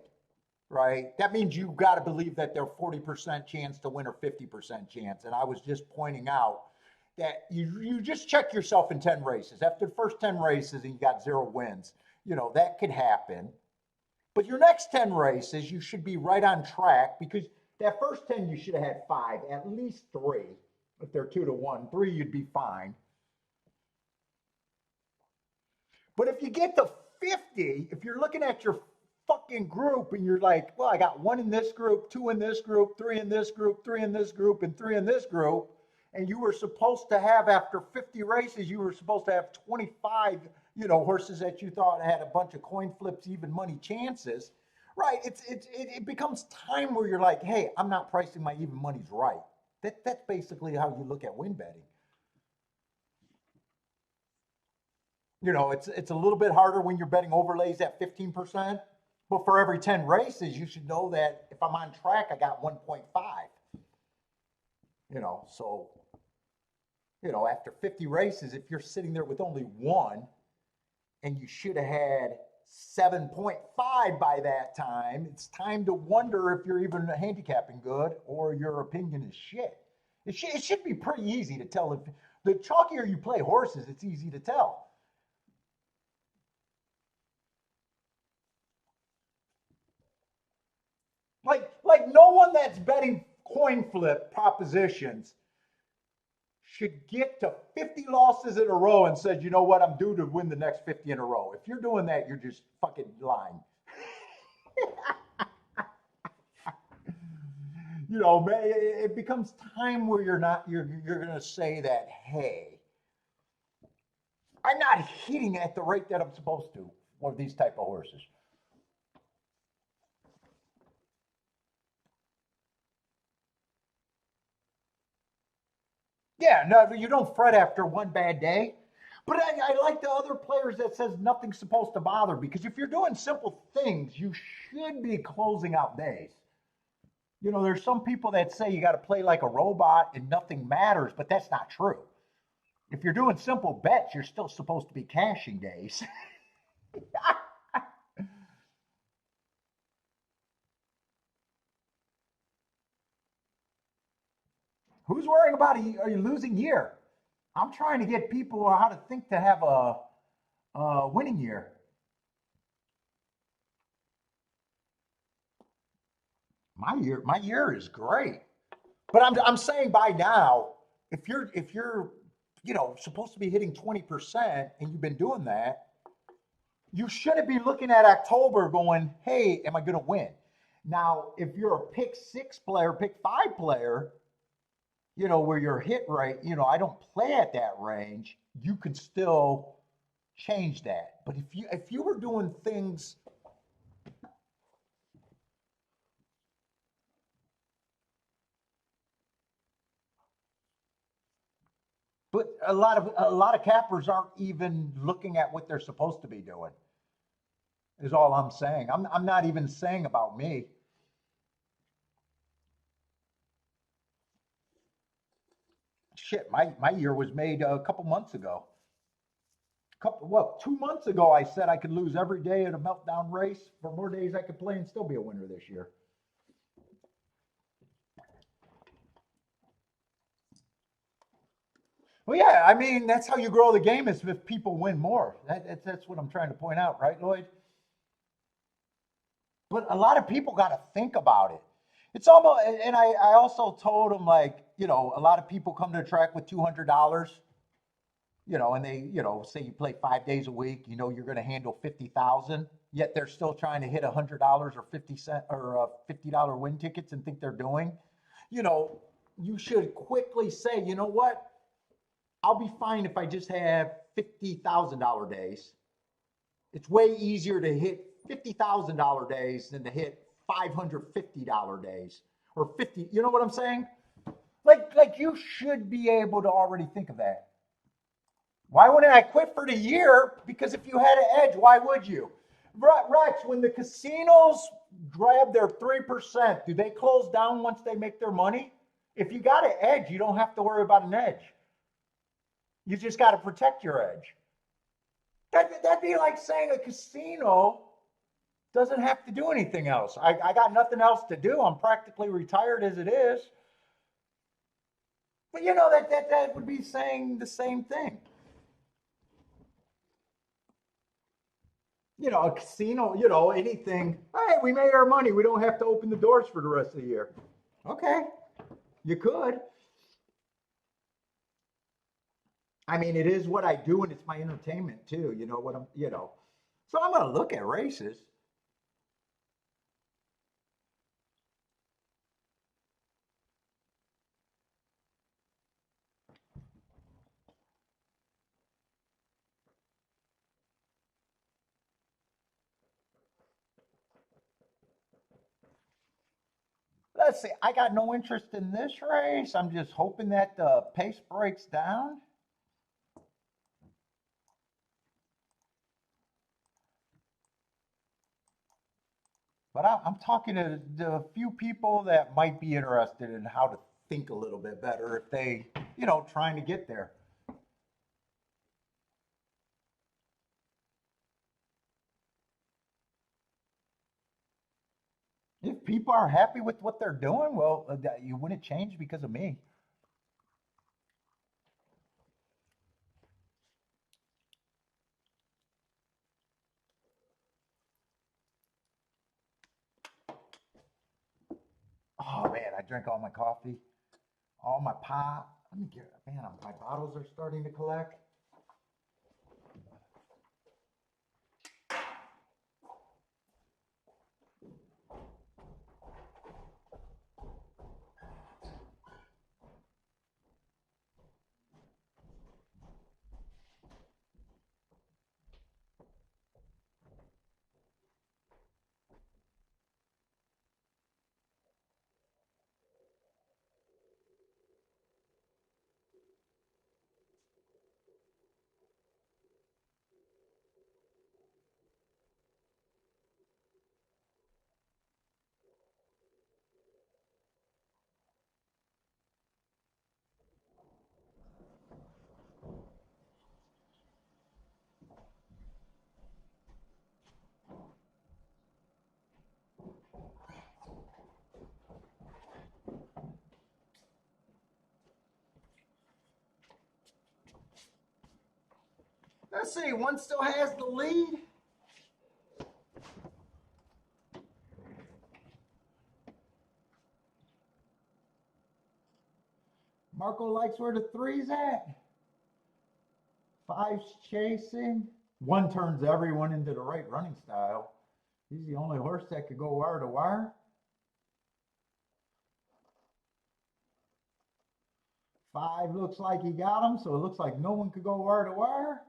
right? That means you got to believe that they're 40% chance to win or 50% chance. And I was just pointing out that you just check yourself in 10 races. After the first 10 races and you got 0 wins, that could happen. But your next 10 races, you should be right on track because that first 10, you should have had 5, at least 3. If they're 2-to-1, 3, you'd be fine. But if you get to 50, if you're looking at your fucking group and you're like, well, I got 1 in this group, 2 in this group, 3 in this group, 3 in this group, and 3 in this group, and you were supposed to have, after 50 races, you were supposed to have 25, horses that you thought had a bunch of coin flips, even money chances, right? It becomes time where you're like, hey, I'm not pricing my even monies right. That's basically how you look at win betting. It's a little bit harder when you're betting overlays at 15%, but for every 10 races, you should know that if I'm on track, I got 1.5. So, after 50 races, if you're sitting there with only 1 and you should have had 7.5 by that time, it's time to wonder if you're even handicapping good or your opinion is shit. It should be pretty easy to tell. If the chalkier you play horses, it's easy to tell. Like no one that's betting coin flip propositions should get to 50 losses in a row and said, you know what, I'm due to win the next 50 in a row. If you're doing that, you're just fucking lying. Man, it becomes time where you're going to say that, hey, I'm not hitting at the rate that I'm supposed to for these type of horses. Yeah, no, you don't fret after one bad day. But I like the other players that says nothing's supposed to bother, because if you're doing simple things, you should be closing out days. There's some people that say you got to play like a robot and nothing matters, but that's not true. If you're doing simple bets, you're still supposed to be cashing days. Who's worrying about a losing year? I'm trying to get people how to think to have a winning year. My year is great, but I'm saying by now, if you're supposed to be hitting 20% and you've been doing that, you shouldn't be looking at October going, hey, am I going to win? Now, if you're a pick 6 player, pick 5 player, where your hit rate, I don't play at that range, you could still change that. But if you were doing things, but a lot of cappers aren't even looking at what they're supposed to be doing. Is all I'm saying. I'm not even saying about me. Shit, my year was made a couple months ago. 2 months ago, I said I could lose every day at a meltdown race. For more days I could play and still be a winner this year. Well, yeah, I mean, that's how you grow the game, is if people win more. That's what I'm trying to point out, right, Lloyd? But a lot of people got to think about it. It's almost, and I also told them, like, a lot of people come to the track with $200, and they, say you play 5 days a week, you're going to handle 50,000, yet they're still trying to hit $100 or 50 cent or $50 win tickets and think they're doing, you know, you should quickly say, you know what? I'll be fine if I just have $50,000 days. It's way easier to hit $50,000 days than to hit $550 days or 50. You know what I'm saying? Like you should be able to already think of that. Why wouldn't I quit for the year? Because if you had an edge, why would you? Rex, when the casinos grab their 3%, do they close down once they make their money? If you got an edge, you don't have to worry about an edge. You just got to protect your edge. That'd be like saying a casino doesn't have to do anything else. I got nothing else to do. I'm practically retired as it is. But you know that would be saying the same thing. You know, a casino, you know, anything. Hey, we made our money. We don't have to open the doors for the rest of the year. Okay, you could. I mean, it is what I do, and it's my entertainment too. You know what I'm, you know. So I'm gonna look at races. Let's see. I got no interest in this race. I'm just hoping that the pace breaks down. But I'm talking to a few people that might be interested in how to think a little bit better if they, you know, trying to get there. If people are happy with what they're doing, well, you wouldn't change because of me. Oh man, I drank all my coffee, all my pop. Let me get, man, my bottles are starting to collect. Let's see, one still has the lead. Marco likes where the three's at. Five's chasing. One turns everyone into the right running style. He's the only horse that could go wire to wire. Five looks like he got him, so it looks like no one could go wire to wire.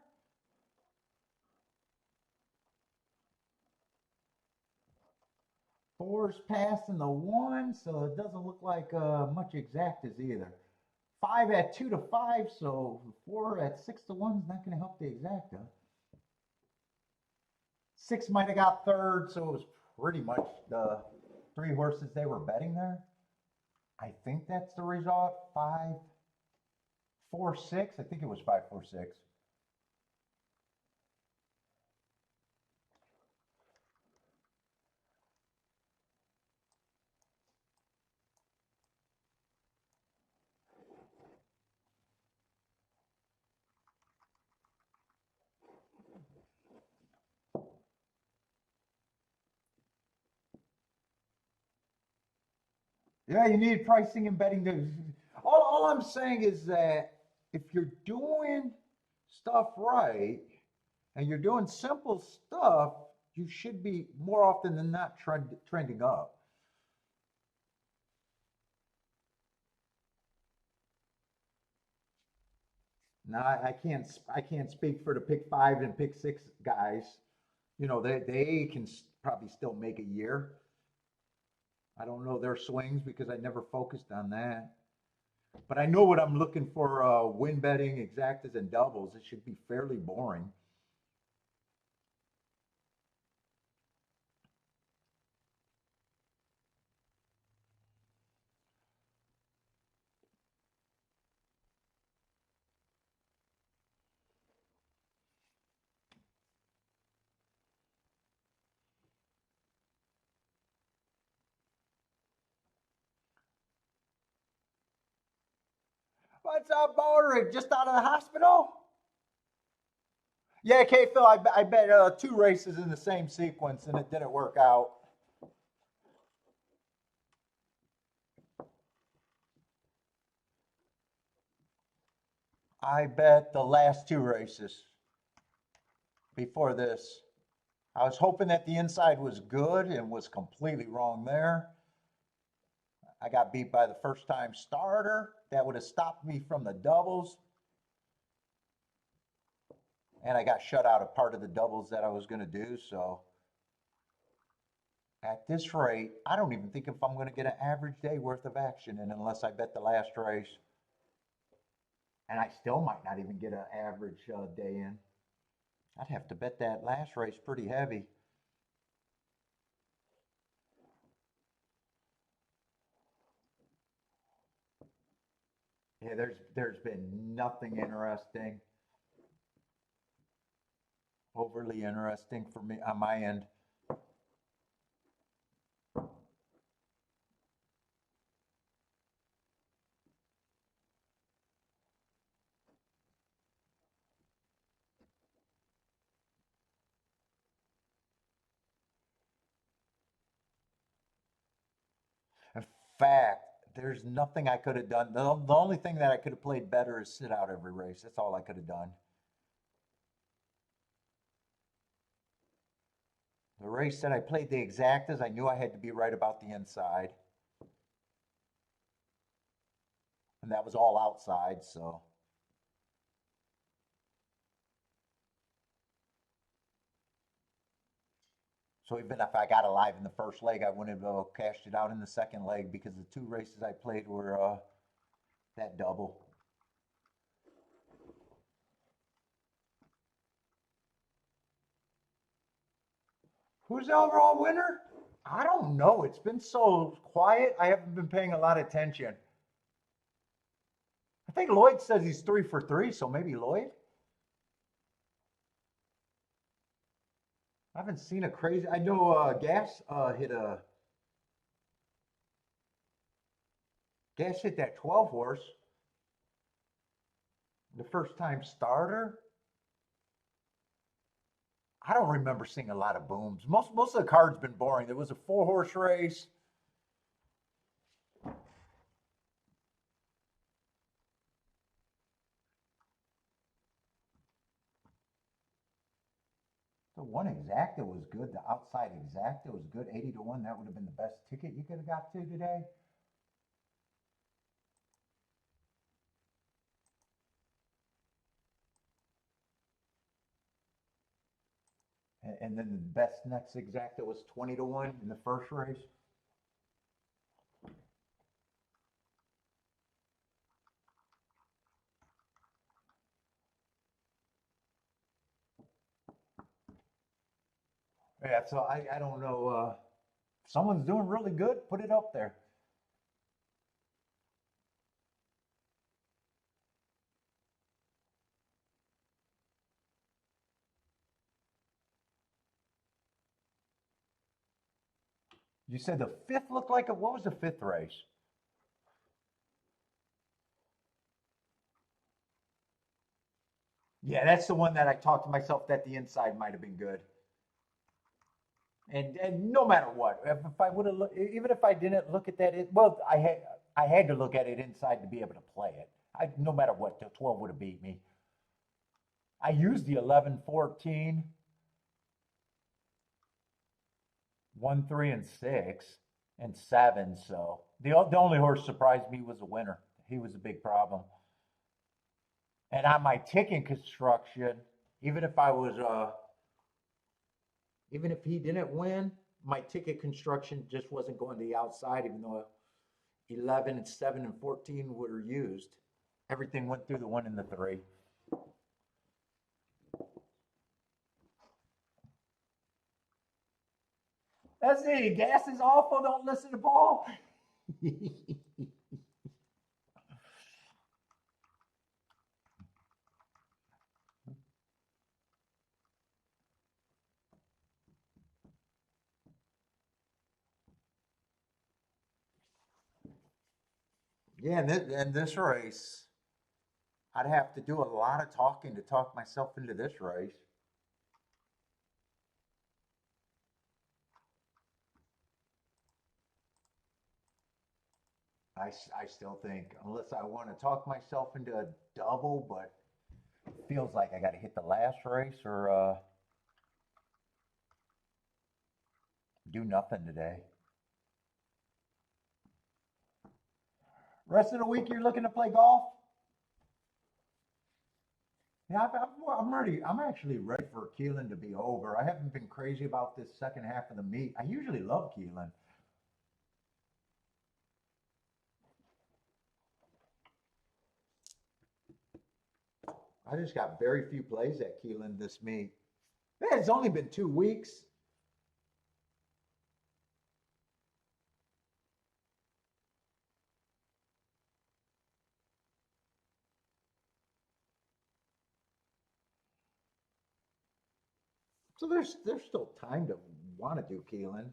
Four's passing the one, so it doesn't look like much exactas either. Five at 2-5, so four at 6-1 is not going to help the exacta. Six might have got third, so it was pretty much the three horses they were betting there. I think that's the result. 5-4-6. I think it was 5-4-6. Yeah, you need pricing and betting. All I'm saying is that if you're doing stuff right and you're doing simple stuff, you should be more often than not trending up. Now I can't speak for the pick five and pick six guys. You know they can probably still make a year. I don't know their swings because I never focused on that. But I know what I'm looking for: win betting, exactas, and doubles. It should be fairly boring. What's up, Baldrick? Just out of the hospital? Yeah, K Phil, I bet 2 races in the same sequence and it didn't work out. I bet the last 2 races before this. I was hoping that the inside was good and was completely wrong there. I got beat by the first time starter. That would have stopped me from the doubles. And I got shut out of part of the doubles that I was going to do. So at this rate, I don't even think if I'm going to get an average day worth of action in unless I bet the last race. And I still might not even get an average day in. I'd have to bet that last race pretty heavy. Yeah, there's been nothing interesting, overly interesting for me on my end. In fact, there's nothing I could have done. The only thing that I could have played better is sit out every race. That's all I could have done. The race that I played the exactas, I knew I had to be right about the inside. And that was all outside, so. So even if I got alive in the first leg, I wouldn't have cashed it out in the second leg because the 2 races I played were that double. Who's the overall winner? I don't know. It's been so quiet. I haven't been paying a lot of attention. I think Lloyd says he's 3 for 3, so maybe Lloyd. I haven't seen a crazy. I know Gas hit that 12 horse the first time starter. I don't remember seeing a lot of booms. Most of the cards been boring. There was a 4 horse race. The one exacta was good. The outside exacta was good. 80 to 1. That would have been the best ticket you could have got to today. And then the best next exacta was 20 to 1 in the first race. Yeah, so I don't know. Someone's doing really good. Put it up there. You said the fifth looked like it. What was the fifth race? Yeah, that's the one that I talked to myself that the inside might have been good. And no matter what, if I would have even if I didn't look at that, well, I had to look at it inside to be able to play it. No matter what, the 12 would have beat me. I used the 11, 14, 1, 3, and 6, and 7. So the only horse surprised me was the winner. He was a big problem. And on my ticket construction, even if I was even if he didn't win, my ticket construction just wasn't going to the outside, even though 11 and 7 and 14 were used. Everything went through the 1 and the 3. That's it. Gas is awful. Don't listen to Paul. Yeah, and this race, I'd have to do a lot of talking to talk myself into this race. I still think, unless I want to talk myself into a double, but it feels like I got to hit the last race or do nothing today. Rest of the week, you're looking to play golf? Yeah, I'm ready. I'm actually ready for Keeneland to be over. I haven't been crazy about this second half of the meet. I usually love Keeneland. I just got very few plays at Keeneland this meet. Man, it's only been 2 weeks. So there's still time to want to do Keeneland.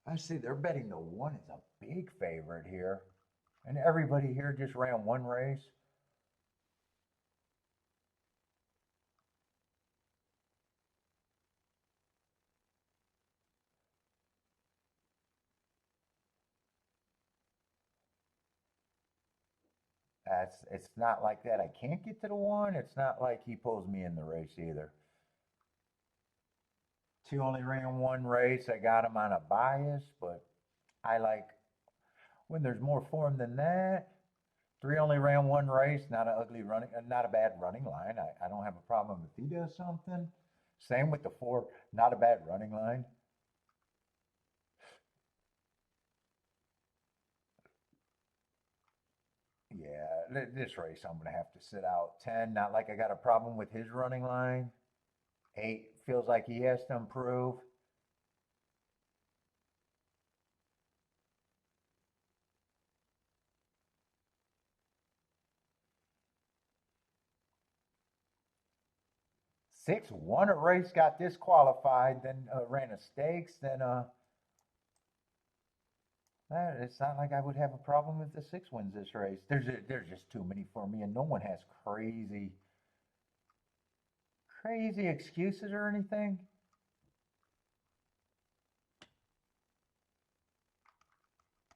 I see they're betting the one is a big favorite here. And everybody here just ran one race. It's not like that. I can't get to the one. It's not like he pulls me in the race either. Two only ran one race. I got him on a bias, but I like when there's more form than that. Three only ran one race. Not a ugly running, not a bad running line. I don't have a problem if he does something. Same with the four. Not a bad running line. Yeah, this race I'm gonna have to sit out 10. Not like I got a problem with his running line. 8 feels like he has to improve. 6 won a race, got disqualified, then ran a stakes. Then it's not like I would have a problem if the 6 wins this race. There's just too many for me, and no one has crazy excuses or anything.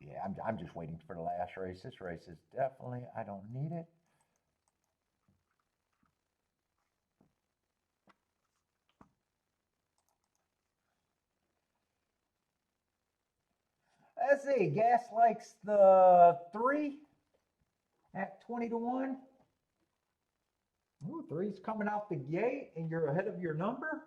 Yeah, I'm just waiting for the last race. This race is definitely, I don't need it. Let's see. Gas likes the 3 at 20 to 1. Ooh, three's coming out the gate, and you're ahead of your number.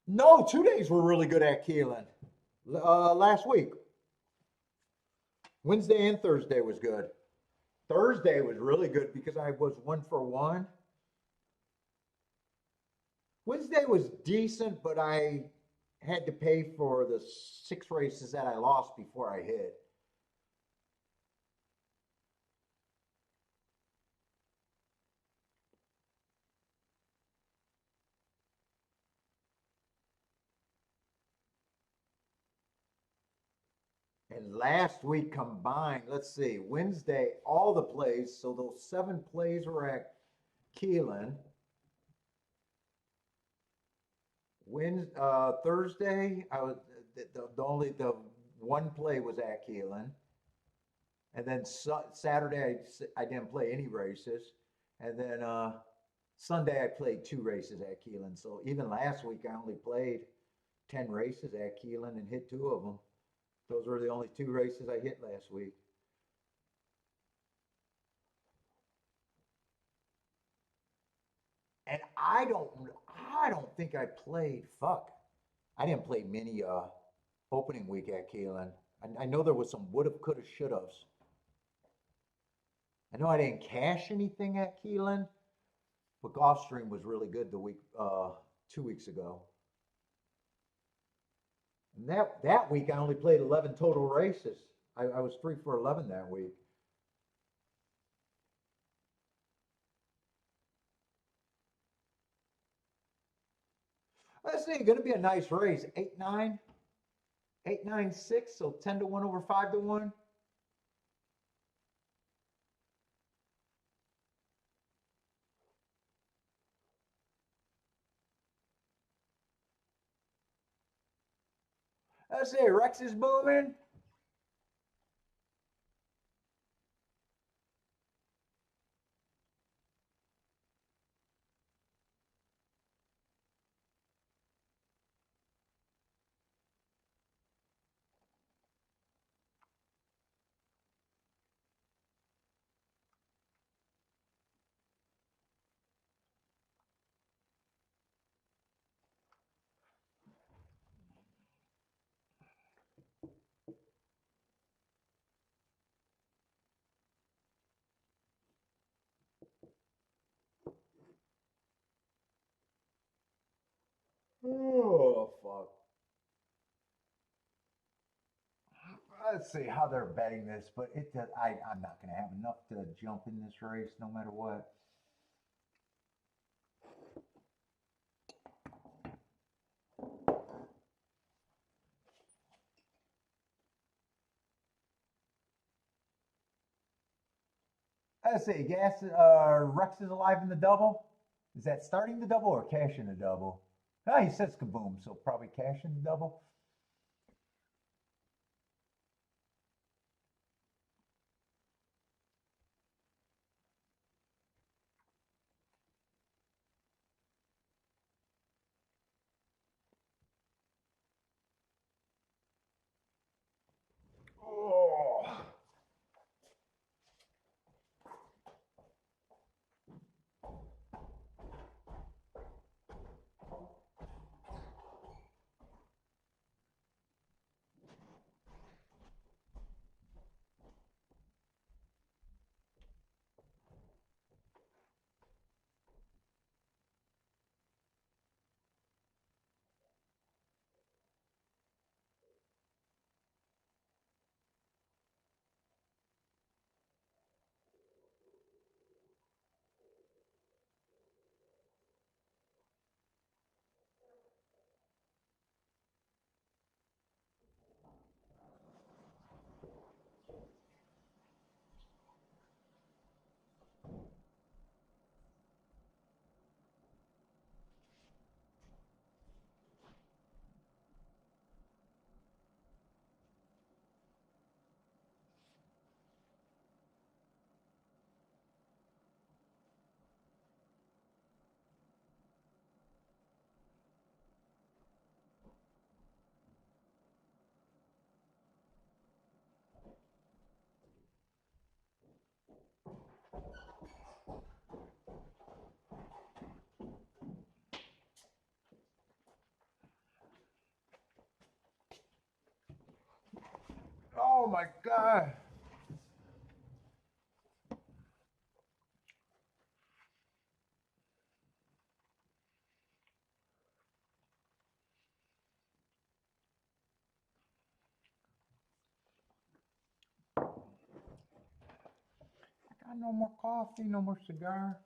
No, 2 days were really good at Keeneland. Last week, Wednesday and Thursday was good. Thursday was really good because I was 1 for 1. Wednesday was decent, but I had to pay for the 6 races that I lost before I hit. And last week combined, let's see, Wednesday, all the plays, so those 7 plays were at Keeneland. Thursday, I was the one play was at Keeneland, and then Saturday I didn't play any races, and then Sunday I played 2 races at Keeneland. So even last week I only played 10 races at Keeneland and hit 2 of them. Those were the only two races I hit last week. And I don't think I played. Fuck, I didn't play many opening week at Keeneland. I know there was some woulda, coulda, shouldas. I know I didn't cash anything at Keeneland, but Gulfstream was really good the week 2 weeks ago. And that week I only played 11 total races. I was 3 for 11 that week. Let's see, going to be a nice race. 8-9, 8-9-6, so 10-1 over 5-1. Let's see, Rex is moving. Oh, fuck. Let's see how they're betting this, but I'm not going to have enough to jump in this race no matter what. Let's see, Rex is alive in the double. Is that starting the double or cashing the double? Ah, he says kaboom, so probably cashing the double. Oh. Oh my God. I got no more coffee, no more cigar.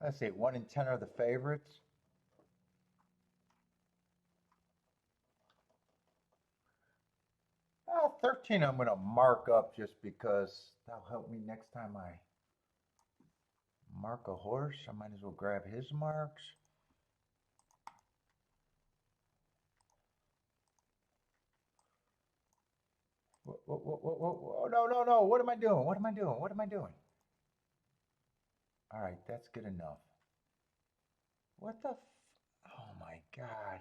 Let's see, 1 in 10 are the favorites. Well, 13 I'm going to mark up just because that'll help me next time I mark a horse. I might as well grab his marks. Whoa, no. What am I doing? What am I doing? What am I doing? All right, that's good enough. What the? Oh my God.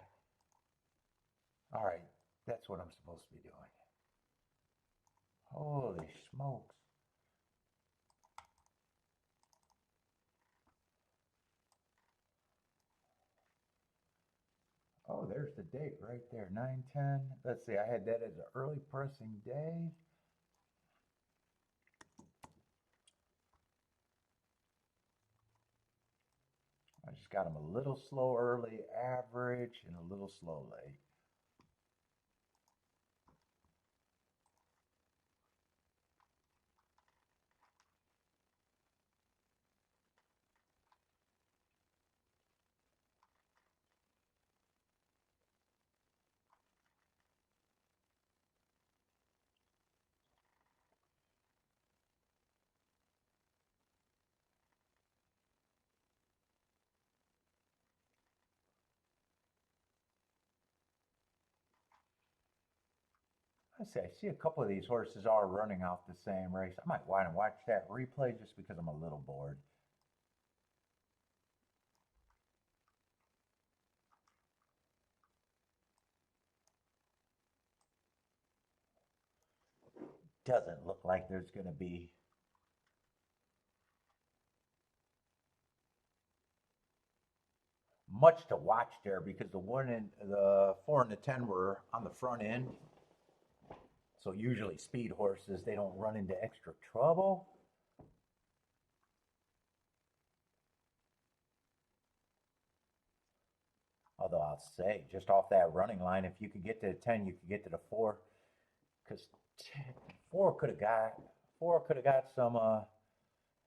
All right, that's what I'm supposed to be doing. Holy smokes. Oh, there's the date right there, 9/10. Let's see, I had that as an early pressing day. I just got them a little slow early, average, and a little slow late. I see a couple of these horses are running off the same race. I might want to watch that replay just because I'm a little bored. Doesn't look like there's going to be much to watch there because the 4 and the 10 were on the front end. So usually speed horses, they don't run into extra trouble. Although I'll say, just off that running line, if you could get to the 10, you could get to the 4. Because 4 could have got some,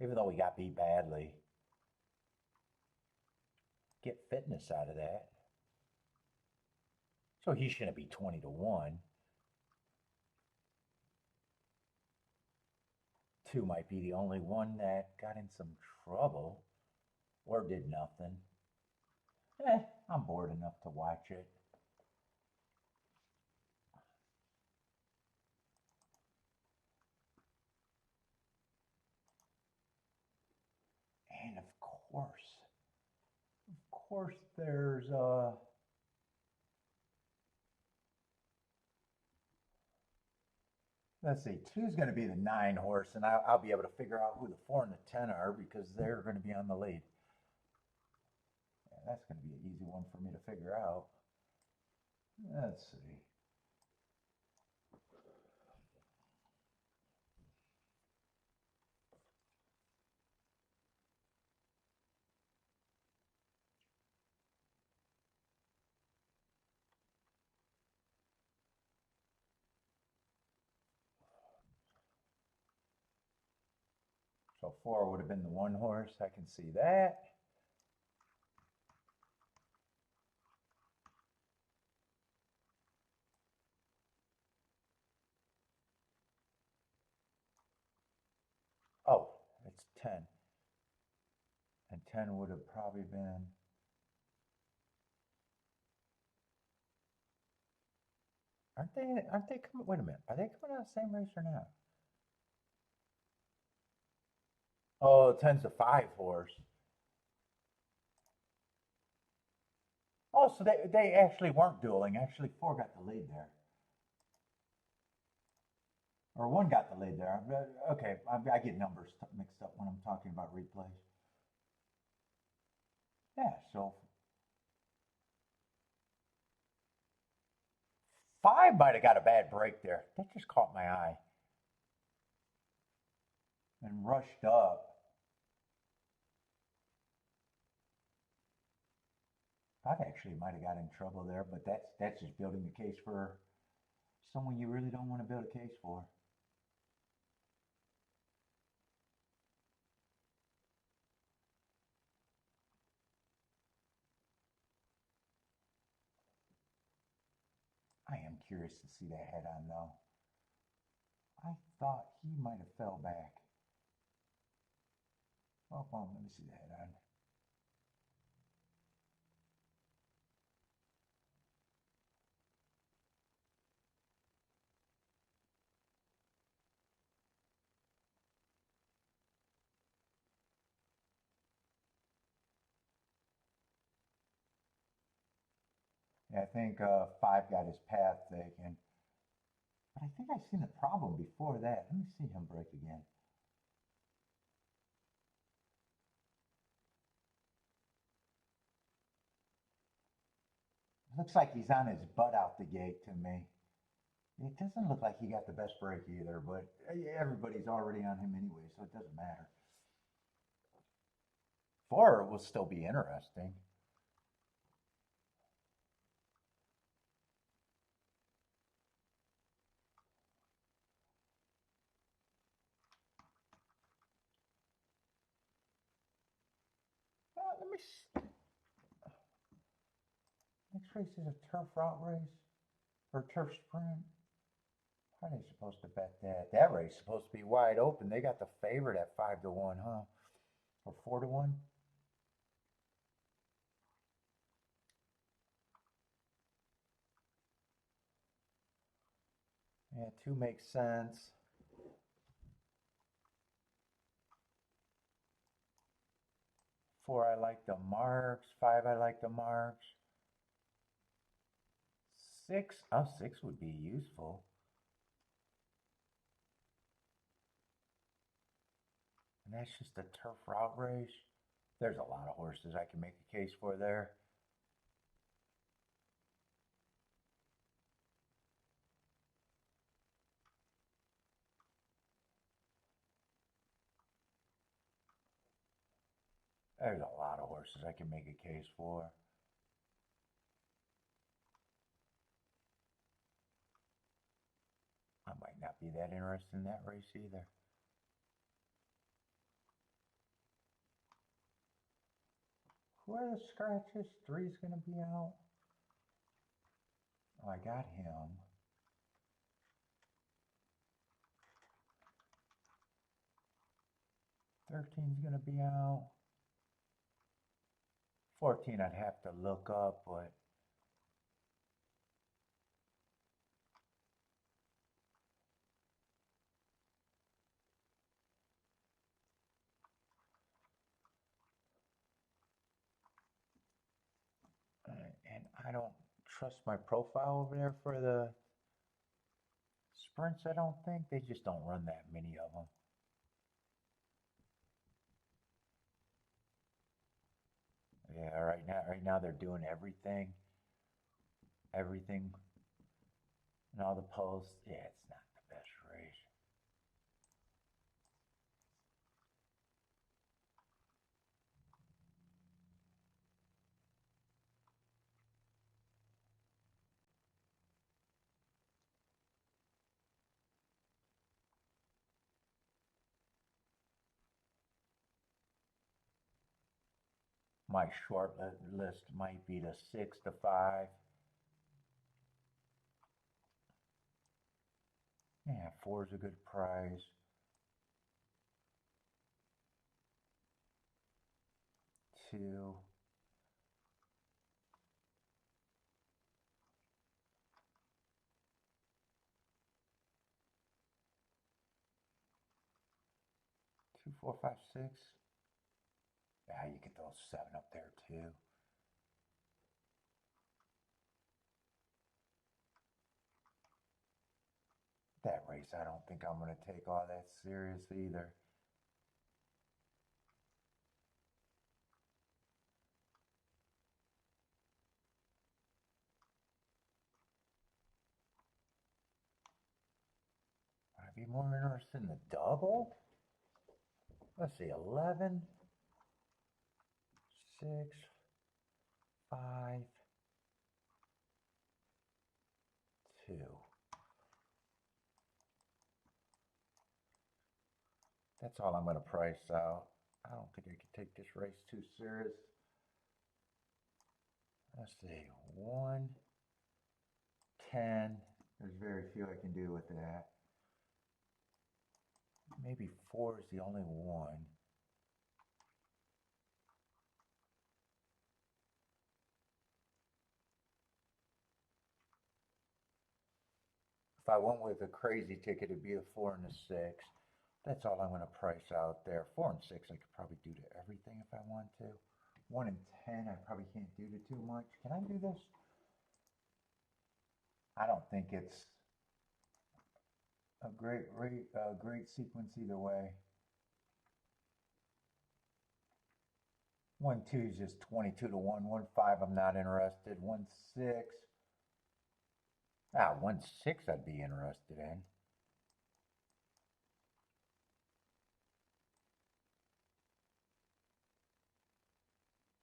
even though we got beat badly, get fitness out of that. So he shouldn't be 20-1. 2 might be the only one that got in some trouble or did nothing. I'm bored enough to watch it. And of course, there's let's see, 2's going to be the 9 horse, and I'll be able to figure out who the 4 and the 10 are because they're going to be on the lead. Yeah, that's going to be an easy one for me to figure out. Let's see. So 4 would have been the 1 horse. I can see that. Oh, it's 10. And 10 would have probably been. Aren't they coming? Wait a minute. Are they coming out of the same race or not? Oh, 10's the 5 horse. Oh, so they actually weren't dueling. Actually, 4 got the lead there. Or 1 got the lead there. Okay, I get numbers mixed up when I'm talking about replays. Yeah, so 5 might have got a bad break there. That just caught my eye. And rushed up. 5 actually might have got in trouble there, but that's just building the case for someone you really don't want to build a case for. I am curious to see that head on though. I thought he might have fell back. Oh, let me see the head on. Yeah, I think 5 got his path taken. But I think I've seen a problem before that. Let me see him break again. Looks like he's on his butt out the gate to me. It doesn't look like he got the best break either, but everybody's already on him anyway, so it doesn't matter. 4 will still be interesting. Let me. Next race is a turf route race or turf sprint. How are they supposed to bet that? That race is supposed to be wide open. They got the favorite at 5-1, huh? Or 4-1? Yeah, 2 makes sense. 4, I like the marks. 5, I like the marks. 6, oh, 6 would be useful. And that's just a turf route race. There's a lot of horses I can make a case for there. There's a lot of horses I can make a case for. I might not be that interested in that race either. Who are the scratches? 3's going to be out. Oh, I got him. 13's going to be out. 14 I'd have to look up, but and I don't trust my profile over there for the sprints. I don't think they just don't run that many of them. Yeah, right now they're doing everything, and all the posts. Yeah, it's not the best race. My short list might be the 6-5. Yeah, 4's a good price. 2. 2, 4, 5, 6. Yeah, you get those 7 up there too. That race, I don't think I'm going to take all that serious either. I'd be more interested in the double. Let's see, 11, 6, 5, 2. That's all I'm going to price out. I don't think I can take this race too serious. Let's see, 1, 10. There's very few I can do with that. Maybe 4 is the only one. If I went with a crazy ticket, it'd be a 4 and a 6. That's all I'm going to price out there. 4 and 6 I could probably do to everything if I want to. 1 and 10 I probably can't do to too much. Can I do this? I don't think it's a great sequence either way. 1 2 is just 22 to 1. 1 5 I'm not interested. 1 6. 1 6 I'd be interested in.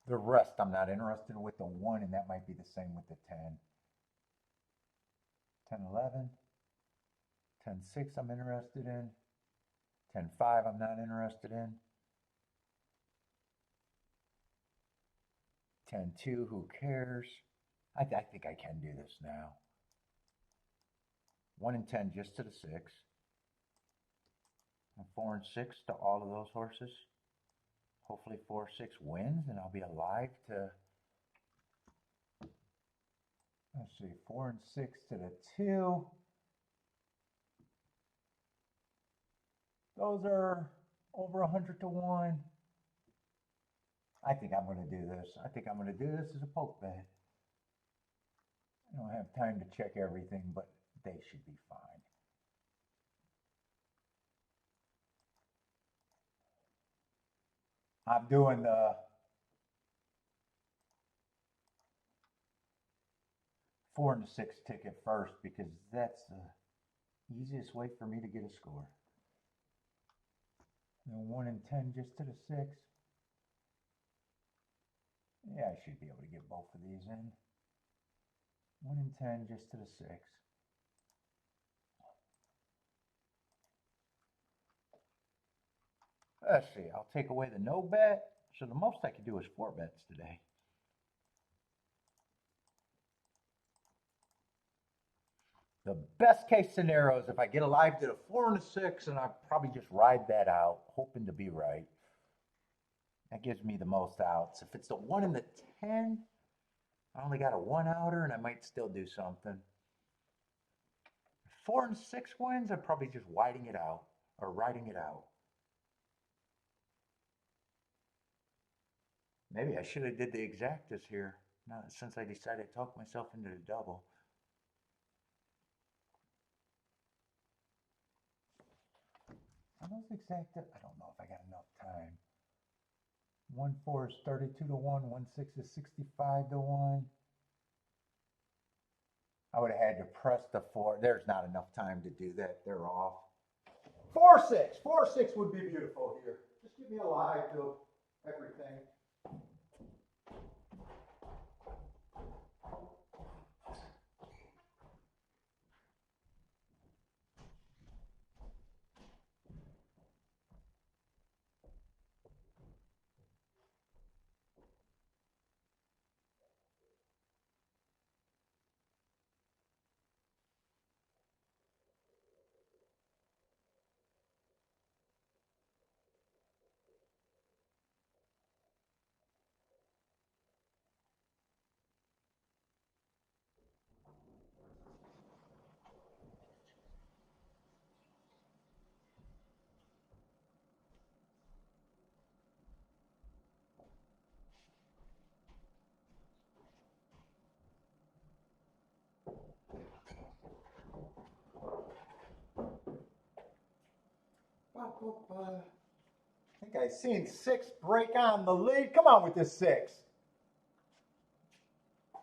The rest I'm not interested with the 1, and that might be the same with the 10. 10 11. 10 6 I'm interested in. 10 5 I'm not interested in. 10 2, who cares? I think I can do this now. 1 and 10 just to the 6. And 4 and 6 to all of those horses. Hopefully 4 6 wins and I'll be alive to, let's see, 4 and 6 to the 2. Those are over 100 to 1. I think I'm going to do this. I think I'm going to do this as a poke bet. I don't have time to check everything, but they should be fine. I'm doing the 4 and the 6 ticket first because that's the easiest way for me to get a score. And 1 and 10 just to the 6. Yeah, I should be able to get both of these in. 1 and 10 just to the 6. Let's see, I'll take away the no bet. So the most I could do is 4 bets today. The best case scenario is if I get alive to the 4 and the 6, and I'll probably just ride that out, hoping to be right. That gives me the most outs. If it's the 1 and the 10, I only got a 1 outer, and I might still do something. 4 and 6 wins, I'm probably just riding it out. Maybe I should have did the exactas here, since I decided to talk myself into the double. Are those exacta? I don't know if I got enough time. 1 4 is 32 to 1. 1 6 is 65 to 1. I would have had to press the 4. There's not enough time to do that. They're off. 4 6. 4 6 would be beautiful here. Just give me a live to everything. I think I've seen 6 break on the lead. Come on with this 6. I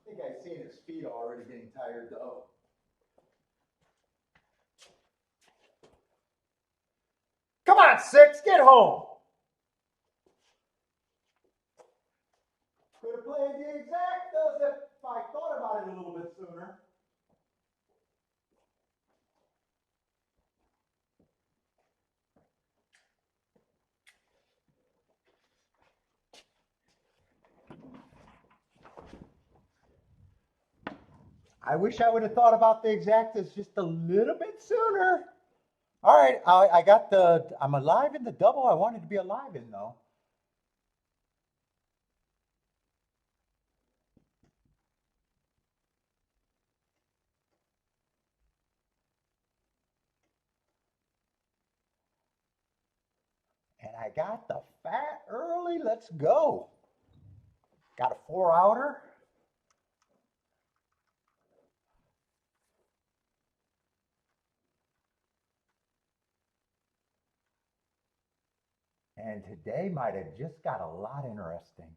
think I've seen his feet already getting tired though. Come on, 6, get home. Could have played the exactas if I thought about it a little bit sooner. I wish I would have thought about the exactas just a little bit sooner. All right, I got I'm alive in the double I wanted to be alive in though. And I got the fat early. Let's go. Got a 4 outer. And today might have just got a lot interesting.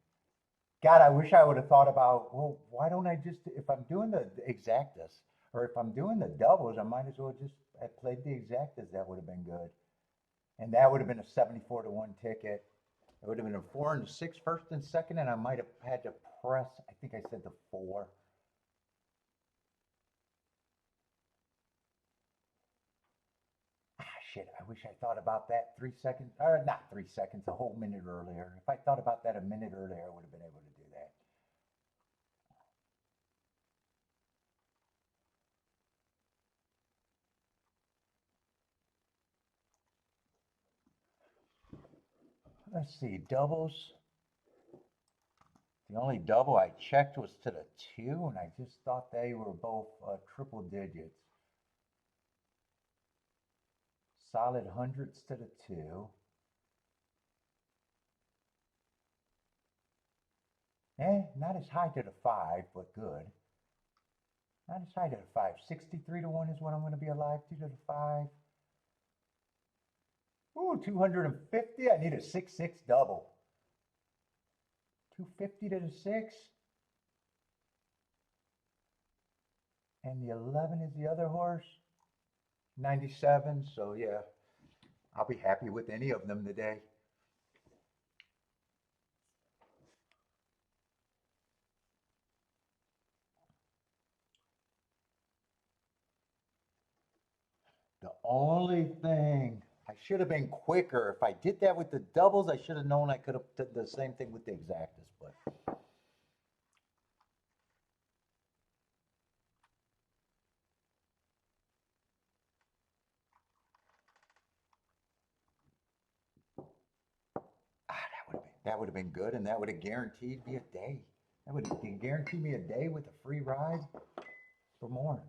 God, I wish I would have thought about, well, why don't I just, if I'm doing the exactas, or if I'm doing the doubles, I might as well just have played the exactas. That would have been good. And that would have been a 74-1 ticket. It would have been a 4 and a 6 first and second, and I might have had to press, I think I said the 4. Ah, shit, I wish I thought about that 3 seconds, or not 3 seconds, a whole minute earlier. If I thought about that a minute earlier, I would have been able to do that. Let's see, doubles. The only double I checked was to the 2, and I just thought they were both triple digits. Solid hundreds to the 2. Not as high to the 5, but good. Not as high to the 5. 63-1 is what I'm going to be alive to the 5. Ooh, 250. I need a 6-6 double. 250 to the 6. And the 11 is the other horse. 97. So, yeah, I'll be happy with any of them today. The only thing, I should have been quicker. If I did that with the doubles, I should have known I could have done the same thing with the exactas. But that would have been good, and that would have guaranteed me a day. That would have guaranteed me a day with a free ride for more.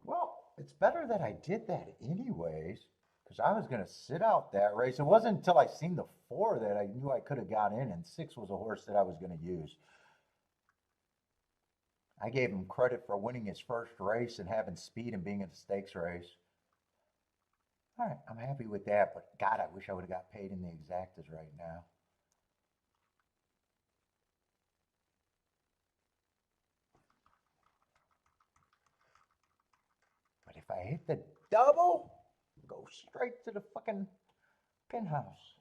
Well, it's better that I did that anyways, because I was going to sit out that race. It wasn't until I seen the 4 that I knew I could have got in, and 6 was a horse that I was going to use. I gave him credit for winning his first race and having speed and being in a stakes race. All right, I'm happy with that, but God, I wish I would have got paid in the exactas right now. But if I hit the double, go straight to the fucking penthouse.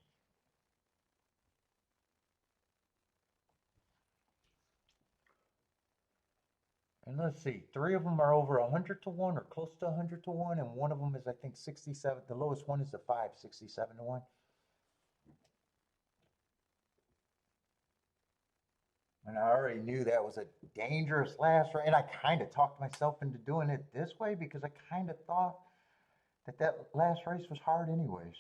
And let's see, 3 of them are over 100-1 or close to 100-1, and one of them is, I think, 67. The lowest one is the 5, 67-1. And I already knew that was a dangerous last race, and I kind of talked myself into doing it this way because I kind of thought that last race was hard anyways.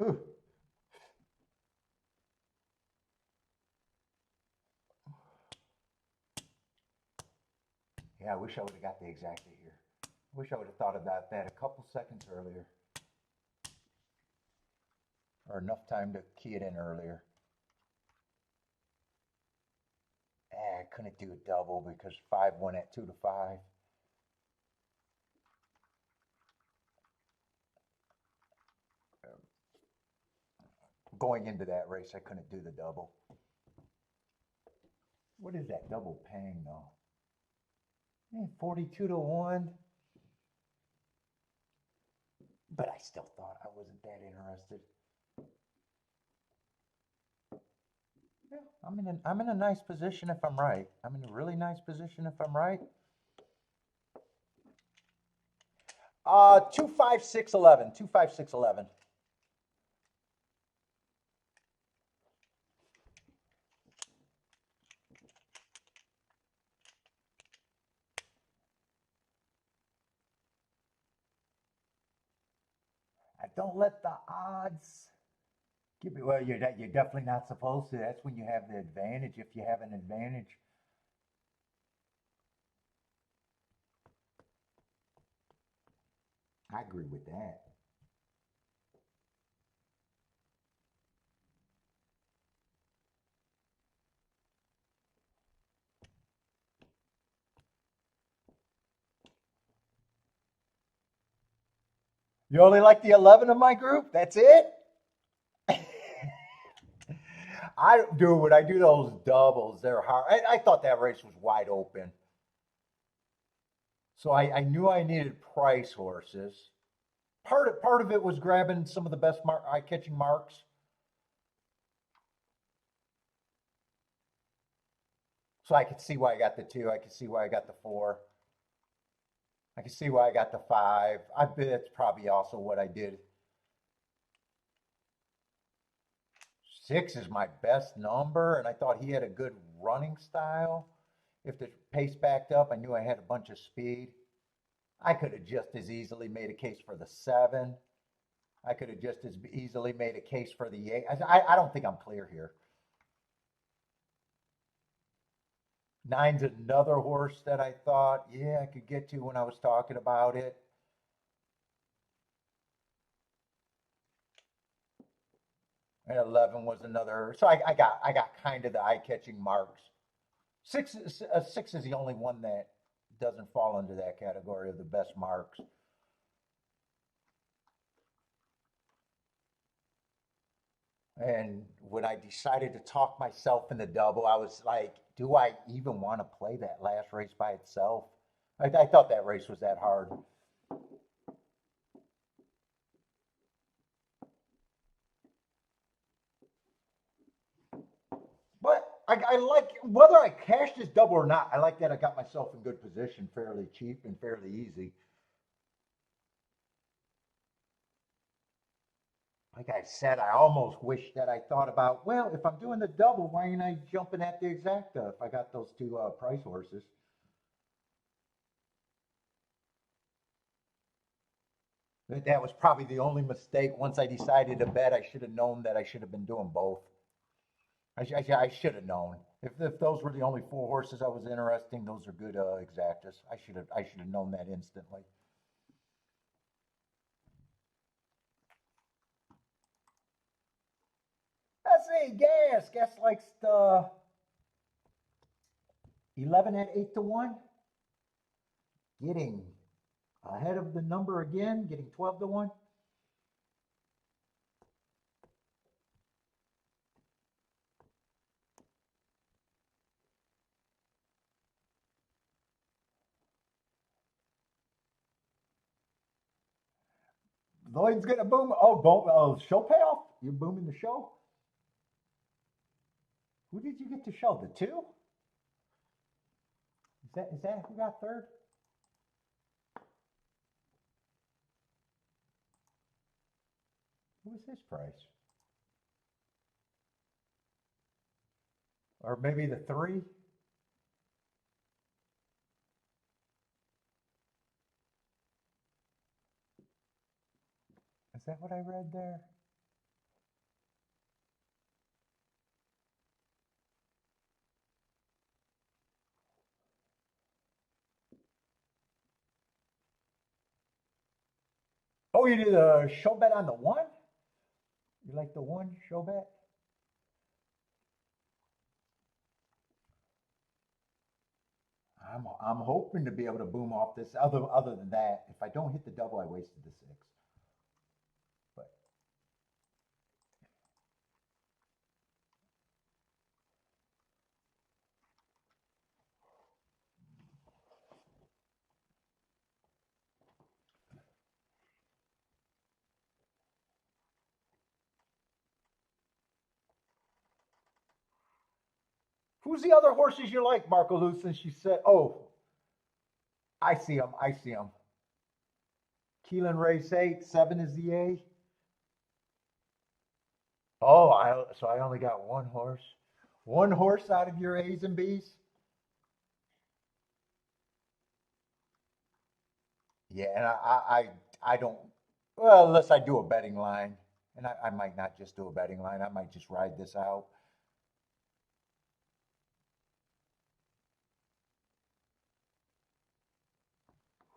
Ooh. Yeah, I wish I would have got the exacta here. I wish I would have thought about that a couple seconds earlier. Or enough time to key it in earlier. I couldn't do a double because 5 went at 2 to 5. Going into that race, I couldn't do the double. What is that double paying though? 42-1. But I still thought I wasn't that interested. Yeah, I'm in a nice position if I'm right. I'm in a really nice position if I'm right. 25611. 25611. I don't let the odds give me. Well, you're definitely not supposed to. That's when you have the advantage. If you have an advantage, I agree with that. You only like the 11 of my group? That's it? I do when I do those doubles, they're hard. I thought that race was wide open. So I knew I needed price horses. Part of it was grabbing some of the best eye catching marks. So I could see why I got the two. I could see why I got the four. I could see why I got the five. I bet it's probably also what I did. Six is my best number, and I thought he had a good running style. If the pace backed up, I knew I had a bunch of speed. I could have just as easily made a case for the seven. I could have just as easily made a case for the eight. I don't think I'm clear here. Nine's another horse that I thought, yeah, I could get to when I was talking about it. And 11 was another. So I got kind of the eye catching marks. Six is the only one that doesn't fall into that category of the best marks. And when I decided to talk myself in the double, I was like, do I even want to play that last race by itself? I thought that race was that hard. But I like whether I cashed this double or not. I like that I got myself in good position, fairly cheap and fairly easy. Like I said, I almost wish that I thought about, well, if I'm doing the double, why ain't I jumping at the exacta if I got those two price horses? That was probably the only mistake. Once I decided to bet, I should have known that I should have been doing both. I should have known. If those were the only four horses I was interested in, those are good exactas. I should have known that instantly. Let's see, gas. Gas likes the 11 at 8 to 1. Getting ahead of the number again, getting 12 to 1. Lloyd's gonna boom. Show payoff. You're booming the show. Who did you get to show? The two? Is that who got third? Who was his price? Or maybe the three? Is that what I read there? Oh, you did a show bet on the one? You like the one show bet? I'm hoping to be able to boom off this. Other than that, if I don't hit the double, I wasted the six. But Who's the other horses you like, Marco Lucen? She said, oh, I see him. I see him. Keeneland race 8, 7 is the A. Oh, so I only got one horse. One horse out of your A's and B's? Yeah, and I don't, well, unless I do a betting line. And I might not just do a betting line. I might just ride this out.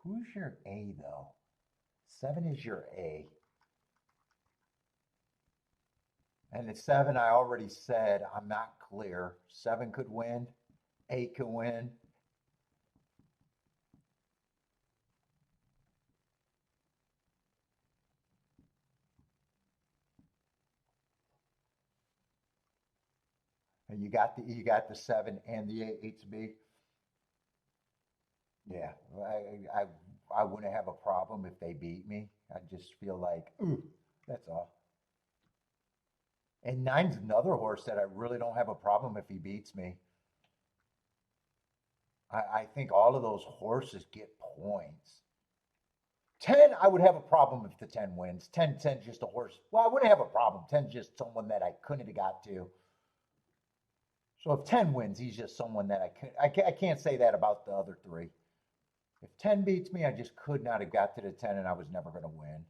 Who's your A, though? 7 is your A. And at 7, I already said I'm not clear. 7 could win. 8 could win. And you got the 7 and the 8 to be. Yeah, I wouldn't have a problem if they beat me. I just feel like, ooh, that's all. And 9's another horse that I really don't have a problem if he beats me. I think all of those horses get points. 10, I would have a problem if the 10 wins. 10, 10 just a horse. Well, I wouldn't have a problem. 10 just someone that I couldn't have got to. So if 10 wins, he's just someone that I can't say that about the other 3. If 10 beats me, I just could not have got to the 10 and I was never going to win.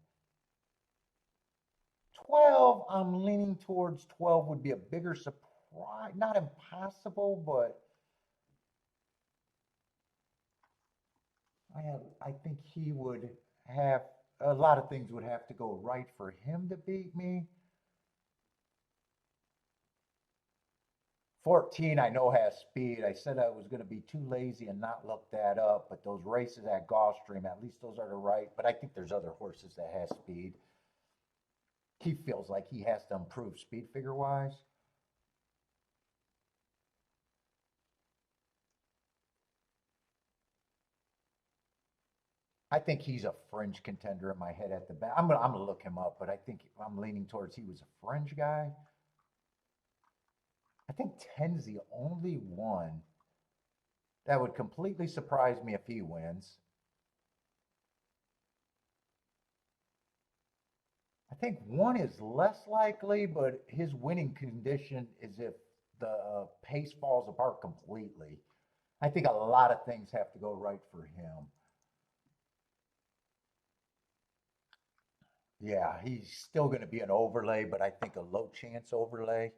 12, I'm leaning towards 12 would be a bigger surprise. Not impossible, but I think he would have, a lot of things would have to go right for him to beat me. 14, I know has speed. I said I was going to be too lazy and not look that up, but those races at Gulfstream, at least those are the right. But I think there's other horses that has speed. He feels like he has to improve speed figure wise. I think he's a fringe contender in my head at the back. I'm gonna look him up, but I think I'm leaning towards he was a fringe guy. I think 10's the only one that would completely surprise me if he wins. I think 1 is less likely, but his winning condition is if the pace falls apart completely. I think a lot of things have to go right for him. Yeah, he's still going to be an overlay, but I think a low chance overlay.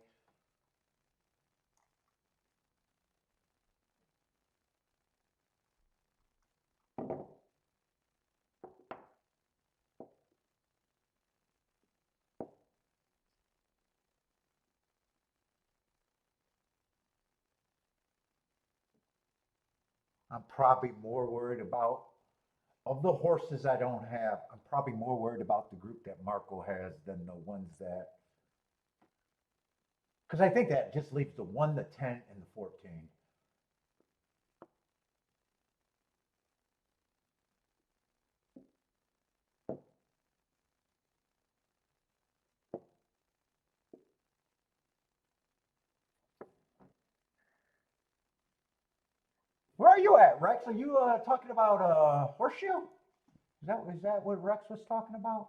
I'm probably more worried about, of the horses I don't have, I'm probably more worried about the group that Marco has than the ones that, because I think that just leaves the 1, the 10, and the 14. Where are you at, Rex? Are you talking about horseshoe? Is that what Rex was talking about?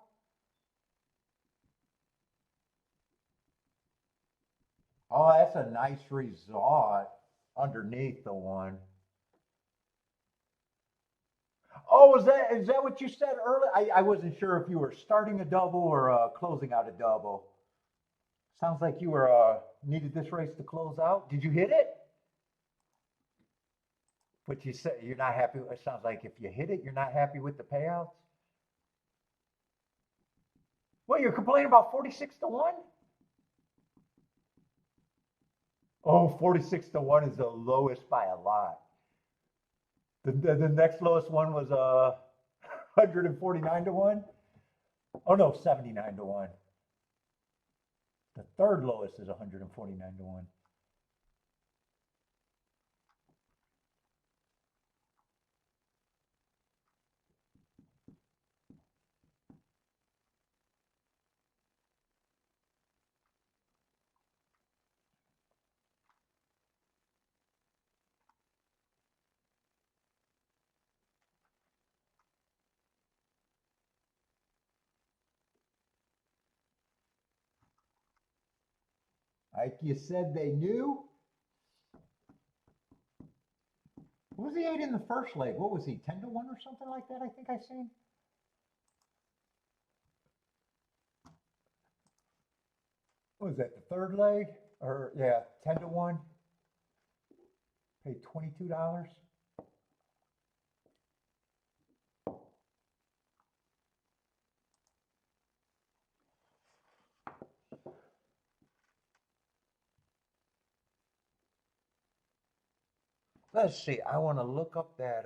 Oh, that's a nice resort underneath the one. Oh, is that what you said earlier? I wasn't sure if you were starting a double or closing out a double. Sounds like you were needed this race to close out. Did you hit it? But you said you're not happy. It sounds like if you hit it, you're not happy with the payouts. Well, you're complaining about 46 to 1? Oh, 46 to 1 is the lowest by a lot. The next lowest one was 149 to 1. Oh no, 79 to 1. The third lowest is 149 to 1. Like you said, they knew. What was he ate in the first leg? What was he, 10-1 or something like that? I think I seen. What was that, the third leg? Or yeah, 10-1. Paid $22. Let's see. I want to look up that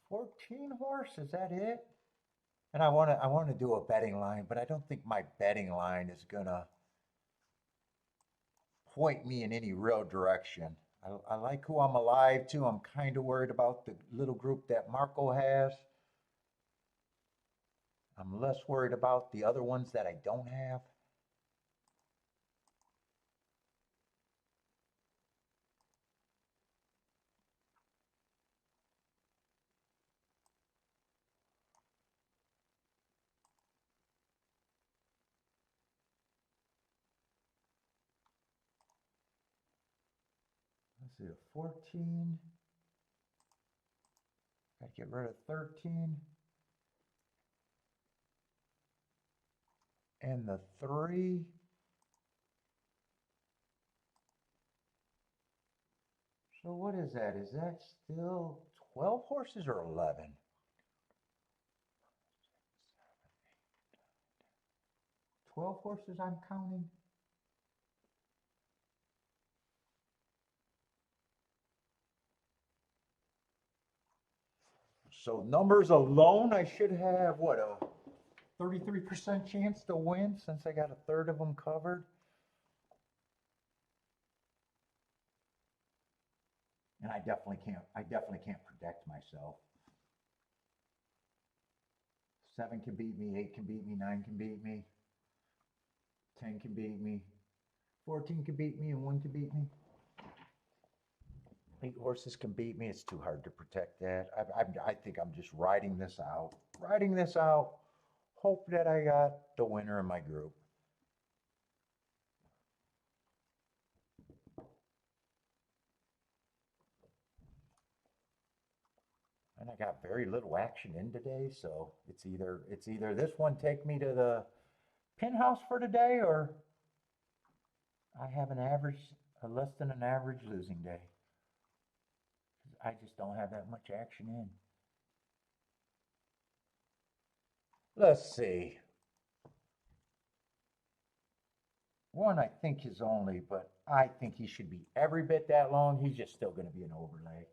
14 horse. Is that it? And I want to do a betting line, but I don't think my betting line is gonna point me in any real direction. I like who I'm alive to. I'm kind of worried about the little group that Marco has. I'm less worried about the other ones that I don't have. Let's see, a 14. Gotta get rid of 13. And the 3. So what is that? Is that still 12 horses or 11? 12 horses I'm counting. So numbers alone, I should have, what, a 33% chance to win since I got a third of them covered. And I definitely can't protect myself. 7 can beat me, 8 can beat me, 9 can beat me, 10 can beat me, 14 can beat me, and 1 can beat me. 8 horses can beat me. It's too hard to protect that. I think I'm just riding this out. Riding this out. Hope that I got the winner in my group. And I got very little action in today, so it's either this one take me to the pin house for today, or I have a less than an average losing day. I just don't have that much action in. Let's see. One I think is only, but I think he should be every bit that long. He's just still going to be an overlay.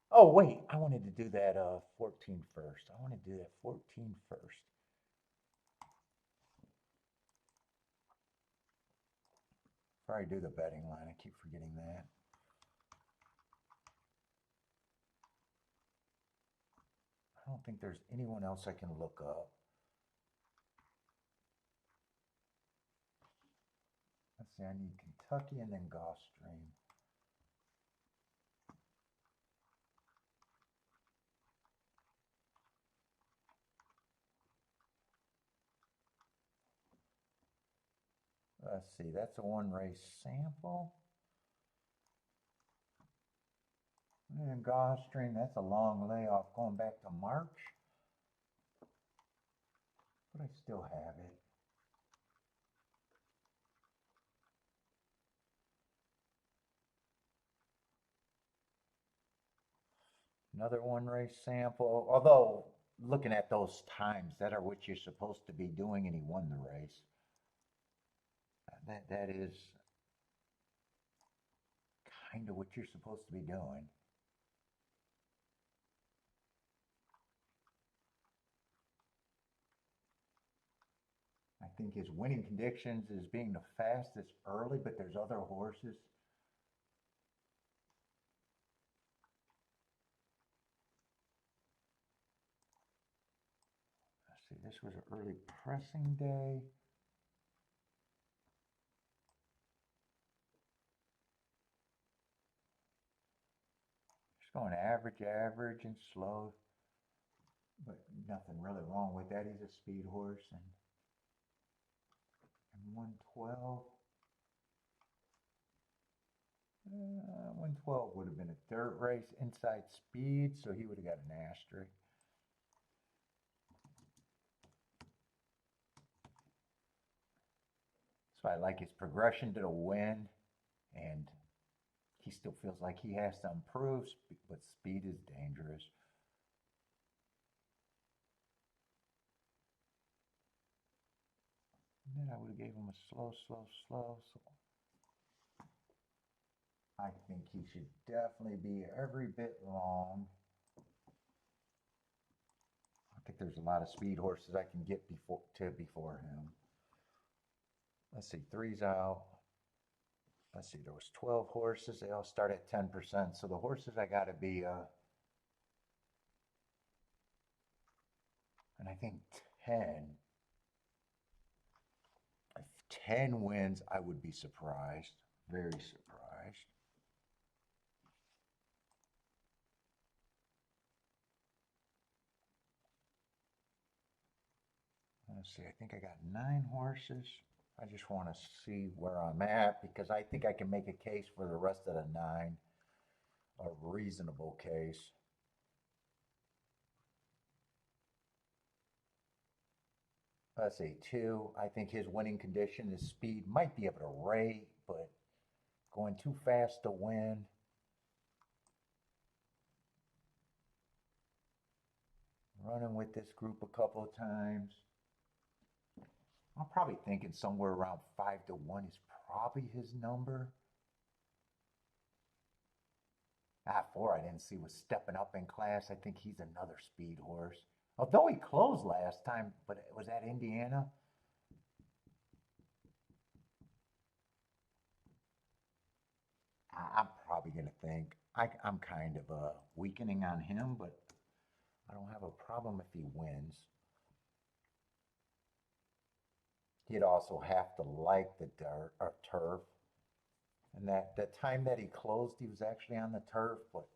Oh, wait, I wanted to do that 14 first. I want to do that 14 first. Before I do the betting line, I keep forgetting that. I don't think there's anyone else I can look up. Let's see, I need Kentucky and then Gulfstream. Let's see, that's a one race sample. And then Gulfstream, that's a long layoff going back to March. But I still have it. Another one race sample. Although, looking at those times, that are what you're supposed to be doing, and he won the race. That is kind of what you're supposed to be doing. I think his winning conditions is being the fastest early, but there's other horses. Let's see, this was an early pressing day. Just going average and slow, but nothing really wrong with that. He's a speed horse, and 112. 112 would have been a dirt race inside speed, so he would have got an asterisk. So I like his progression to the win, and he still feels like he has to improve, but speed is dangerous. And then I would have gave him a slow. So I think he should definitely be every bit long. I think there's a lot of speed horses I can get before him. Let's see, 3's out. Let's see, there was 12 horses. They all start at 10%. So the horses I got to be, and I think 10. If 10 wins, I would be surprised. Very surprised. Let's see, I think I got 9 horses. I just want to see where I'm at because I think I can make a case for the rest of the 9. A reasonable case. Let's see, 2. I think his winning condition is speed. Might be able to rate, but going too fast to win. Running with this group a couple of times. I'm probably thinking somewhere around 5-1 is probably his number. 4 I didn't see was stepping up in class. I think he's another speed horse. Although he closed last time, but was that Indiana? I'm probably going to think. I'm kind of weakening on him, but I don't have a problem if he wins. He'd also have to like the dirt or turf. And that time that he closed, he was actually on the turf, but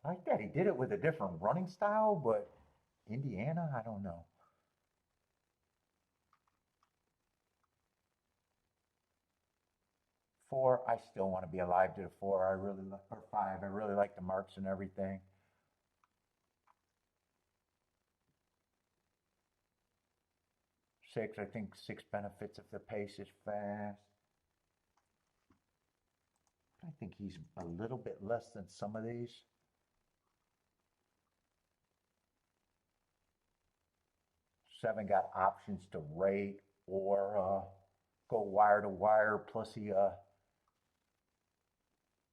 I like that he did it with a different running style, but Indiana, I don't know. 4, I still want to be alive to the 4. I really like, or 5. I really like the marks and everything. 6, I think 6 benefits if the pace is fast. I think he's a little bit less than some of these. 7 got options to rate or go wire to wire. Plus he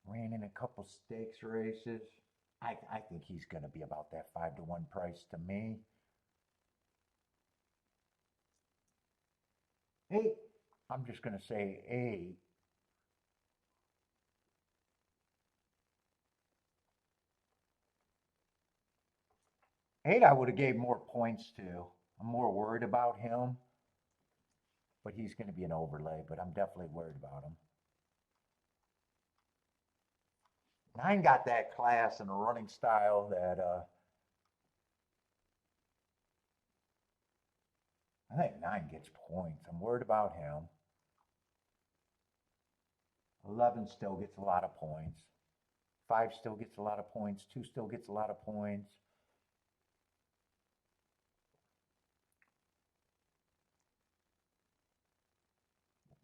ran in a couple stakes races. I think he's going to be about that 5-1 price to me. 8. I'm just going to say 8. Eight, I would have gave more points to. I'm more worried about him, but he's going to be an overlay. But I'm definitely worried about him. 9 got that class and a running style that I think 9 gets points. I'm worried about him. 11 still gets a lot of points. 5 still gets a lot of points. 2 still gets a lot of points.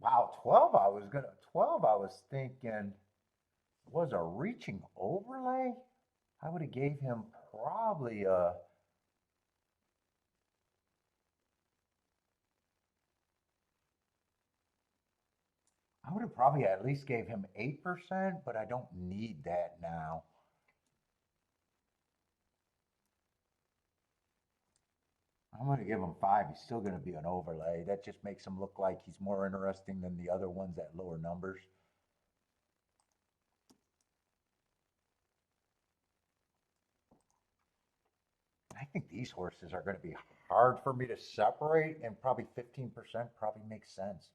Wow, 12 I was thinking was a reaching overlay. I would have gave him probably I would have probably at least gave him 8%, but I don't need that now. I'm going to give him 5. He's still going to be an overlay. That just makes him look like he's more interesting than the other ones at lower numbers. I think these horses are going to be hard for me to separate, and probably 15% probably makes sense.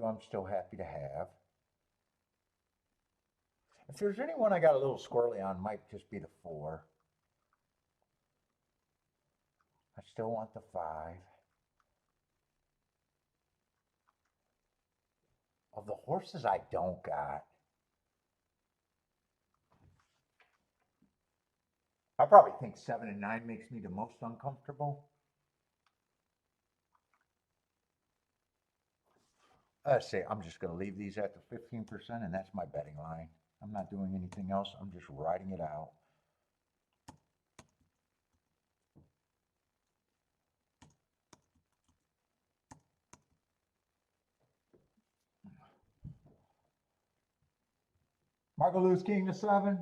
2 I'm still happy to have. If there's anyone I got a little squirrely on, might just be the 4. I still want the 5. Of the horses I don't got, I probably think 7 and 9 makes me the most uncomfortable. Let's say I'm just going to leave these at the 15%, and that's my betting line. I'm not doing anything else. I'm just riding it out. Marco Lewis King to 7.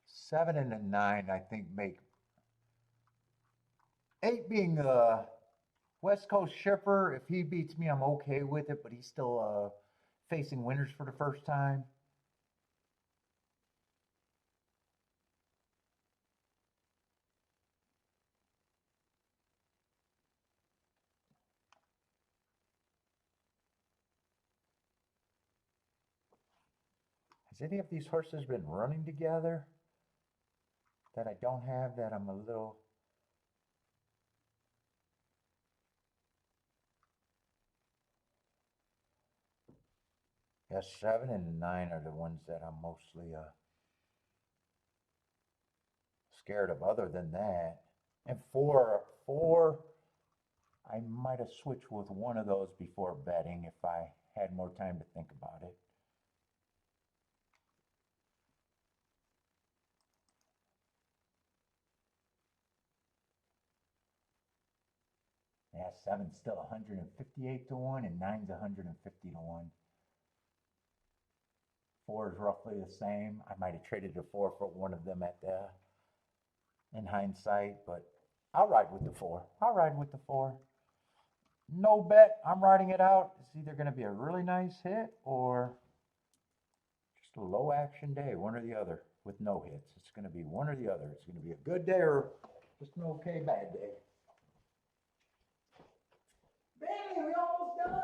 7 and a 9, I think, make 8 being a West Coast shipper. If he beats me, I'm okay with it, but he's still facing winners for the first time. Has any of these horses been running together that I don't have, that I'm a little... Yes, 7 and 9 are the ones that I'm mostly scared of. Other than that, and 4, I might have switched with one of those before betting if I had more time to think about it. Yeah, 7's still 158 to 1, and 9's 150 to 1. 4 is roughly the same. I might have traded the 4 for one of them in hindsight, but I'll ride with the 4. I'll ride with the 4. No bet. I'm riding it out. It's either going to be a really nice hit or just a low action day, one or the other, with no hits. It's going to be one or the other. It's going to be a good day or just an okay bad day. Bailey, we almost done.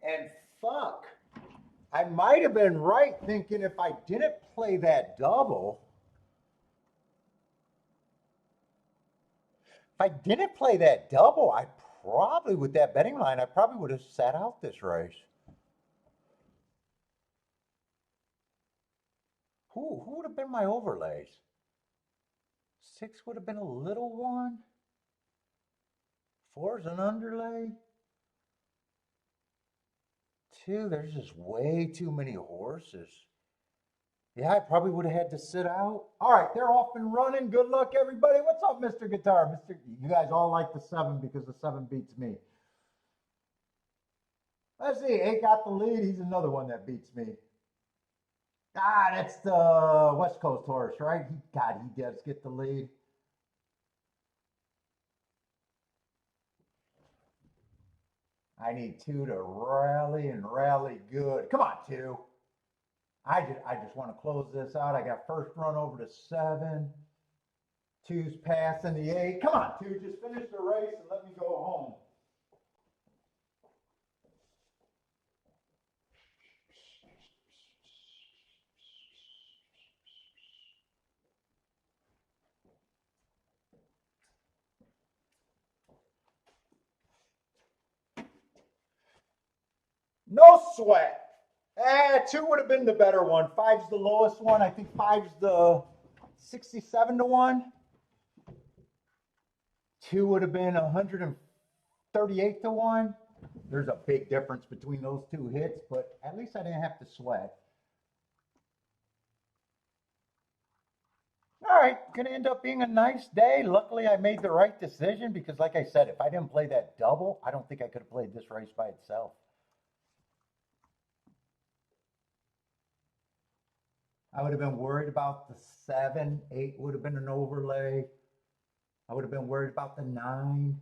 And fuck, I might have been right thinking if I didn't play that double, I probably, with that betting line, I probably would have sat out this race. Who would have been my overlays? 6 would have been a little one. 4 is an underlay. 2, there's just way too many horses. Yeah, I probably would have had to sit out. All right, they're off and running. Good luck, everybody. What's up, Mr. Guitar? You guys all like the 7 because the 7 beats me. Let's see. 8 got the lead. He's another one that beats me. Ah, that's the West Coast horse, right? God, he does get the lead. I need 2 to rally and rally good. Come on, 2. I just want to close this out. I got first run over to 7. 2's passing the 8. Come on, 2. Just finish the race and let me go home. No sweat. 2 would have been the better one. 5's the lowest one. I think 5's the 67 to 1. 2 would have been 138 to 1. There's a big difference between those two hits, but at least I didn't have to sweat. All right, going to end up being a nice day. Luckily, I made the right decision because, like I said, if I didn't play that double, I don't think I could have played this race by itself. I would have been worried about the 7, 8 would have been an overlay. I would have been worried about the 9.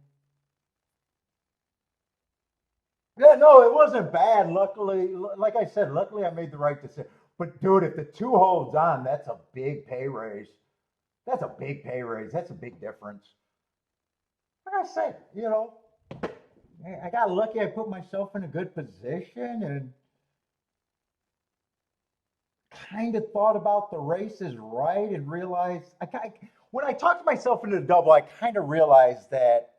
Yeah, no, it wasn't bad. Luckily, like I said, luckily I made the right decision. But dude, if the 2 holds on, that's a big pay raise. That's a big pay raise. That's a big difference. Like I said, I got lucky. I put myself in a good position and kind of thought about the races right and realized when I talked myself into the double, I kind of realized that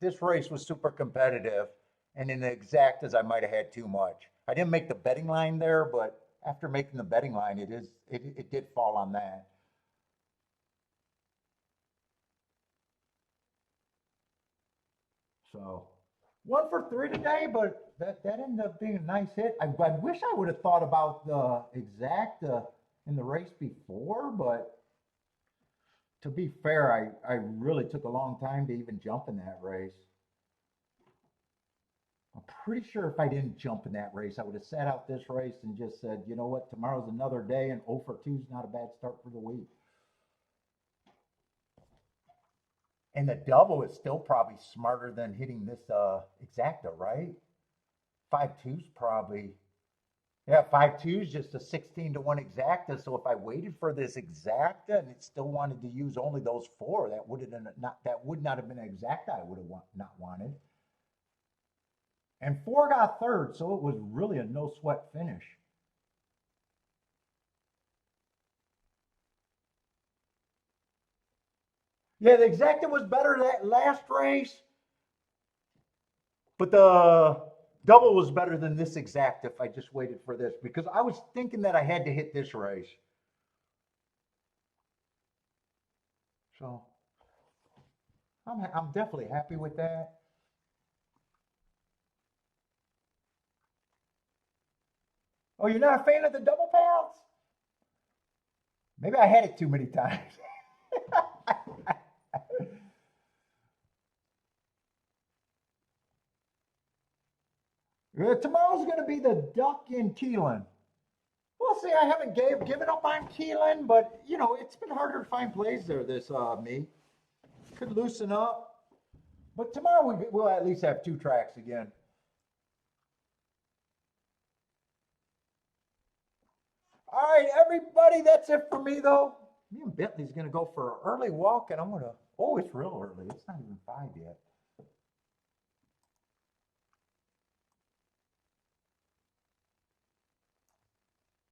this race was super competitive, and in the exactas, I might have had too much. I didn't make the betting line there, but after making the betting line, it did fall on that. So 1 for 3 today, but that ended up being a nice hit. I wish I would have thought about the exacta in the race before, but to be fair, I really took a long time to even jump in that race. I'm pretty sure if I didn't jump in that race, I would have sat out this race and just said, you know what, tomorrow's another day, and 0 for 2 is not a bad start for the week. And the double is still probably smarter than hitting this exacta, right? 5-2's probably, yeah, 5-2's just a 16 to 1 exacta. So if I waited for this exacta and it still wanted to use only those 4, that would not have been an exacta I would have not wanted. And 4 got third, so it was really a no sweat finish. Yeah, the exacta was better that last race, but the double was better than this exacta if I just waited for this, because I was thinking that I had to hit this race. So I'm definitely happy with that. Oh, you're not a fan of the double pals? Maybe I had it too many times. Tomorrow's going to be the Duck in Keeneland. We'll see. I haven't given up on Keeneland, but it's been harder to find plays there this me. Could loosen up. But tomorrow we'll at least have 2 tracks again. All right, everybody, that's it for me, though. Me and Bentley's going to go for an early walk, and I'm going to, oh, it's real early. It's not even 5 yet.